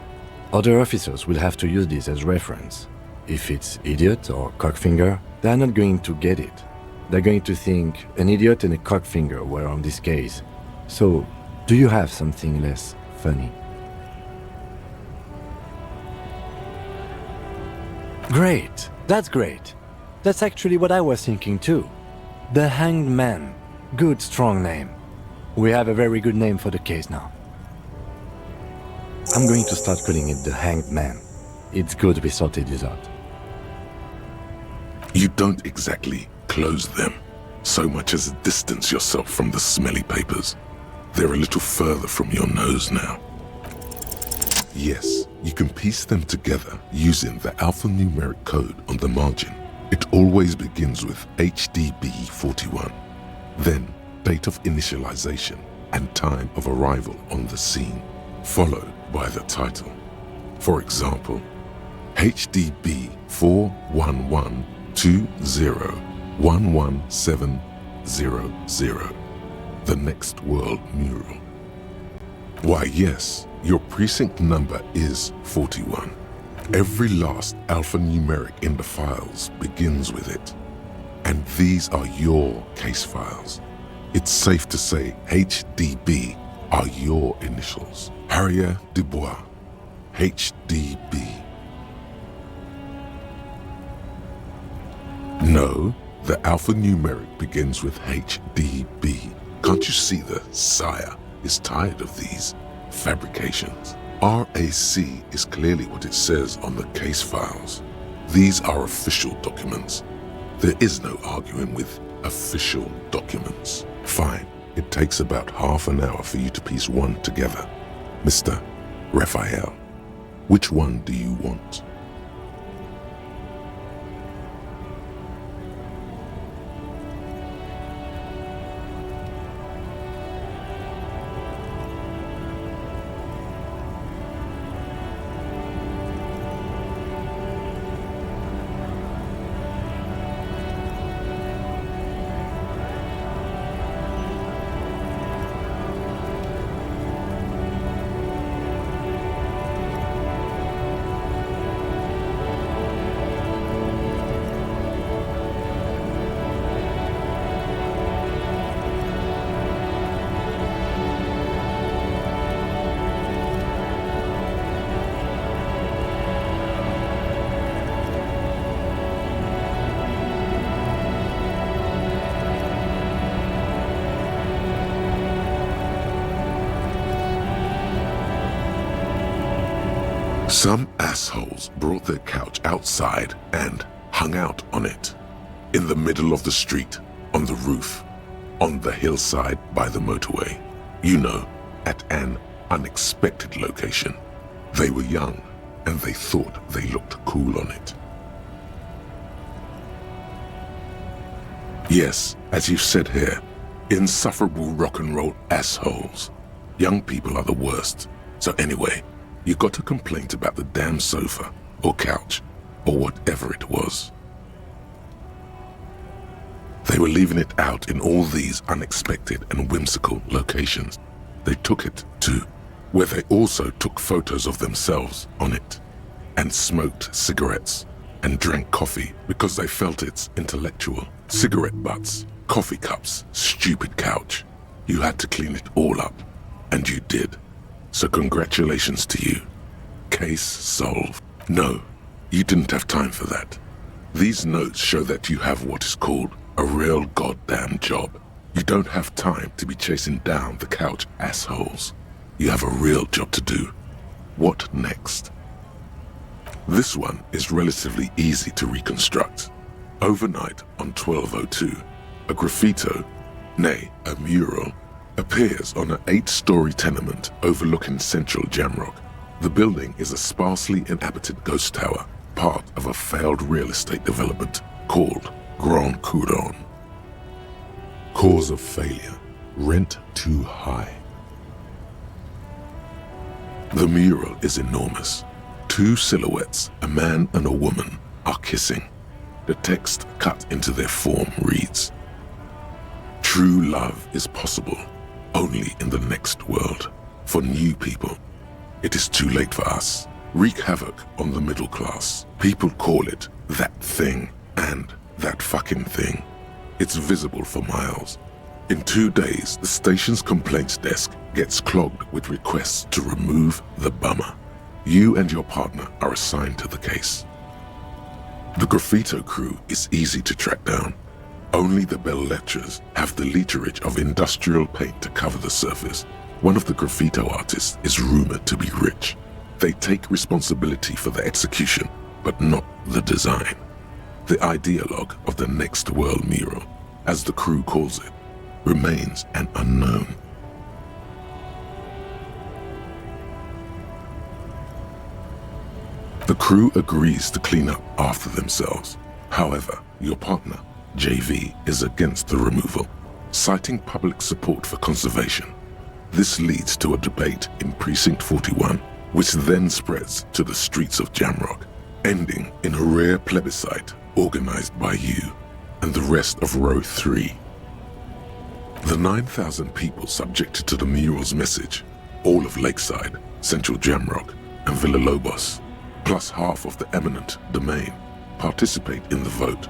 Other officers will have to use this as reference. If it's idiot or cockfinger, they're not going to get it. They're going to think an idiot and a cockfinger were on this case. So, do you have something less funny? Great! That's great! That's actually what I was thinking too. The Hanged Man. Good, strong name. We have a very good name for the case now. I'm going to start calling it the Hanged Man. It's good we sorted this out. You don't exactly close them, so much as distance yourself from the smelly papers. They're a little further from your nose now. Yes, you can piece them together using the alphanumeric code on the margin. It always begins with HDB 41, then date of initialization and time of arrival on the scene, followed by the title. For example, HDB 41120111700, the Next World Mural. Why yes, your precinct number is 41. Every last alphanumeric in the files begins with it. And these are your case files. It's safe to say HDB are your initials. Harrier Dubois, HDB. No, the alphanumeric begins with HDB. Can't you see the sire is tired of these fabrications? RAC is clearly what it says on the case files. These are official documents. There is no arguing with official documents. Fine, it takes about half an hour for you to piece one together. Mr. Raphael, which one do you want? Some assholes brought their couch outside and hung out on it. In the middle of the street, on the roof, on the hillside by the motorway. You know, at an unexpected location. They were young and they thought they looked cool on it. Yes, as you've said here, insufferable rock and roll assholes. Young people are the worst. So anyway, you got a complaint about the damn sofa, or couch, or whatever it was. They were leaving it out in all these unexpected and whimsical locations. They took it to where they also took photos of themselves on it, and smoked cigarettes, and drank coffee because they felt it's intellectual. Cigarette butts, coffee cups, stupid couch. You had to clean it all up, and you did. So congratulations to you. Case solved. No, you didn't have time for that. These notes show that you have what is called a real goddamn job. You don't have time to be chasing down the couch assholes. You have a real job to do. What next? This one is relatively easy to reconstruct. Overnight on 1202, a graffito, nay, a mural, appears on an 8-story tenement overlooking central Jamrock. The building is a sparsely inhabited ghost tower, part of a failed real estate development called Grand Couronne. Cause of failure, rent too high. The mural is enormous. 2 silhouettes, a man and a woman, are kissing. The text cut into their form reads, "True love is possible only in the next world. For new people, it is too late for us. Wreak havoc on the middle class. People call it that thing and that fucking thing. It's visible for miles. In 2 days, the station's complaints desk gets clogged with requests to remove the bummer. You and your partner are assigned to the case. The graffito crew is easy to track down. Only the bell lectures have the literage of industrial paint to cover the surface. One of the graffito artists is rumored to be rich. They take responsibility for the execution, but not the design. The ideologue of the Next World mural, as the crew calls it, remains an unknown. The crew agrees to clean up after themselves. However, your partner, JV, is against the removal, citing public support for conservation. This leads to a debate in Precinct 41, which then spreads to the streets of Jamrock, ending in a rare plebiscite organized by you and the rest of Row 3. The 9,000 people subjected to the mural's message, all of Lakeside, Central Jamrock, and Villalobos, plus half of the eminent domain, participate in the vote.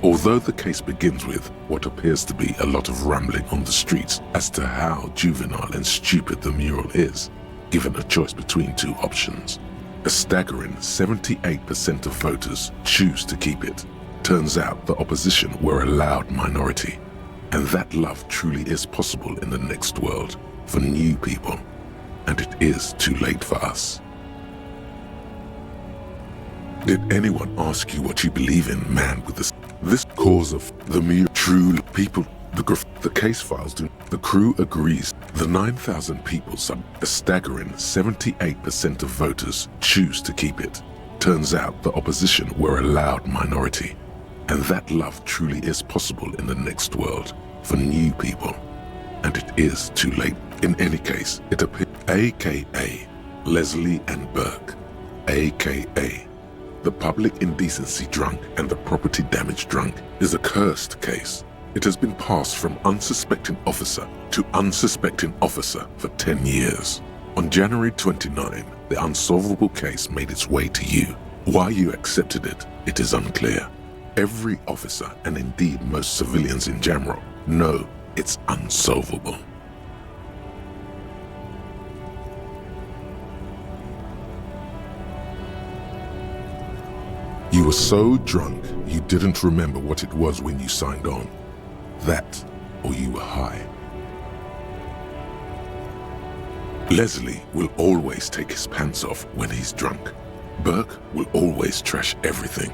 Although the case begins with what appears to be a lot of rambling on the streets as to how juvenile and stupid the mural is, given a choice between two options, a staggering 78% of voters choose to keep it. Turns out the opposition were a loud minority, and that love truly is possible in the next world for new people, and it is too late for us. Did anyone ask you what you believe in, man, with this cause of the mere true people? The case files do. The crew agrees. The 9,000 people a staggering 78% of voters choose to keep it. Turns out the opposition were a loud minority, and that love truly is possible in the next world for new people, and it is too late. In any case, it appears AKA Leslie and Burke, AKA the public indecency drunk and the property damage drunk, is a cursed case. It has been passed from unsuspecting officer to unsuspecting officer for 10 years. On January 29, the unsolvable case made its way to you. Why you accepted it, it is unclear. Every officer, and indeed most civilians in Jamrock, know it's unsolvable. You were so drunk you didn't remember what it was when you signed on. That, or you were high. Leslie will always take his pants off when he's drunk. Burke will always trash everything.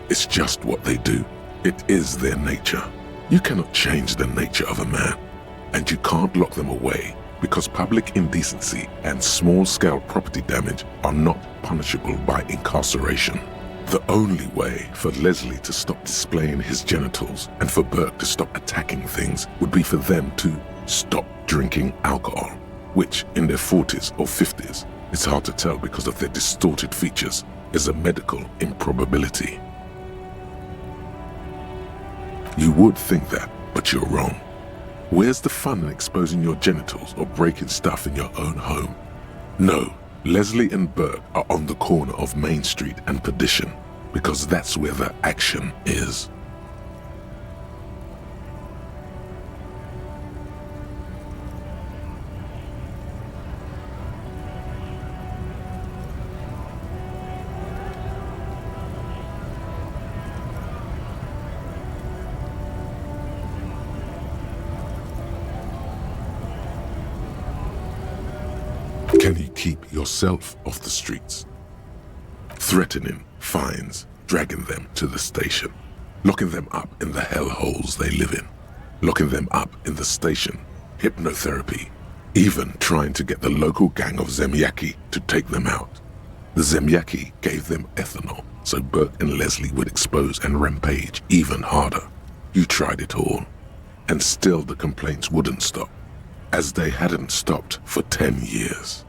It's just what they do. It is their nature. You cannot change the nature of a man, and you can't lock them away because public indecency and small-scale property damage are not punishable by incarceration. The only way for Leslie to stop displaying his genitals and for Burke to stop attacking things would be for them to stop drinking alcohol, which in their 40s or 50s, it's hard to tell because of their distorted features, is a medical improbability. You would think that, but you're wrong. Where's the fun in exposing your genitals or breaking stuff in your own home? No. Leslie and Burke are on the corner of Main Street and Perdition because that's where the action is. Can you keep yourself off the streets? Threatening fines, dragging them to the station, locking them up in the hellholes they live in, locking them up in the station, hypnotherapy, even trying to get the local gang of Zemyaki to take them out. The Zemyaki gave them ethanol so Burke and Leslie would expose and rampage even harder. You tried it all, and still the complaints wouldn't stop, as they hadn't stopped for 10 years.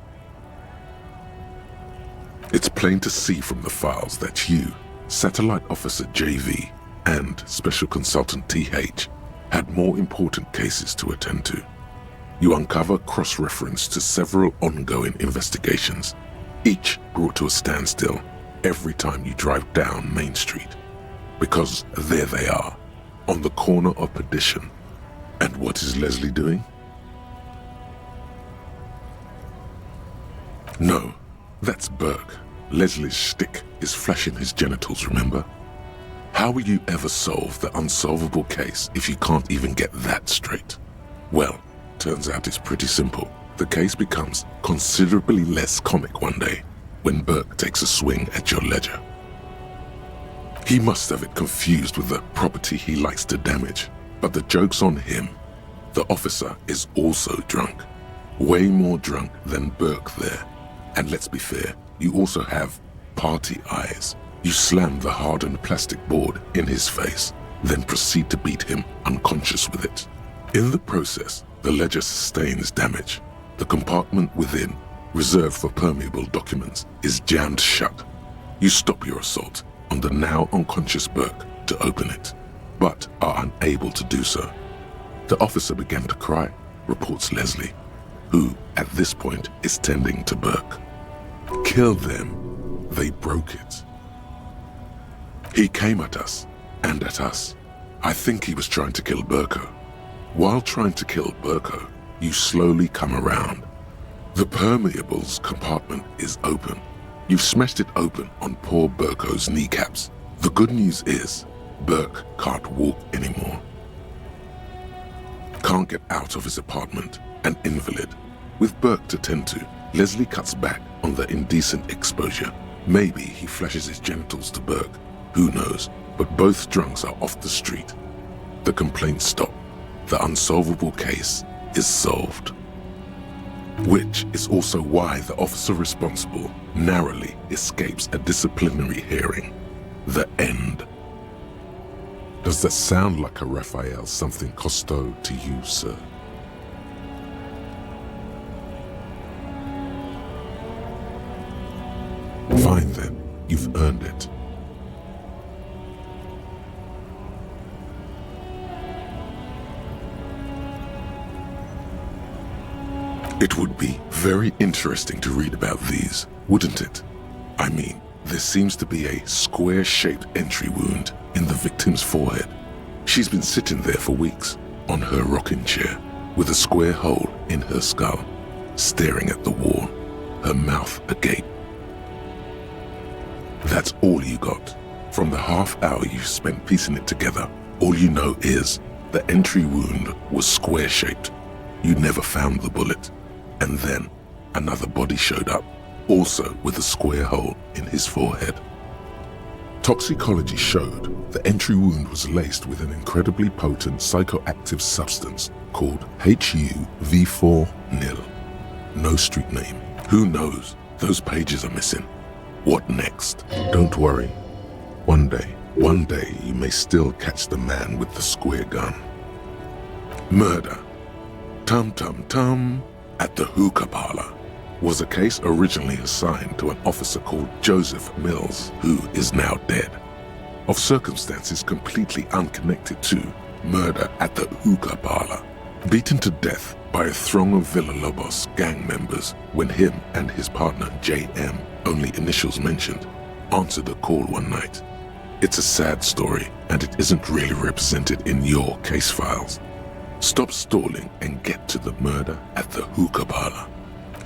It's plain to see from the files that you, Satellite Officer JV, and Special Consultant TH had more important cases to attend to. You uncover cross-reference to several ongoing investigations, each brought to a standstill every time you drive down Main Street. Because there they are, on the corner of Perdition. And what is Leslie doing? No, that's Burke. Leslie's shtick is flashing his genitals, remember? How will you ever solve the unsolvable case if you can't even get that straight? Well, turns out it's pretty simple. The case becomes considerably less comic one day when Burke takes a swing at your ledger. He must have it confused with the property he likes to damage, but the joke's on him. The officer is also drunk. Way more drunk than Burke there. And let's be fair, you also have party eyes. You slam the hardened plastic board in his face, then proceed to beat him unconscious with it. In the process, the ledger sustains damage. The compartment within reserved for permeable documents, is jammed shut. You stop your assault on the now unconscious Burke to open it, but are unable to do so. The officer began to cry, reports Leslie, who at this point is tending to Burke. Kill them. They broke it. He came at us, and at us. I think he was trying to kill Burko. While trying to kill Burko, you slowly come around. The permeables compartment is open. You've smashed it open on poor Burko's kneecaps. The good news is, Burke can't walk anymore. Can't get out of his apartment, an invalid. With Burke to tend to, Leslie cuts back on the indecent exposure. Maybe he flashes his genitals to Burke. Who knows? But both drunks are off the street. The complaints stop. The unsolvable case is solved. Which is also why the officer responsible narrowly escapes a disciplinary hearing. The end. Does that sound like a Raphael something Costo to you, sir? Fine then, you've earned it. It would be very interesting to read about these, wouldn't it? I mean, there seems to be a square-shaped entry wound in the victim's forehead. She's been sitting there for weeks, on her rocking chair, with a square hole in her skull, staring at the wall, her mouth agape. That's all you got. From the half hour you spent piecing it together, all you know is the entry wound was square-shaped. You never found the bullet. And then another body showed up, also with a square hole in his forehead. Toxicology showed the entry wound was laced with an incredibly potent psychoactive substance called HUV4-nil. No street name. Who knows? Those pages are missing. What next? Don't worry. One day you may still catch the man with the square gun. Murder. Tum tum tum. At the hookah parlor was a case originally assigned to an officer called Joseph Mills, who is now dead, of circumstances completely unconnected to murder at the hookah parlor. Beaten to death by a throng of Villalobos gang members when him and his partner JM, only initials mentioned, answered a call one night. It's a sad story, and it isn't really represented in your case files. Stop stalling and get to the murder at the hookah parlor.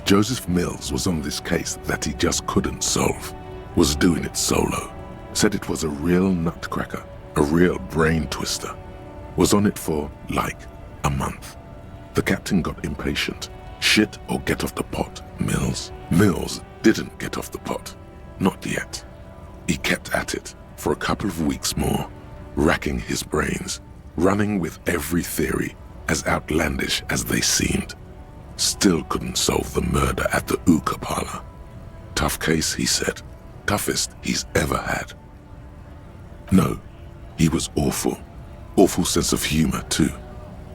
Joseph Mills was on this case that he just couldn't solve, was doing it solo, said it was a real nutcracker, a real brain twister, was on it for, like, a month. The captain got impatient. Shit or get off the pot, Mills. Mills didn't get off the pot. Not yet. He kept at it for a couple of weeks more, racking his brains, running with every theory, as outlandish as they seemed. Still couldn't solve the murder at the hookah parlor. Tough case, he said. Toughest he's ever had. No, he was awful. Awful sense of humor, too.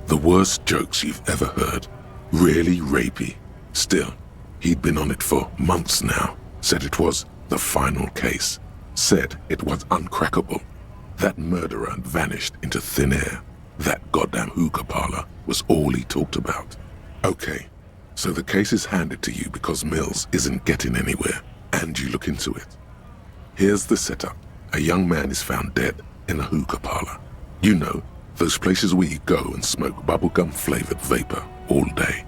The worst jokes you've ever heard. Really rapey. Still, he'd been on it for months now. Said it was the final case. Said it was uncrackable. That murderer vanished into thin air. That goddamn hookah parlor was all he talked about. Okay, so the case is handed to you because Mills isn't getting anywhere, and you look into it. Here's the setup. A young man is found dead in a hookah parlor. You know, those places where you go and smoke bubblegum-flavored vapor all day.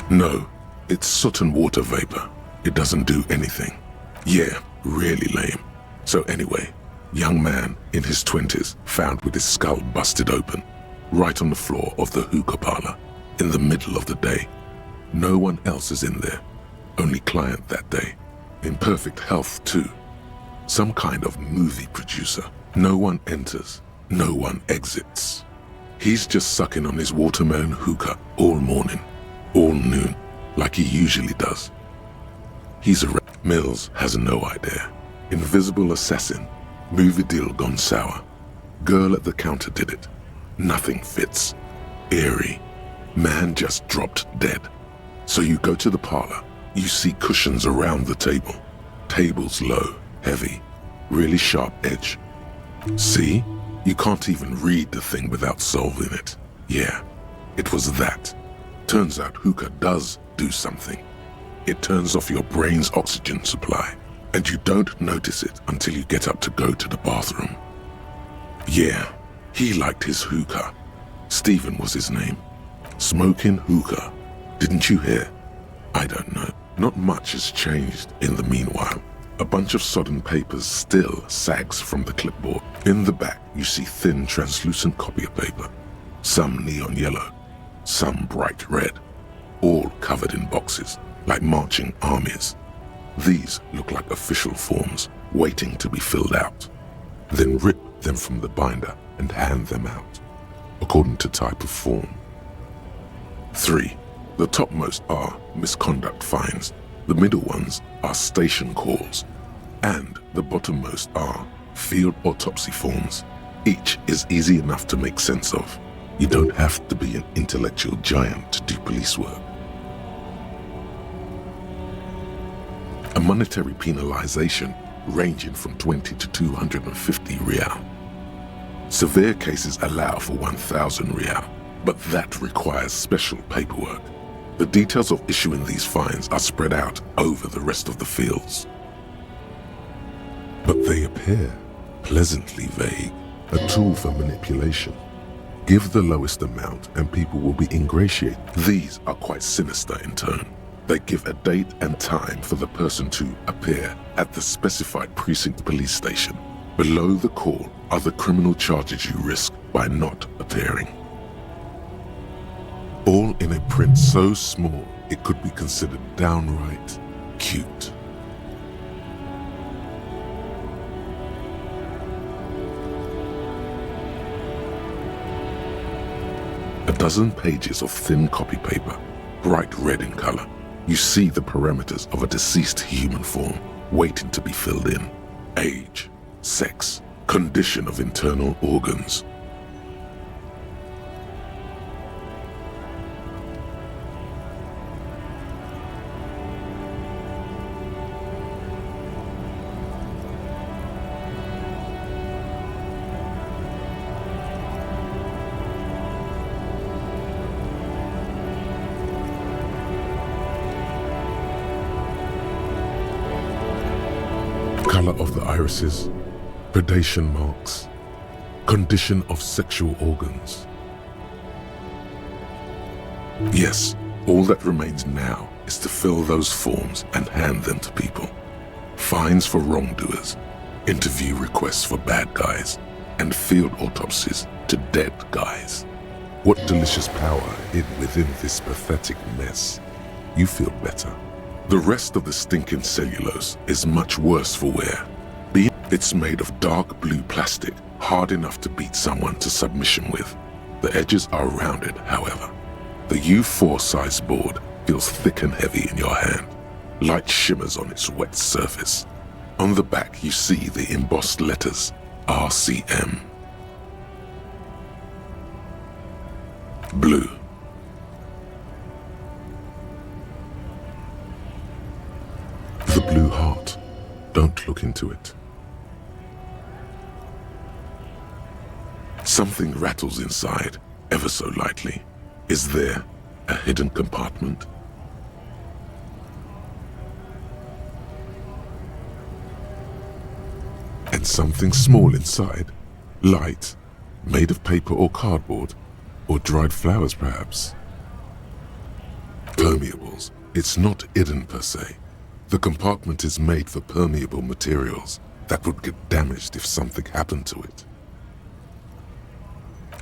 No, it's soot and water vapor. It doesn't do anything. Yeah, really lame. So anyway, young man in his 20s found with his skull busted open, right on the floor of the hookah parlor, in the middle of the day. No one else is in there, only client that day. In perfect health too. Some kind of movie producer. No one enters, no one exits. He's just sucking on his watermelon hookah all morning, all noon, like he usually does. He's a Mills has no idea. Invisible assassin. Movie deal gone sour. Girl at the counter did it. Nothing fits. Eerie. Man just dropped dead. So you go to the parlor. You see cushions around the table. Tables low, heavy, really sharp edge. See? You can't even read the thing without solving it. Yeah, it was that. Turns out hookah does do something. It turns off your brain's oxygen supply, and you don't notice it until you get up to go to the bathroom. Yeah, he liked his hookah. Stephen was his name. Smoking hookah. Didn't you hear? I don't know. Not much has changed in the meanwhile. A bunch of sodden papers still sags from the clipboard. In the back, you see thin, translucent copy of paper. Some neon yellow, some bright red, all covered in boxes, like marching armies. These look like official forms, waiting to be filled out. Then rip them from the binder and hand them out, according to type of form. 3. The topmost are misconduct fines, the middle ones are station calls, and the bottommost are field autopsy forms. Each is easy enough to make sense of. You don't have to be an intellectual giant to do police work. A monetary penalization ranging from 20 to 250 real. Severe cases allow for 1,000 real, but that requires special paperwork. The details of issuing these fines are spread out over the rest of the fields. But they appear pleasantly vague, a tool for manipulation. Give the lowest amount and people will be ingratiated. These are quite sinister in tone. They give a date and time for the person to appear at the specified precinct police station. Below the call are the criminal charges you risk by not appearing. All in a print so small it could be considered downright cute. A dozen pages of thin copy paper, bright red in color. You see the parameters of a deceased human form waiting to be filled in. Age, sex, condition of internal organs. Color of the irises, predation marks, condition of sexual organs. Yes, all that remains now is to fill those forms and hand them to people. Fines for wrongdoers, interview requests for bad guys, and field autopsies to dead guys. What delicious power hid within this pathetic mess. You feel better. The rest of the stinking cellulose is much worse for wear. It's made of dark blue plastic, hard enough to beat someone to submission with. The edges are rounded, however. The U4 size board feels thick and heavy in your hand. Light shimmers on its wet surface. On the back you see the embossed letters, RCM. Blue. The blue heart. Don't look into it. Something rattles inside, ever so lightly. Is there a hidden compartment? And something small inside, light, made of paper or cardboard, or dried flowers perhaps. Permeables. It's not hidden per se. The compartment is made for permeable materials that would get damaged if something happened to it.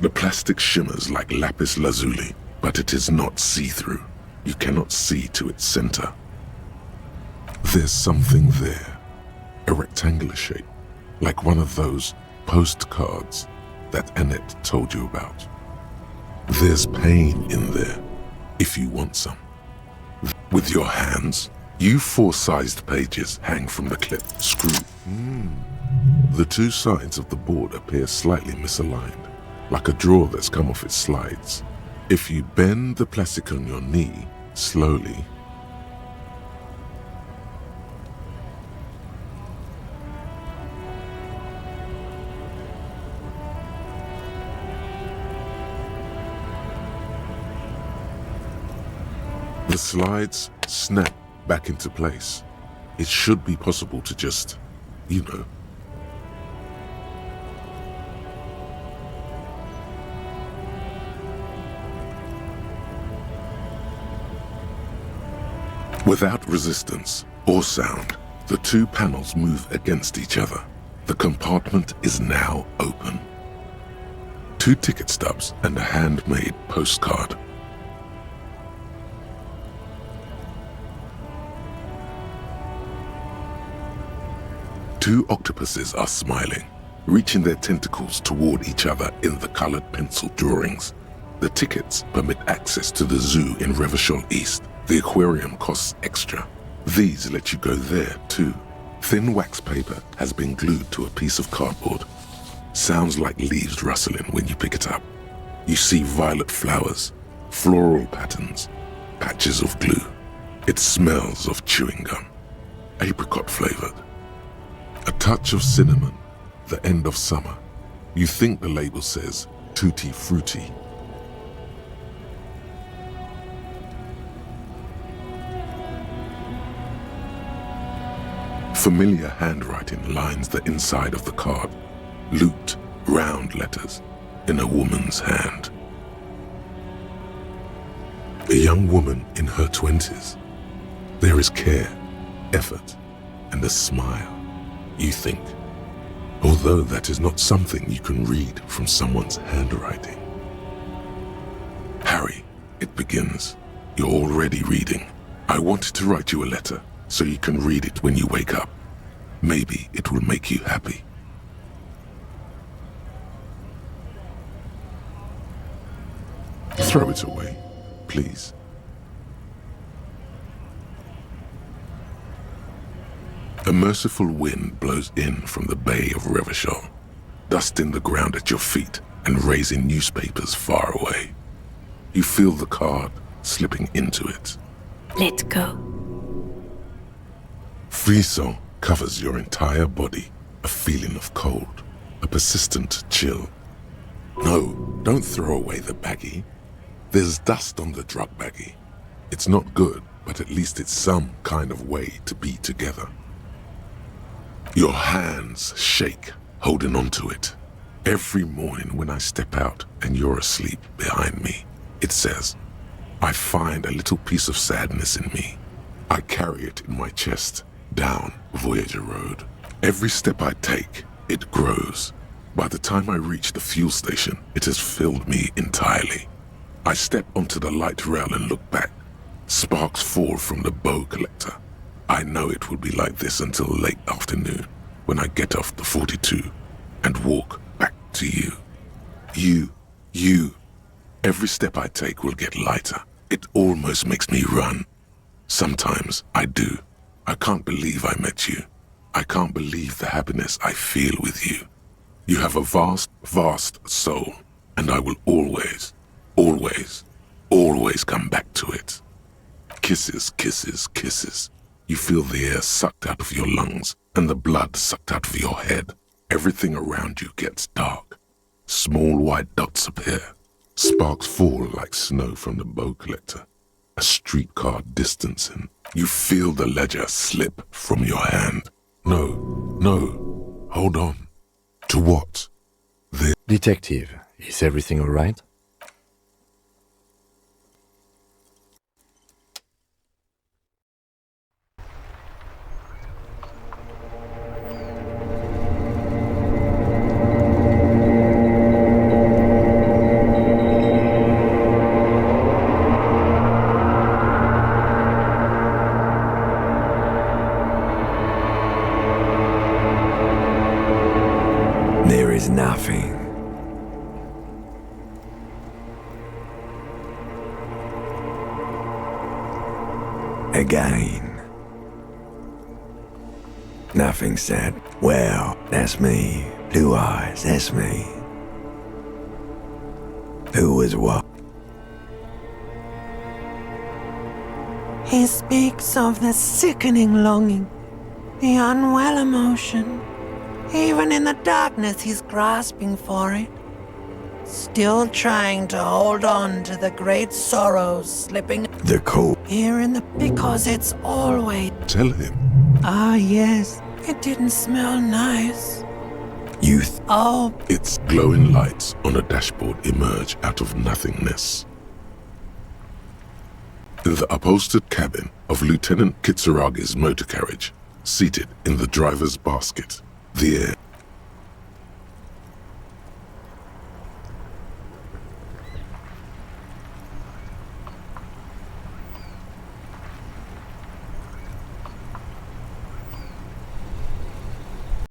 The plastic shimmers like lapis lazuli, but it is not see-through. You cannot see to its center. There's something there, a rectangular shape, like one of those postcards that Annette told you about. There's pain in there, if you want some. With your hands, U4-sized pages hang from the clip, screw. The two sides of the board appear slightly misaligned, like a drawer that's come off its slides. If you bend the plastic on your knee slowly, the slides snap back into place. It should be possible to just, you know. Without resistance or sound, the two panels move against each other. The compartment is now open. 2 ticket stubs and a handmade postcard. Two octopuses are smiling, reaching their tentacles toward each other in the colored pencil drawings. The tickets permit access to the zoo in Revachol East. The aquarium costs extra. These let you go there too. Thin wax paper has been glued to a piece of cardboard. Sounds like leaves rustling when you pick it up. You see violet flowers, floral patterns, patches of glue. It smells of chewing gum, apricot flavored. A touch of cinnamon, the end of summer. You think the label says tutti frutti. Familiar handwriting lines the inside of the card. Looped, round letters in a woman's hand. A young woman in her 20s. There is care, effort, and a smile. You think, although that is not something you can read from someone's handwriting. Harry, it begins. You're already reading. I wanted to write you a letter so you can read it when you wake up. Maybe it will make you happy. Throw it away, please. A merciful wind blows in from the bay of Revachol, dusting the ground at your feet and raising newspapers far away. You feel the card slipping into it. Let go. Frisson covers your entire body, a feeling of cold, a persistent chill. No, don't throw away the baggie. There's dust on the drug baggie. It's not good, but at least it's some kind of way to be together. Your hands shake, holding onto it. Every morning when I step out and you're asleep behind me, it says, I find a little piece of sadness in me. I carry it in my chest, down Voyager Road. Every step I take, it grows. By the time I reach the fuel station, it has filled me entirely. I step onto the light rail and look back. Sparks fall from the bow collector. I know it will be like this until late afternoon, when I get off the 42 and walk back to you. You. Every step I take will get lighter. It almost makes me run. Sometimes I do. I can't believe I met you. I can't believe the happiness I feel with you. You have a vast, vast soul, and I will always come back to it. Kisses, kisses, kisses. You feel the air sucked out of your lungs and the blood sucked out of your head. Everything around you gets dark. Small white dots appear. Sparks fall like snow from the bow collector. A streetcar distancing. You feel the ledger slip from your hand. No. Hold on. To what? Detective, is everything all right? There is nothing. Again. Nothing said. Well, that's me. Blue eyes, that's me. Who was what? He speaks of the sickening longing, the unwell emotion. Even in the darkness, he's grasping for it. Still trying to hold on to the great sorrows slipping The cold. here in the... Because it's always... Tell him. Ah, yes. It didn't smell nice. Youth. Oh, Its glowing lights on a dashboard emerge out of nothingness. In the upholstered cabin of Lieutenant Kitsuragi's motor carriage, seated in the driver's basket, the air